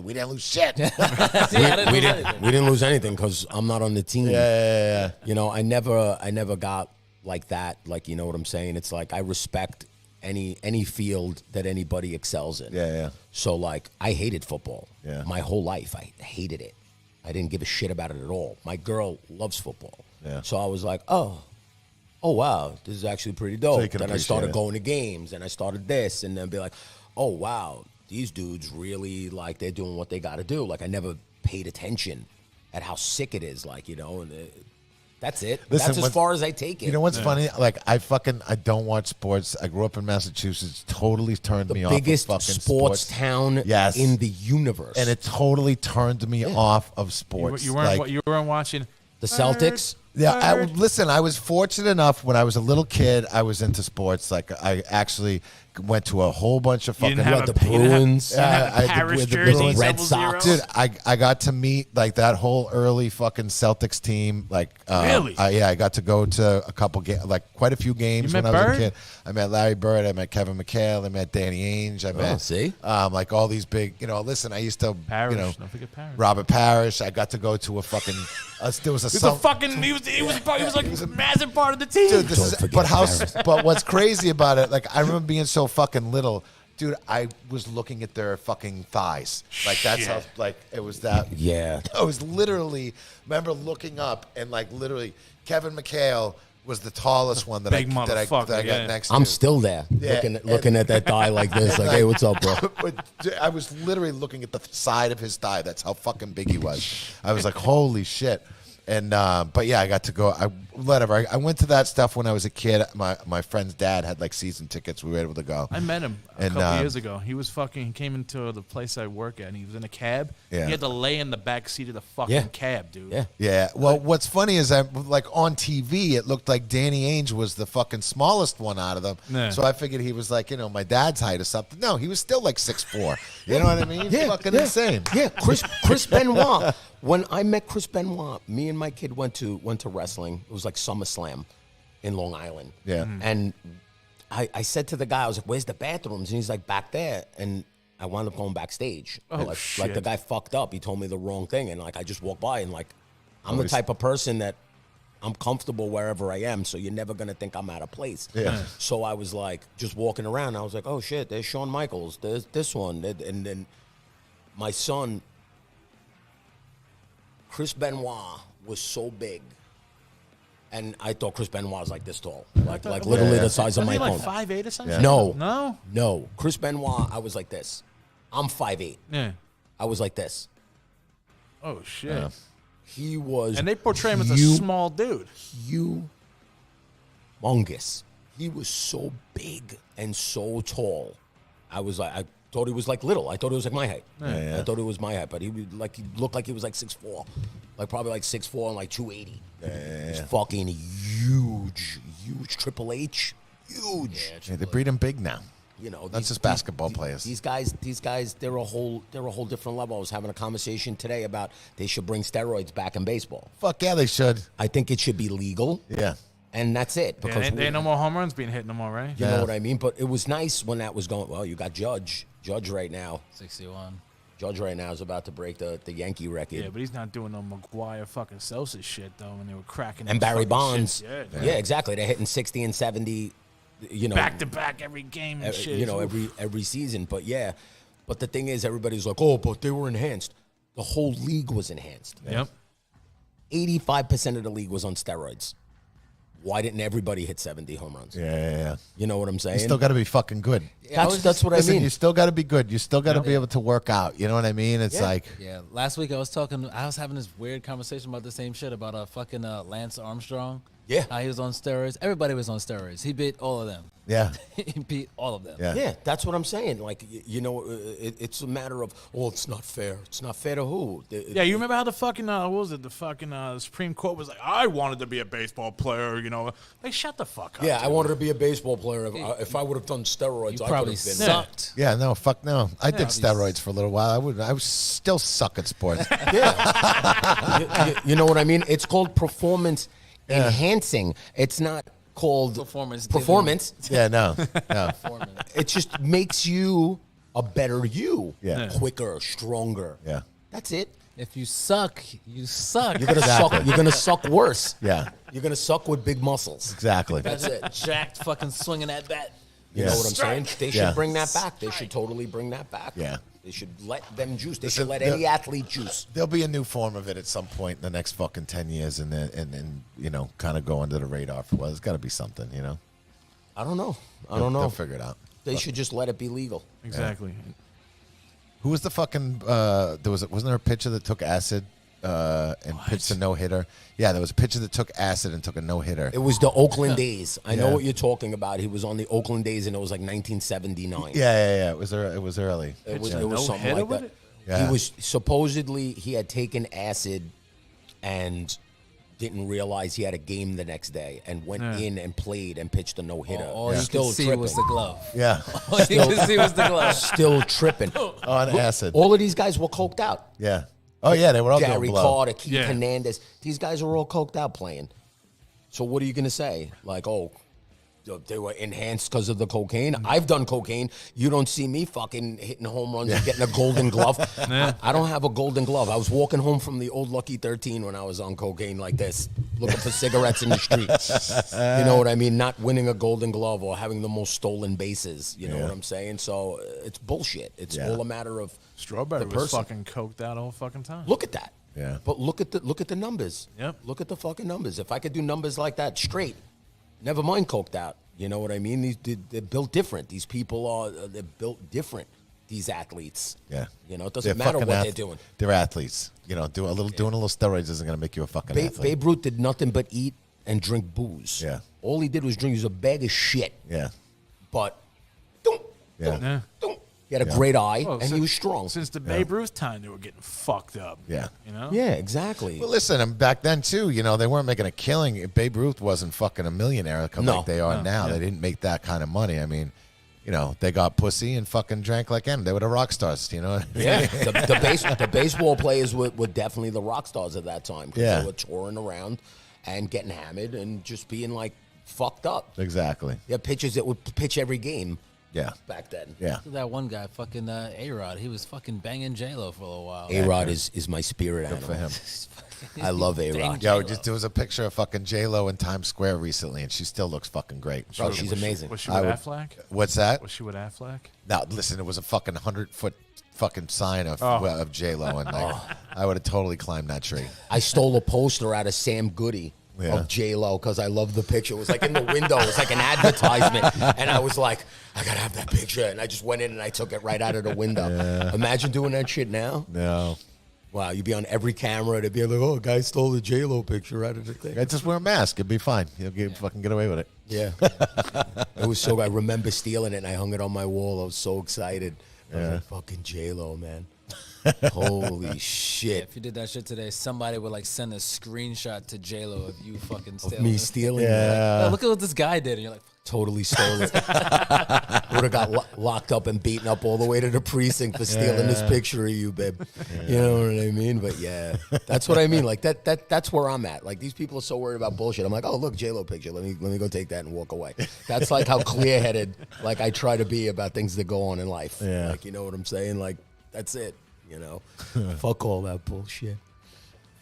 [SPEAKER 3] we didn't lose shit.
[SPEAKER 5] we didn't lose anything because I'm not on the team.
[SPEAKER 3] Yeah.
[SPEAKER 5] I never got like that. Like, you know what I'm saying? It's like I respect any field that anybody excels in.
[SPEAKER 3] Yeah.
[SPEAKER 5] So like I hated football.
[SPEAKER 3] Yeah.
[SPEAKER 5] My whole life I hated it. I didn't give a shit about it at all. My girl loves football.
[SPEAKER 3] Yeah.
[SPEAKER 5] So I was like, oh wow, this is actually pretty dope.
[SPEAKER 3] So
[SPEAKER 5] then I started going to games and I started this and then be like, oh wow, these dudes really like they're doing what they got to do. Like I never paid attention at how sick it is. Like, and that's it.
[SPEAKER 3] Listen,
[SPEAKER 5] that's as far as I take it.
[SPEAKER 3] You know what's funny? Like I don't watch sports. I grew up in Massachusetts. Totally turned me off. The
[SPEAKER 5] biggest
[SPEAKER 3] fucking
[SPEAKER 5] sports town in the universe.
[SPEAKER 3] And it totally turned me off of sports.
[SPEAKER 4] You weren't watching
[SPEAKER 5] the Celtics?
[SPEAKER 3] Yeah, I was fortunate enough when I was a little kid, I was into sports. Like, I actually went to a whole bunch of fucking...
[SPEAKER 5] the Bruins.
[SPEAKER 4] The
[SPEAKER 5] Red Sox.
[SPEAKER 3] Dude, I got to meet, like, that whole early fucking Celtics team. Like,
[SPEAKER 4] really?
[SPEAKER 3] I got to go to a couple games, like, quite a few games when I was a kid. I met Larry Bird. I met Kevin McHale. I met Danny Ainge. I met, like, all these big, listen, I used to,
[SPEAKER 4] Parrish. Don't forget Parrish.
[SPEAKER 3] Robert Parrish. I got to go to a fucking... there was
[SPEAKER 4] He was like a massive part of the team.
[SPEAKER 3] Dude, but what's crazy about it, like I remember being so fucking little, dude, I was looking at their fucking thighs. Like that's how like it was that.
[SPEAKER 5] Yeah.
[SPEAKER 3] I was literally remember looking up and like literally Kevin McHale was the tallest one that I got next to.
[SPEAKER 5] I'm still there looking at that thigh like this, like, hey, what's up, bro?
[SPEAKER 3] I was literally looking at the side of his thigh. That's how fucking big he was. I was like, holy shit. And but yeah, I got to go. I went to that stuff when I was a kid. My friend's dad had like season tickets. We were able to go.
[SPEAKER 4] I met him a couple years ago. He came into the place I work at, and he was in a cab.
[SPEAKER 3] Yeah.
[SPEAKER 4] He had to lay in the back seat of the fucking cab, dude.
[SPEAKER 5] Yeah.
[SPEAKER 3] Yeah. Well, what's funny is that like on TV, it looked like Danny Ainge was the fucking smallest one out of them.
[SPEAKER 4] Yeah.
[SPEAKER 3] So I figured he was like, my dad's height or something. No, he was still like 6'4". You know what I mean? Fucking insane.
[SPEAKER 5] Yeah. Chris Benoit. When I met Chris Benoit, me and my kid went to wrestling. It was like SummerSlam in Long Island.
[SPEAKER 3] Yeah.
[SPEAKER 5] And I said to the guy, I was like, where's the bathrooms? And he's like, back there. And I wound up going backstage. Like the guy fucked up. He told me the wrong thing. And like I just walked by and like I'm the type of person that I'm comfortable wherever I am. So you're never going to think I'm out of place.
[SPEAKER 3] Yeah.
[SPEAKER 5] So I was like just walking around. I was like, oh shit, there's Shawn Michaels. There's this one. And then my son... Chris Benoit was so big, and I thought Chris Benoit was like this tall, like literally the size of my phone.
[SPEAKER 4] Like 5'8" or something?
[SPEAKER 5] Yeah. No. Chris Benoit, I was like this. I'm 5'8".
[SPEAKER 4] Yeah.
[SPEAKER 5] I was like this.
[SPEAKER 4] Oh shit.
[SPEAKER 3] Yeah.
[SPEAKER 5] He was,
[SPEAKER 4] and they portray him as a small dude.
[SPEAKER 5] Humongous. He was so big and so tall. I was like, I thought he was like little. I thought he was like my height.
[SPEAKER 3] Yeah.
[SPEAKER 5] I thought he was my height, but he looked like he was like 6'4", like probably like 6'4" and like 280. He's fucking huge Triple H, huge.
[SPEAKER 3] Yeah, they breed him big now. That's just basketball players.
[SPEAKER 5] These guys, they're a whole different level. I was having a conversation today about they should bring steroids back in baseball.
[SPEAKER 3] Fuck yeah, they should.
[SPEAKER 5] I think it should be legal.
[SPEAKER 3] Yeah.
[SPEAKER 5] And that's it.
[SPEAKER 4] Because there ain't no more home runs being hit no more, right?
[SPEAKER 5] You know what I mean? But it was nice when that was going. Well, you got Judge right now.
[SPEAKER 6] 61.
[SPEAKER 5] Judge right now is about to break the Yankee record.
[SPEAKER 4] Yeah, but he's not doing no McGuire fucking Sosa shit though. When they were cracking
[SPEAKER 5] And
[SPEAKER 4] those
[SPEAKER 5] Barry
[SPEAKER 4] fucking
[SPEAKER 5] Bonds.
[SPEAKER 4] shits.
[SPEAKER 5] Yeah, exactly. They're hitting 60 and 70.
[SPEAKER 4] Back to back every game and shit.
[SPEAKER 5] every season. But yeah, but the thing is, everybody's like, oh, but they were enhanced. The whole league was enhanced.
[SPEAKER 4] Yep.
[SPEAKER 5] 85% of the league was on steroids. Why didn't everybody hit 70 home runs?
[SPEAKER 3] Yeah.
[SPEAKER 5] You know what I'm saying?
[SPEAKER 3] You still got to be fucking good.
[SPEAKER 5] That's what
[SPEAKER 3] Listen,
[SPEAKER 5] I mean.
[SPEAKER 3] you still got to be good. You still got to be able to work out. You know what I mean? It's like,
[SPEAKER 6] Yeah, last week I was having this weird conversation about the same shit about fucking Lance Armstrong.
[SPEAKER 5] Yeah.
[SPEAKER 6] How he was on steroids. Everybody was on steroids. He beat all of them.
[SPEAKER 3] yeah,
[SPEAKER 6] He beat all of them.
[SPEAKER 3] yeah.
[SPEAKER 5] Yeah, that's what I'm saying. Like, it's a matter of, it's not fair. It's not fair to who?
[SPEAKER 4] Yeah, you remember how the fucking what was it? The fucking Supreme Court was like, I wanted to be a baseball player. Like shut the fuck up.
[SPEAKER 5] Yeah, I
[SPEAKER 4] dude.
[SPEAKER 5] wanted to be a baseball player. If I would have done steroids,
[SPEAKER 6] You
[SPEAKER 5] I
[SPEAKER 6] probably
[SPEAKER 5] could have been.
[SPEAKER 6] sucked.
[SPEAKER 3] Yeah, no, fuck no. I did steroids for a little while. I was still suck at sports.
[SPEAKER 5] Yeah. you know what I mean? It's called performance enhancing. It's not called performance.
[SPEAKER 3] Yeah, no.
[SPEAKER 5] It just makes you a better you.
[SPEAKER 3] Yeah.
[SPEAKER 5] Quicker, stronger.
[SPEAKER 3] Yeah,
[SPEAKER 5] That's it.
[SPEAKER 6] If you suck, you suck.
[SPEAKER 5] You're gonna suck. You're gonna suck worse.
[SPEAKER 3] yeah,
[SPEAKER 5] You're gonna suck with big muscles.
[SPEAKER 3] exactly.
[SPEAKER 5] That's it.
[SPEAKER 6] Jacked fucking swinging at bat.
[SPEAKER 5] You
[SPEAKER 3] Yeah.
[SPEAKER 5] know what I'm saying? They should
[SPEAKER 3] Yeah.
[SPEAKER 5] bring that back. They should totally bring that back.
[SPEAKER 3] Yeah.
[SPEAKER 5] They should let them juice. They
[SPEAKER 3] Listen,
[SPEAKER 5] should let any athlete juice.
[SPEAKER 3] There'll be a new form of it at some point in the next fucking 10 years, and then kind of go under the radar for there's got to be something,
[SPEAKER 5] I don't know.
[SPEAKER 3] They'll figure it out.
[SPEAKER 5] They should just let it be legal.
[SPEAKER 4] Exactly.
[SPEAKER 3] Who was the fucking? Wasn't there a pitcher that took acid and pitched a no hitter? Yeah, there was a pitcher that took acid and took a no hitter.
[SPEAKER 5] It was the Oakland A's. I know
[SPEAKER 3] Yeah.
[SPEAKER 5] what you're talking about. He was on the Oakland A's, and it was like 1979.
[SPEAKER 3] Yeah. It was early.
[SPEAKER 5] It was,
[SPEAKER 3] Yeah.
[SPEAKER 5] it was something like
[SPEAKER 4] with
[SPEAKER 5] that.
[SPEAKER 4] it?
[SPEAKER 3] Yeah.
[SPEAKER 5] He was supposedly he had taken acid and didn't realize he had a game the next day and went in and played and pitched a no hitter.
[SPEAKER 6] All you
[SPEAKER 5] Still
[SPEAKER 6] could see
[SPEAKER 5] tripping.
[SPEAKER 6] was the glove.
[SPEAKER 3] Yeah,
[SPEAKER 6] All you could see was the glove.
[SPEAKER 5] Still tripping.
[SPEAKER 3] on acid.
[SPEAKER 5] All of these guys were coked out.
[SPEAKER 3] Yeah. Oh yeah, they were all
[SPEAKER 5] Gary
[SPEAKER 3] doing blow.
[SPEAKER 5] Carter, Keith
[SPEAKER 4] Yeah.
[SPEAKER 5] Hernandez. These guys are all coked out playing. So what are you gonna say? Like, they were enhanced because of the cocaine. I've done cocaine. You don't see me fucking hitting home runs and getting a golden glove. I don't have a golden glove. I was walking home from the old Lucky 13 when I was on cocaine like this, looking for cigarettes in the street. You know what I mean? Not winning a golden glove or having the most stolen bases. You know what I'm saying? So it's bullshit. It's all a matter of
[SPEAKER 4] Strawberry
[SPEAKER 5] the
[SPEAKER 4] was
[SPEAKER 5] person.
[SPEAKER 4] fucking coked out all fucking time.
[SPEAKER 5] Look at that.
[SPEAKER 3] Yeah.
[SPEAKER 5] But look at the numbers.
[SPEAKER 4] Yep.
[SPEAKER 5] Look at the fucking numbers. If I could do numbers like that straight, never mind coked out. You know what I mean? They're built different. These people they're built different. These athletes.
[SPEAKER 3] Yeah.
[SPEAKER 5] It doesn't matter what they're doing.
[SPEAKER 3] They're athletes. Doing a little steroids isn't gonna make you a fucking athlete.
[SPEAKER 5] Babe Ruth did nothing but eat and drink booze.
[SPEAKER 3] Yeah.
[SPEAKER 5] All he did was drink. He was a bag of shit.
[SPEAKER 3] Yeah.
[SPEAKER 5] But
[SPEAKER 3] Yeah.
[SPEAKER 5] he had a great eye
[SPEAKER 4] Well,
[SPEAKER 5] and he
[SPEAKER 4] since-
[SPEAKER 5] was strong.
[SPEAKER 4] Since the Babe Ruth time, they were getting fucked up.
[SPEAKER 3] Yeah.
[SPEAKER 5] Yeah, exactly.
[SPEAKER 3] Well, listen, and back then too, they weren't making a killing. Babe Ruth wasn't fucking a millionaire
[SPEAKER 5] No.
[SPEAKER 3] like they are now. They didn't make that kind of money. I mean, they got pussy and fucking drank like them. They were the rock stars,
[SPEAKER 5] Yeah, the baseball players were definitely the rock stars at that time. 'Cause
[SPEAKER 3] Yeah.
[SPEAKER 5] they were touring around and getting hammered and just being like fucked up.
[SPEAKER 3] Exactly.
[SPEAKER 5] Yeah, pitchers that would pitch every game
[SPEAKER 3] Yeah.
[SPEAKER 5] back then.
[SPEAKER 3] Yeah.
[SPEAKER 6] That one guy, fucking A-Rod, he was fucking banging J-Lo for a little while.
[SPEAKER 5] A-Rod is my spirit animal.
[SPEAKER 3] For him.
[SPEAKER 5] I love A-Rod.
[SPEAKER 3] Yo, there was a picture of fucking J-Lo in Times Square recently, and she still looks fucking great.
[SPEAKER 5] Bro, she's amazing.
[SPEAKER 4] Was she with Affleck?
[SPEAKER 3] What's that?
[SPEAKER 4] Was she with Affleck?
[SPEAKER 3] Now, listen, it was a fucking 100-foot fucking sign of J-Lo, and I would have totally climbed that tree.
[SPEAKER 5] I stole a poster out of Sam Goody of J-Lo because I loved the picture. It was like in the window. It was like an advertisement. And I was like, I got to have that picture. And I just went in and I took it right out of the window. Yeah. Imagine doing that shit now.
[SPEAKER 3] No.
[SPEAKER 5] Wow, you'd be on every camera. They'd be like, oh, a guy stole the J-Lo picture out of the thing.
[SPEAKER 3] I just wear a mask. It'd be fine. You'll fucking get away with it.
[SPEAKER 5] Yeah. It was so, I remember stealing it and I hung it on my wall. I was so excited. I was like, fucking J-Lo, man. Holy shit.
[SPEAKER 6] If you did that shit today, somebody would send a screenshot to J-Lo of you fucking
[SPEAKER 5] Of
[SPEAKER 6] stealing.
[SPEAKER 5] me
[SPEAKER 6] it.
[SPEAKER 5] stealing
[SPEAKER 3] Yeah.
[SPEAKER 5] that.
[SPEAKER 6] Oh, look at what this guy did. And you're like,
[SPEAKER 5] Totally stole it. Would have got locked up and beaten up all the way to the precinct for stealing this picture of you, babe. You know what I mean? But yeah, that's what I mean. Like that's where I'm at. Like these people are so worried about bullshit. I'm like, oh look, J-Lo picture. Let me go take that and walk away. That's like how clear headed like I try to be about things that go on in life.
[SPEAKER 3] Yeah.
[SPEAKER 5] Like you know what I'm saying? Like that's it. You know, fuck all that bullshit.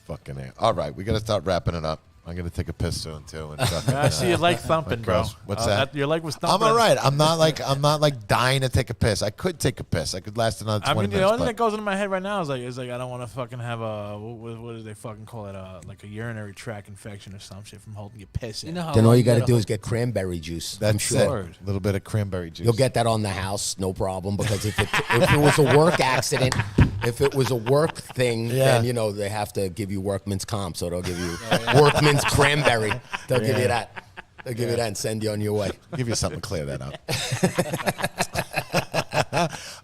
[SPEAKER 3] Fucking A. All right, we got to start wrapping it up. I'm going to take a piss soon, too. And
[SPEAKER 4] I see your leg thumping, bro.
[SPEAKER 3] What's that?
[SPEAKER 4] Your leg was thumping.
[SPEAKER 3] I'm all right. I'm not like dying to take a piss. I could take a piss. I could last another 20 minutes.
[SPEAKER 4] The only thing that goes into my head right now is like I don't want to fucking have a what do they fucking call it? Like a urinary tract infection or some shit from holding your piss in.
[SPEAKER 6] You know how
[SPEAKER 5] Then all
[SPEAKER 6] long
[SPEAKER 5] you got to
[SPEAKER 6] gotta
[SPEAKER 5] do is get cranberry juice.
[SPEAKER 3] That's
[SPEAKER 5] I'm sure.
[SPEAKER 3] it. A little bit of cranberry juice.
[SPEAKER 5] You'll get that on the house, no problem. Because if it was a work accident, if it was a work thing, then you know they have to give you workman's comp, so they'll give you workman's cranberry. They'll give you that. They'll give you that and send you on your way.
[SPEAKER 3] Give you something to clear that up.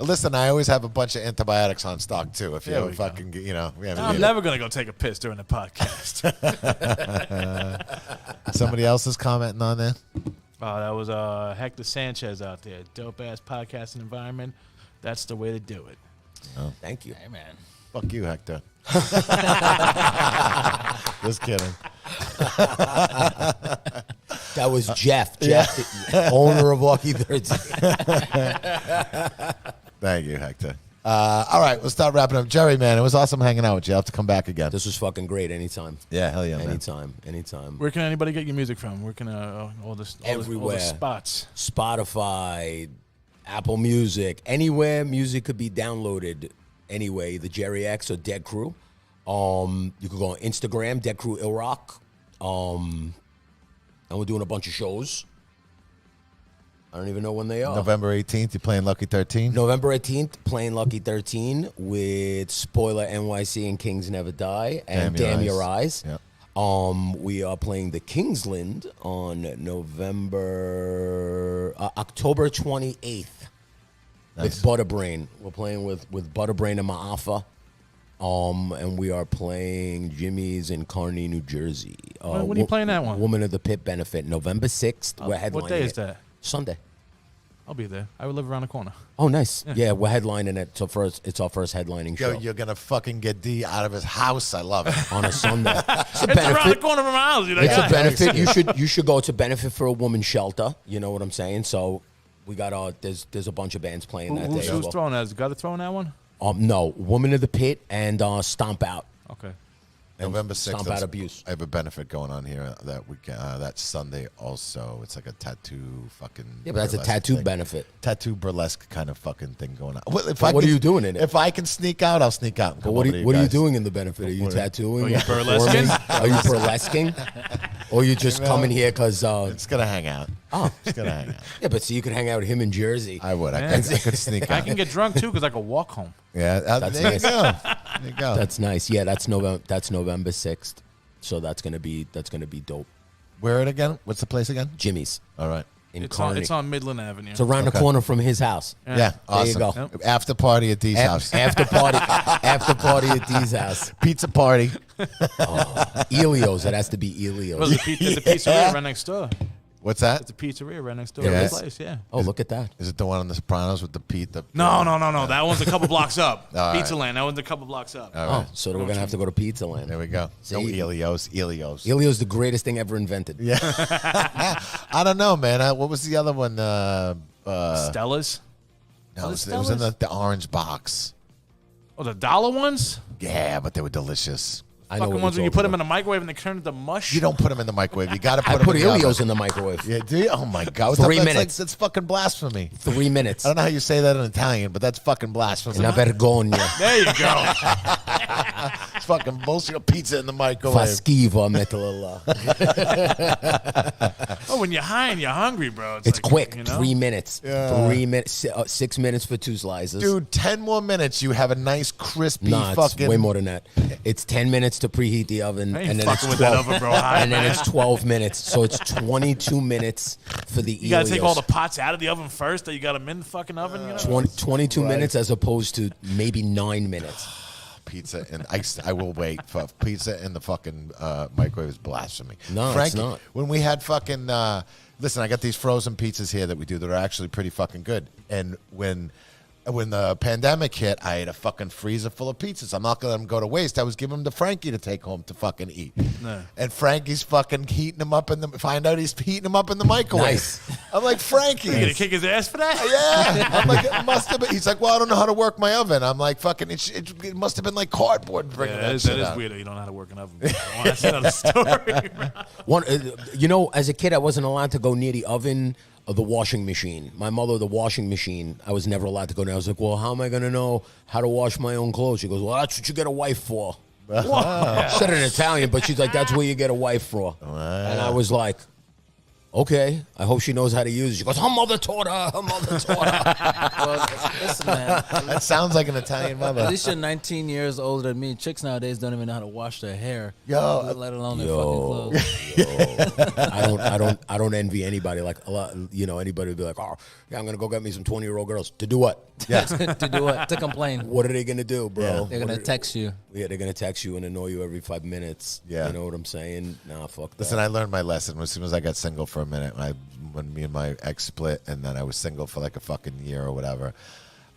[SPEAKER 3] Listen, I always have a bunch of antibiotics on stock too. If you fucking, you know,
[SPEAKER 4] I'm never gonna go take a piss during the podcast.
[SPEAKER 3] Somebody else is commenting on there.
[SPEAKER 4] That was Hector Sanchez out there. Dope ass podcasting environment. That's the way to do it.
[SPEAKER 3] Oh.
[SPEAKER 5] Thank you.
[SPEAKER 6] Hey, man.
[SPEAKER 3] Fuck you, Hector. Just kidding.
[SPEAKER 5] That was Jeff. Jeff, the owner of Lucky 13.
[SPEAKER 3] Thank you, Hector. All right, we'll start wrapping up. Jerry, man, it was awesome hanging out with you. I'll have to come back again.
[SPEAKER 5] This was fucking great. Anytime.
[SPEAKER 3] Yeah, hell yeah, man.
[SPEAKER 5] Anytime.
[SPEAKER 4] Where can anybody get your music from? Where can all the
[SPEAKER 5] Everywhere.
[SPEAKER 4] spots?
[SPEAKER 5] Spotify, Apple Music, anywhere music could be downloaded. Anyway, the Jerry Ex or Dead Crew. You could go on Instagram, Dead Crew Ill Rock. And we're doing a bunch of shows. I don't even know when they are.
[SPEAKER 3] November 18th, you're playing Lucky 13?
[SPEAKER 5] November 18th, playing Lucky 13 with Spoiler NYC and Kings Never Die and Damn Your Eyes.
[SPEAKER 3] Yep.
[SPEAKER 5] We are playing the Kingsland on October 28th with Butterbrain. We're playing with Butterbrain and Ma'afa. And we are playing Jimmy's in Kearney, New Jersey.
[SPEAKER 4] When are you playing that one?
[SPEAKER 5] Woman of the Pit benefit, November 6th. We're headlining.
[SPEAKER 4] What day is that?
[SPEAKER 5] Sunday.
[SPEAKER 4] I'll be there. I would live around the corner.
[SPEAKER 5] Oh, nice. Yeah, we're headlining it. It's our first headlining show.
[SPEAKER 3] Yo, you're going to fucking get D out of his house. I love it.
[SPEAKER 5] On a Sunday. It's a
[SPEAKER 4] It's around the
[SPEAKER 5] benefit.
[SPEAKER 4] corner from my house. You know,
[SPEAKER 5] It's a benefit. You should go. It's a benefit for a woman's shelter. You know what I'm saying? So we got there's a bunch of bands playing that day.
[SPEAKER 4] Who's
[SPEAKER 5] as well.
[SPEAKER 4] throwing that? Has got to throw in that one?
[SPEAKER 5] No, Woman of the Pit and Stomp Out.
[SPEAKER 4] Okay.
[SPEAKER 3] November 6th.
[SPEAKER 5] Stomp Out Abuse.
[SPEAKER 3] I have a benefit going on here that weekend. That Sunday also. It's like a tattoo fucking.
[SPEAKER 5] Yeah, but that's a
[SPEAKER 3] burlesque
[SPEAKER 5] tattoo
[SPEAKER 3] thing.
[SPEAKER 5] benefit.
[SPEAKER 3] Tattoo burlesque kind of fucking thing going on. Well,
[SPEAKER 5] What are you doing in it?
[SPEAKER 3] If I can sneak out, I'll sneak out. And
[SPEAKER 5] But
[SPEAKER 3] come
[SPEAKER 5] what
[SPEAKER 3] over
[SPEAKER 5] are
[SPEAKER 3] to
[SPEAKER 5] you
[SPEAKER 3] guys.
[SPEAKER 5] doing in the benefit? Are you tattooing?
[SPEAKER 4] Are you
[SPEAKER 5] or performing?
[SPEAKER 4] burlesquing?
[SPEAKER 5] Are you burlesquing? Or you just coming here because...
[SPEAKER 3] It's gonna hang out.
[SPEAKER 5] Oh.
[SPEAKER 3] It's gonna hang out.
[SPEAKER 5] Yeah, but so you could hang out with him in Jersey.
[SPEAKER 3] I would. I
[SPEAKER 4] Yeah.
[SPEAKER 3] could sneak
[SPEAKER 4] I
[SPEAKER 3] out.
[SPEAKER 4] can get drunk too because I can walk home.
[SPEAKER 3] Yeah,
[SPEAKER 5] That's
[SPEAKER 3] there
[SPEAKER 5] nice.
[SPEAKER 3] you go. There you go.
[SPEAKER 5] That's nice. Yeah, that's November 6th. So that's gonna be dope.
[SPEAKER 3] Where it again? What's the place again?
[SPEAKER 5] Jimmy's
[SPEAKER 3] All right.
[SPEAKER 5] in
[SPEAKER 4] It's
[SPEAKER 5] Kearney.
[SPEAKER 4] on Midland Avenue.
[SPEAKER 5] It's around the corner from his house.
[SPEAKER 3] Yeah, awesome.
[SPEAKER 5] There you go.
[SPEAKER 4] Yep.
[SPEAKER 3] After party at Dee's house.
[SPEAKER 5] After party at Dee's house.
[SPEAKER 3] Pizza party.
[SPEAKER 5] Elio's. It has to be
[SPEAKER 4] Well,
[SPEAKER 5] Elio's.
[SPEAKER 4] there's a pizzeria right next door.
[SPEAKER 3] What's that?
[SPEAKER 4] It's a pizzeria right next door.
[SPEAKER 5] There
[SPEAKER 4] to the
[SPEAKER 5] is?
[SPEAKER 4] place, yeah.
[SPEAKER 5] Oh, look at that.
[SPEAKER 3] Is it the one on the Sopranos with the Pete?
[SPEAKER 4] No. That one's a couple blocks up.
[SPEAKER 3] All
[SPEAKER 4] Pizza
[SPEAKER 3] right.
[SPEAKER 4] Land. That one's a couple blocks up.
[SPEAKER 3] All
[SPEAKER 5] Oh,
[SPEAKER 3] right.
[SPEAKER 5] so we're gonna have to go to Pizza Land.
[SPEAKER 3] There we go.
[SPEAKER 5] See?
[SPEAKER 3] No Elios. Elios.
[SPEAKER 5] Elio's the greatest thing ever invented.
[SPEAKER 3] Yeah. I don't know, man. What was the other one?
[SPEAKER 4] Stella's.
[SPEAKER 3] No,
[SPEAKER 4] Oh,
[SPEAKER 3] it
[SPEAKER 4] the
[SPEAKER 3] was in
[SPEAKER 4] Stella's?
[SPEAKER 3] the orange box.
[SPEAKER 4] Oh, the dollar ones?
[SPEAKER 3] Yeah, but they were delicious.
[SPEAKER 5] I know
[SPEAKER 4] Fucking
[SPEAKER 5] what
[SPEAKER 4] ones
[SPEAKER 5] you're
[SPEAKER 4] when you put
[SPEAKER 5] talking
[SPEAKER 4] them in the microwave and they turn into mush?
[SPEAKER 3] You don't put them in the microwave. You got to
[SPEAKER 5] about.
[SPEAKER 3] put
[SPEAKER 5] I
[SPEAKER 3] them
[SPEAKER 5] put
[SPEAKER 3] in the
[SPEAKER 5] Elio's
[SPEAKER 3] oven.
[SPEAKER 5] in the microwave.
[SPEAKER 3] Yeah, do you? Oh my God!
[SPEAKER 5] 3
[SPEAKER 3] That's
[SPEAKER 5] minutes.
[SPEAKER 3] That's fucking blasphemy.
[SPEAKER 5] 3 minutes.
[SPEAKER 3] I don't know how you say that in Italian, but that's fucking blasphemy.
[SPEAKER 5] Una vergogna.
[SPEAKER 4] There you go.
[SPEAKER 3] It's fucking bullshit. A pizza in the microwave.
[SPEAKER 5] Fa schifo, metterla.
[SPEAKER 4] Oh, when you're high and you're hungry, bro.
[SPEAKER 5] It's
[SPEAKER 4] like,
[SPEAKER 5] quick.
[SPEAKER 4] You know?
[SPEAKER 5] 3 minutes.
[SPEAKER 3] Yeah.
[SPEAKER 5] 3 minutes. 6 minutes for 2 slices.
[SPEAKER 3] Dude, 10 more minutes, you have a nice crispy
[SPEAKER 5] Nah, it's
[SPEAKER 3] fucking.
[SPEAKER 5] way more than that. It's 10 minutes to preheat the oven,
[SPEAKER 4] I ain't
[SPEAKER 5] and then
[SPEAKER 4] fucking
[SPEAKER 5] it's
[SPEAKER 4] with that
[SPEAKER 5] 12.
[SPEAKER 4] oven, bro. High,
[SPEAKER 5] And then
[SPEAKER 4] man.
[SPEAKER 5] it's 12 minutes, so it's 22 minutes for the
[SPEAKER 4] You gotta take all
[SPEAKER 5] Elios.
[SPEAKER 4] the pots out of the oven first. That you got them in the fucking oven. You know.
[SPEAKER 5] 22 minutes as opposed to maybe 9 minutes.
[SPEAKER 3] Pizza and I will wait for pizza in the fucking microwave is blasphemy.
[SPEAKER 5] No, it's
[SPEAKER 3] Frankie,
[SPEAKER 5] not.
[SPEAKER 3] When we had fucking listen, I got these frozen pizzas here that we do that are actually pretty fucking good. And when when the pandemic hit, I had a fucking freezer full of pizzas. I'm not going to let them go to waste. I was giving them to Frankie to take home to fucking eat.
[SPEAKER 4] No.
[SPEAKER 3] And Frankie's fucking heating them up find out he's heating them up in the microwave.
[SPEAKER 5] Nice.
[SPEAKER 3] I'm like, Frankie.
[SPEAKER 4] You gonna kick his ass for that?
[SPEAKER 3] Yeah. I'm like, it must have been. He's like, well, I don't know how to work my oven. I'm like, fucking, it must have been like cardboard bringing
[SPEAKER 4] Yeah,
[SPEAKER 3] that shit
[SPEAKER 4] that is
[SPEAKER 3] out.
[SPEAKER 4] weird that you don't know how to work an oven. That's another story.
[SPEAKER 5] As a kid, I wasn't allowed to go near the oven or the washing machine. My mother, the washing machine, I was never allowed to go near. I was like, well, how am I going to know how to wash my own clothes? She goes, well, that's what you get a wife for. She said it in Italian, but she's like, that's what you get a wife for. And I was like, okay, I hope she knows how to use it. She goes, her mother taught her.
[SPEAKER 6] Well, listen, man.
[SPEAKER 3] That sounds like an Italian mother.
[SPEAKER 6] At least you're 19 years older than me. Chicks nowadays don't even know how to wash their hair.
[SPEAKER 3] Yo.
[SPEAKER 6] Let alone their fucking clothes.
[SPEAKER 5] I don't envy anybody. Like a lot, anybody would be like, oh, yeah, I'm gonna go get me some 20-year-old girls to do what?
[SPEAKER 3] Yeah.
[SPEAKER 6] To do what? To complain.
[SPEAKER 5] What are they gonna do, bro?
[SPEAKER 3] Yeah.
[SPEAKER 6] They're gonna text you.
[SPEAKER 5] Yeah, they're gonna text you and annoy you every 5 minutes.
[SPEAKER 3] Yeah.
[SPEAKER 5] You know what I'm saying? Nah, fuck that.
[SPEAKER 3] Listen, I learned my lesson as soon as I got single for a minute. When me and my ex split, and then I was single for like a fucking year or whatever.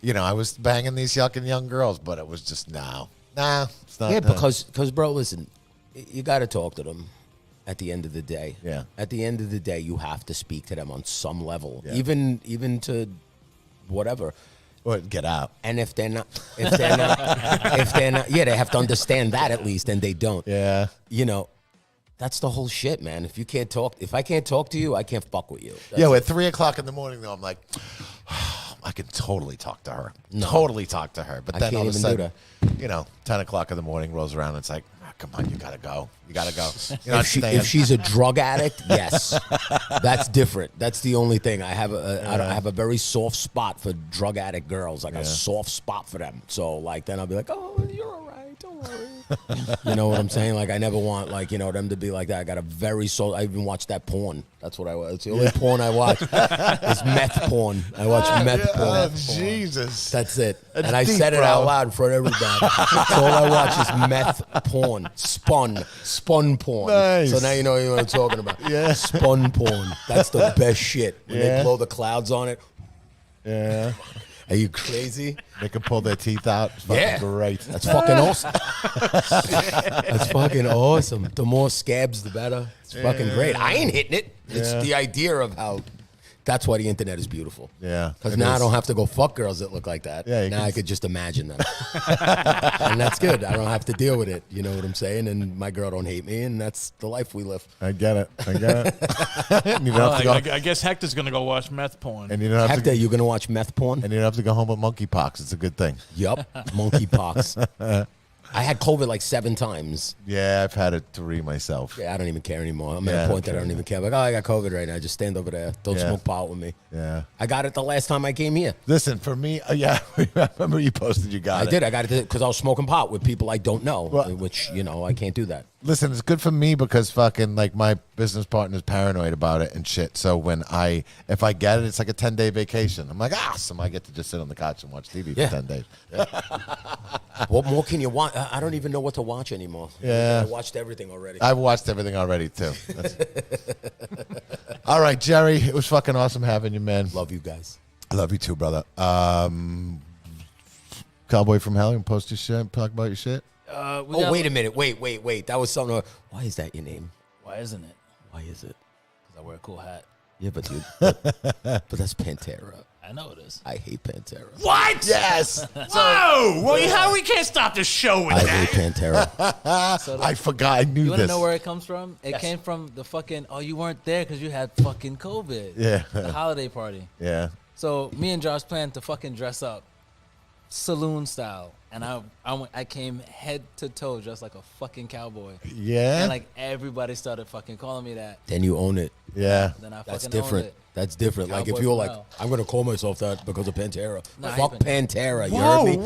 [SPEAKER 3] I was banging these young girls, but it was just nah, it's not.
[SPEAKER 5] Yeah, because bro, listen, you got to talk to them. At the end of the day,
[SPEAKER 3] Yeah.
[SPEAKER 5] At the end of the day, you have to speak to them on some level,
[SPEAKER 3] Yeah.
[SPEAKER 5] even to whatever.
[SPEAKER 3] Or get out.
[SPEAKER 5] And if they're not, yeah, they have to understand that at least, and they don't.
[SPEAKER 3] Yeah.
[SPEAKER 5] That's the whole shit, man. If I can't talk to you, I can't fuck with you. That's
[SPEAKER 3] At 3:00 in the morning, though, I'm like, I can totally talk to her. Totally talk to her. But
[SPEAKER 5] I
[SPEAKER 3] then
[SPEAKER 5] can't
[SPEAKER 3] all of a
[SPEAKER 5] even do
[SPEAKER 3] sudden, 10:00 in the morning rolls around, and it's like, come on, you gotta go. You gotta go.
[SPEAKER 5] If she's a drug addict, yes, that's different. That's the only thing. I have I have a very soft spot for drug addict girls, like a soft spot for them. So then I'll be like, oh, you're all right, don't worry. You know what I'm saying? Like I never want them to be like that. I got a very soft. I even watch that porn. That's what I watch. It's the only porn I watch is meth porn. I watch meth porn.
[SPEAKER 3] Oh, Jesus.
[SPEAKER 5] That's it.
[SPEAKER 3] That's
[SPEAKER 5] And I
[SPEAKER 3] deep,
[SPEAKER 5] said it
[SPEAKER 3] bro.
[SPEAKER 5] out loud for everybody. That's all I watch is meth porn. Spun porn.
[SPEAKER 3] Nice.
[SPEAKER 5] So now you know what I'm talking about.
[SPEAKER 3] Yeah.
[SPEAKER 5] Spun porn. That's the best shit. When
[SPEAKER 3] Yeah.
[SPEAKER 5] they blow the clouds on it.
[SPEAKER 3] Yeah.
[SPEAKER 5] Are you crazy?
[SPEAKER 3] They can pull their teeth out. It's fucking great.
[SPEAKER 5] That's fucking awesome. That's fucking awesome. The more scabs, the better. It's fucking great. I ain't hitting it. It's
[SPEAKER 3] Yeah.
[SPEAKER 5] the idea of how. That's why the internet is beautiful.
[SPEAKER 3] Yeah,
[SPEAKER 5] Because
[SPEAKER 3] it
[SPEAKER 5] now I
[SPEAKER 3] is.
[SPEAKER 5] don't have to go fuck girls that look like that.
[SPEAKER 3] Yeah, you
[SPEAKER 5] now
[SPEAKER 3] can-
[SPEAKER 5] I could just imagine them. And that's good. I don't have to deal with it. You know what I'm saying? And my girl don't hate me, and that's the life we live.
[SPEAKER 3] I get it. And you don't have to go.
[SPEAKER 4] I guess Hector's gonna go watch meth porn.
[SPEAKER 3] And you don't have
[SPEAKER 5] Hector,
[SPEAKER 3] to.
[SPEAKER 5] you going to watch meth porn?
[SPEAKER 3] And you don't have to go home with monkeypox. It's a good thing.
[SPEAKER 5] Yup. Monkeypox. I had COVID like 7 times.
[SPEAKER 3] Yeah, I've had it 3 myself.
[SPEAKER 5] Yeah, I don't even care anymore. I'm
[SPEAKER 3] Yeah,
[SPEAKER 5] at
[SPEAKER 3] I
[SPEAKER 5] a
[SPEAKER 3] don't
[SPEAKER 5] point that I
[SPEAKER 3] care
[SPEAKER 5] don't even care. Like, oh, I got COVID right now. Just stand over there. Don't
[SPEAKER 3] Yeah.
[SPEAKER 5] smoke pot with me.
[SPEAKER 3] Yeah.
[SPEAKER 5] I got it the last time I came here.
[SPEAKER 3] Listen, for me, I remember you posted you got
[SPEAKER 5] I
[SPEAKER 3] it.
[SPEAKER 5] did. I got it because I was smoking pot with people I don't know,
[SPEAKER 3] Well-
[SPEAKER 5] which, I can't do that.
[SPEAKER 3] Listen, it's good for me because fucking my business partner's paranoid about it and shit. So if I get it, it's like a 10-day vacation. I'm like, awesome. I get to just sit on the couch and watch TV
[SPEAKER 5] Yeah.
[SPEAKER 3] for 10 days.
[SPEAKER 5] What more can you watch? I don't even know what to watch anymore.
[SPEAKER 3] Yeah.
[SPEAKER 5] I watched everything already.
[SPEAKER 3] I've watched everything already too. All right, Jerry, it was fucking awesome having you, man.
[SPEAKER 5] Love you guys.
[SPEAKER 3] I love you too, brother. Cowboy from Hell, you can post your shit, talk about your shit.
[SPEAKER 5] Oh, wait a minute. Wait. That was something. Why is that your name?
[SPEAKER 6] Why isn't it?
[SPEAKER 5] Why is it?
[SPEAKER 6] Because I wear a cool hat.
[SPEAKER 5] Yeah, but dude, but that's Pantera.
[SPEAKER 6] I know it is.
[SPEAKER 5] I hate Pantera.
[SPEAKER 4] What?
[SPEAKER 3] Yes.
[SPEAKER 4] Whoa! Well, how we can't stop the show with
[SPEAKER 5] I
[SPEAKER 4] that?
[SPEAKER 5] hate Pantera.
[SPEAKER 3] I forgot. I knew
[SPEAKER 6] You want to
[SPEAKER 3] this.
[SPEAKER 6] know where it comes from? It came from the fucking, you weren't there because you had fucking COVID.
[SPEAKER 3] Yeah.
[SPEAKER 6] The holiday party.
[SPEAKER 3] Yeah.
[SPEAKER 6] So me and Josh planned to fucking dress up saloon style. And I came head to toe just like a fucking cowboy.
[SPEAKER 3] Yeah.
[SPEAKER 6] And like everybody started fucking calling me that.
[SPEAKER 5] Then you own it.
[SPEAKER 3] Yeah.
[SPEAKER 6] Then I
[SPEAKER 5] That's
[SPEAKER 6] fucking
[SPEAKER 5] different.
[SPEAKER 6] owned it.
[SPEAKER 5] That's different. Like if
[SPEAKER 6] Cowboy
[SPEAKER 5] you're
[SPEAKER 6] from
[SPEAKER 5] like,
[SPEAKER 6] hell.
[SPEAKER 5] I'm gonna call myself that because of Pantera.
[SPEAKER 6] Nah,
[SPEAKER 5] Fuck
[SPEAKER 6] I even-
[SPEAKER 5] Pantera. You
[SPEAKER 4] Whoa,
[SPEAKER 5] heard me?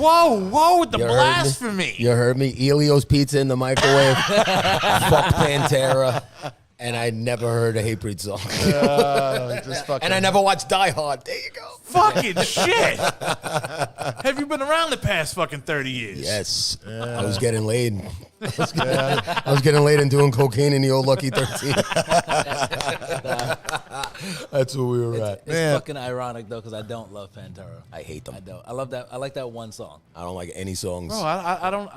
[SPEAKER 4] whoa with the
[SPEAKER 5] You heard me?
[SPEAKER 4] blasphemy.
[SPEAKER 5] You heard me? Elio's pizza in the microwave. Fuck Pantera. And I never heard a Hatebreed song.
[SPEAKER 3] Just fucking.
[SPEAKER 5] And I never watched Die Hard. There you go.
[SPEAKER 4] Fucking shit. Have you been around the past fucking 30 years?
[SPEAKER 5] Yes. I was getting laid. I was getting laid and doing cocaine in the old Lucky 13. That's where we were at.
[SPEAKER 6] It's fucking ironic though, because I don't love Pantera.
[SPEAKER 5] I hate them.
[SPEAKER 6] I don't. I love that. I like that one song.
[SPEAKER 5] I don't like any songs.
[SPEAKER 4] Bro, I don't.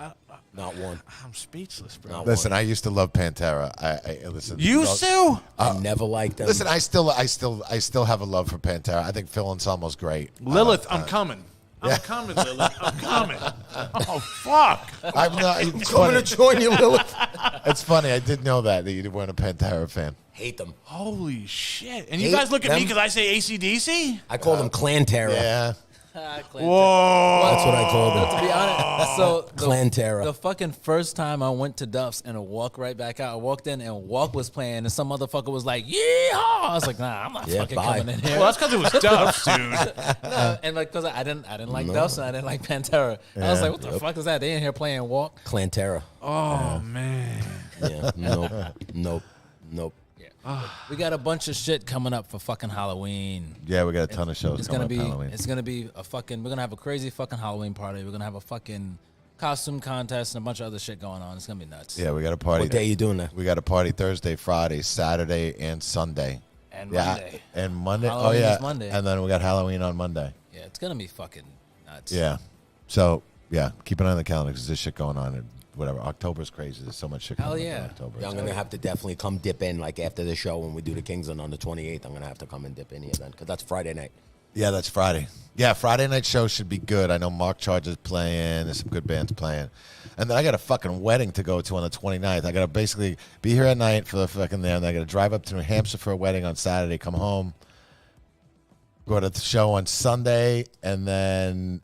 [SPEAKER 5] Not one.
[SPEAKER 4] I'm speechless, bro.
[SPEAKER 5] Not
[SPEAKER 3] Listen,
[SPEAKER 5] one.
[SPEAKER 3] I used to love Pantera. I listen.
[SPEAKER 4] Used to?
[SPEAKER 5] I never liked them.
[SPEAKER 3] Listen, I still have a love for Pantera. I think Phil Anselmo's great.
[SPEAKER 4] Lilith, I'm coming. I'm coming, Lilith. I'm coming. Oh, fuck.
[SPEAKER 3] I'm not. It's
[SPEAKER 5] coming
[SPEAKER 3] funny.
[SPEAKER 5] to join you, Lilith.
[SPEAKER 3] It's funny. I did know that you weren't a Pantera fan.
[SPEAKER 5] Hate them.
[SPEAKER 4] Holy shit. And you
[SPEAKER 5] Hate
[SPEAKER 4] guys look at me
[SPEAKER 5] them.
[SPEAKER 4] because I say AC/DC?
[SPEAKER 5] I call them Clan Terror.
[SPEAKER 3] Yeah.
[SPEAKER 4] Whoa.
[SPEAKER 5] That's what I call them.
[SPEAKER 6] To be honest, so
[SPEAKER 5] Clan Terror.
[SPEAKER 6] the fucking first time I went to Duff's and I walked right back out, I walked in and Walk was playing and some motherfucker was like, yeehaw! I was like, nah, I'm not
[SPEAKER 5] Yeah,
[SPEAKER 6] fucking
[SPEAKER 5] bye.
[SPEAKER 6] coming in here.
[SPEAKER 4] Well, that's because it was Duff's, dude.
[SPEAKER 6] No, and like, cause I didn't like Duff's and I didn't like Pantera. I was like, what the fuck is that? They in here playing Walk?
[SPEAKER 5] Clan Terror.
[SPEAKER 4] Oh, man.
[SPEAKER 5] Yeah. Nope.
[SPEAKER 6] We got a bunch of shit coming up for fucking Halloween.
[SPEAKER 3] Yeah, we got a ton of shows
[SPEAKER 6] It's
[SPEAKER 3] coming
[SPEAKER 6] gonna be
[SPEAKER 3] up Halloween.
[SPEAKER 6] it's gonna be a fucking we're gonna have a crazy fucking Halloween party. We're gonna have a fucking costume contest and a bunch of other shit going on. It's gonna be nuts.
[SPEAKER 3] Yeah, we got a party.
[SPEAKER 5] What day you doing that?
[SPEAKER 3] We got a party Thursday, Friday, Saturday, and Sunday.
[SPEAKER 6] And
[SPEAKER 3] Yeah,
[SPEAKER 6] Monday.
[SPEAKER 3] and Monday.
[SPEAKER 6] Halloween
[SPEAKER 3] oh yeah,
[SPEAKER 6] is Monday.
[SPEAKER 3] and then we got Halloween on Monday.
[SPEAKER 6] Yeah, it's gonna be fucking nuts.
[SPEAKER 3] Yeah. So yeah, keep an eye on the calendar because there's shit going on. And whatever. October's crazy. There's so much shit going
[SPEAKER 6] Hell
[SPEAKER 3] on
[SPEAKER 6] yeah.
[SPEAKER 3] in October.
[SPEAKER 5] Yeah, I'm going to have to definitely come dip in, like, after the show when we do the Kingston on the 28th. I'm going to have to come and dip in here then, because that's Friday night.
[SPEAKER 3] Yeah, that's Friday. Yeah, Friday night show should be good. I know Mark Charge is playing. There's some good bands playing. And then I got a fucking wedding to go to on the 29th. I got to basically be here at night for the fucking there, and I got to drive up to New Hampshire for a wedding on Saturday, come home, go to the show on Sunday, and then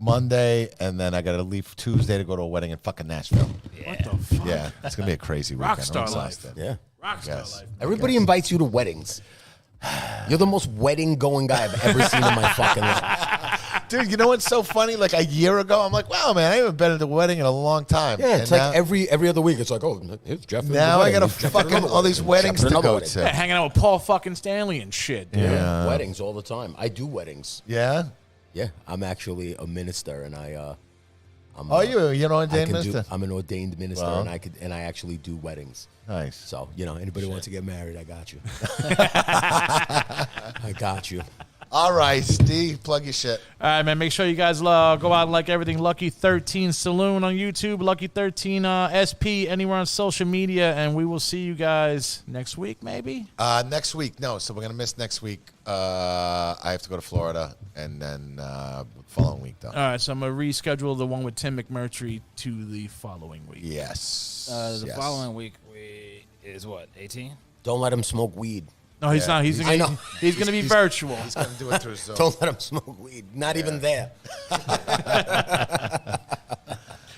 [SPEAKER 3] Monday, and then I got to leave Tuesday to go to a wedding in fucking Nashville.
[SPEAKER 4] What the fuck?
[SPEAKER 3] Yeah, it's going to be a crazy weekend. I'm
[SPEAKER 4] Rockstar
[SPEAKER 3] exhausted.
[SPEAKER 5] Yeah.
[SPEAKER 4] Rockstar
[SPEAKER 3] Yes.
[SPEAKER 4] life.
[SPEAKER 5] Everybody invites you to weddings. You're the most wedding-going guy I've ever seen in my fucking life.
[SPEAKER 3] Dude, you know what's so funny? Like a year ago, I'm like, wow, man, I haven't been at a wedding in a long time.
[SPEAKER 5] Yeah, it's
[SPEAKER 3] And
[SPEAKER 5] like every other week. It's like, oh, here's Jeff. at the
[SPEAKER 3] now I
[SPEAKER 5] wedding.
[SPEAKER 3] got
[SPEAKER 5] Here's Jeff at
[SPEAKER 3] fucking
[SPEAKER 5] another
[SPEAKER 3] all these
[SPEAKER 5] wedding.
[SPEAKER 3] weddings
[SPEAKER 5] Jeff
[SPEAKER 3] to
[SPEAKER 5] at another
[SPEAKER 3] go
[SPEAKER 5] wedding.
[SPEAKER 3] to.
[SPEAKER 4] Yeah, hanging out with Paul fucking Stanley and shit, dude.
[SPEAKER 3] Yeah.
[SPEAKER 5] Weddings all the time. I do weddings.
[SPEAKER 3] Yeah?
[SPEAKER 5] Yeah, I'm actually a minister, and I'm.
[SPEAKER 3] Oh, you're an
[SPEAKER 5] I
[SPEAKER 3] ordained
[SPEAKER 5] can
[SPEAKER 3] minister?
[SPEAKER 5] I'm an ordained minister,
[SPEAKER 3] Well.
[SPEAKER 5] and I actually do weddings.
[SPEAKER 3] Nice.
[SPEAKER 5] So anybody wants to get married, I got you. I got you.
[SPEAKER 3] All right, Steve, plug your shit.
[SPEAKER 4] All right, man. Make sure you guys go out and like everything Lucky 13 Saloon on YouTube, Lucky 13 SP, anywhere on social media, and we will see you guys next week, maybe.
[SPEAKER 3] Next week, no. So we're going to miss next week. I have to go to Florida, and then following week, though.
[SPEAKER 4] All right, so I'm going to reschedule the one with Tim McMurtry to the following week.
[SPEAKER 3] Yes.
[SPEAKER 6] The
[SPEAKER 3] Yes.
[SPEAKER 6] following week is what, 18?
[SPEAKER 5] Don't let him smoke weed.
[SPEAKER 4] No, he's
[SPEAKER 3] Yeah.
[SPEAKER 4] not. He's
[SPEAKER 5] I know.
[SPEAKER 4] going to be virtual.
[SPEAKER 3] He's going to do it through Zoom.
[SPEAKER 5] Don't let him smoke weed. Not even there.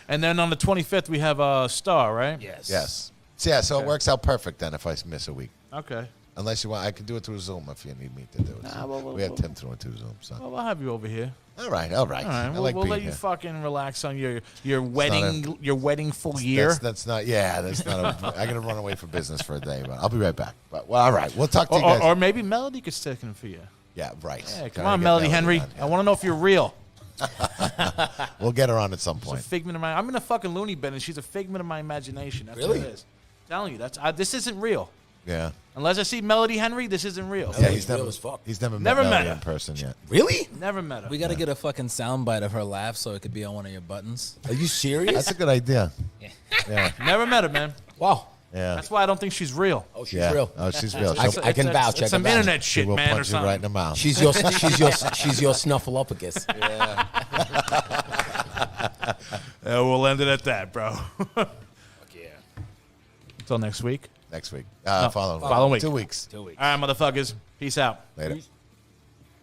[SPEAKER 4] And then on the 25th, we have a Star, right?
[SPEAKER 6] Yes.
[SPEAKER 3] Yes. So, yeah, so it works out perfect then if I miss a week.
[SPEAKER 4] Okay.
[SPEAKER 3] Unless you want, I can do it through Zoom if you need me to do it. We have Tim through it through Zoom. So.
[SPEAKER 4] Well, I'll have you over here.
[SPEAKER 3] All right.
[SPEAKER 4] All right,
[SPEAKER 3] I
[SPEAKER 4] we'll,
[SPEAKER 3] like
[SPEAKER 4] we'll
[SPEAKER 3] being
[SPEAKER 4] let you
[SPEAKER 3] here.
[SPEAKER 4] fucking relax on your wedding full year.
[SPEAKER 3] That's not. Yeah, that's not. I got to run away for business for a day, but I'll be right back. But well, all right, we'll talk to you guys.
[SPEAKER 4] Or maybe Melody could stick in for you.
[SPEAKER 3] Yeah, right.
[SPEAKER 4] Yeah, come
[SPEAKER 3] Gotta
[SPEAKER 4] on,
[SPEAKER 3] get
[SPEAKER 4] Melody Henry.
[SPEAKER 3] on, yeah.
[SPEAKER 4] I want to know if you're real.
[SPEAKER 3] We'll get her on at some
[SPEAKER 4] It's a
[SPEAKER 3] point.
[SPEAKER 4] figment of my. I'm in a fucking loony bin, and she's a figment of my imagination. That's
[SPEAKER 5] Really?
[SPEAKER 4] what it is. I'm telling you, this isn't real.
[SPEAKER 3] Yeah.
[SPEAKER 4] Unless I see Melody Henry, this isn't real.
[SPEAKER 3] Yeah,
[SPEAKER 5] He's real as fuck.
[SPEAKER 3] He's never
[SPEAKER 4] Never
[SPEAKER 3] met
[SPEAKER 4] met
[SPEAKER 3] Melody
[SPEAKER 4] her.
[SPEAKER 3] in person yet.
[SPEAKER 5] Really?
[SPEAKER 4] Never met her.
[SPEAKER 6] We got to get a fucking soundbite of her laugh so it could be on one of your buttons.
[SPEAKER 5] Are you serious?
[SPEAKER 3] That's a good idea. Yeah.
[SPEAKER 4] Never met her, man.
[SPEAKER 5] Wow.
[SPEAKER 3] Yeah.
[SPEAKER 4] That's why I don't think she's real.
[SPEAKER 5] Oh, she's
[SPEAKER 3] yeah.
[SPEAKER 5] real.
[SPEAKER 3] Oh, she's real.
[SPEAKER 5] I
[SPEAKER 3] She'll-
[SPEAKER 5] can vouch. I
[SPEAKER 4] It's
[SPEAKER 5] can
[SPEAKER 4] some
[SPEAKER 5] vouch.
[SPEAKER 4] internet
[SPEAKER 3] she
[SPEAKER 4] shit,
[SPEAKER 3] will
[SPEAKER 4] man, or
[SPEAKER 3] punch you right in
[SPEAKER 4] something.
[SPEAKER 3] the mouth.
[SPEAKER 5] She's your snuffleupagus.
[SPEAKER 4] We'll end it at that, bro.
[SPEAKER 6] Yeah.
[SPEAKER 4] Until next week.
[SPEAKER 3] Next week. Following
[SPEAKER 4] following week.
[SPEAKER 3] 2 weeks.
[SPEAKER 6] Two weeks.
[SPEAKER 4] All right, motherfuckers. Peace out.
[SPEAKER 3] Later.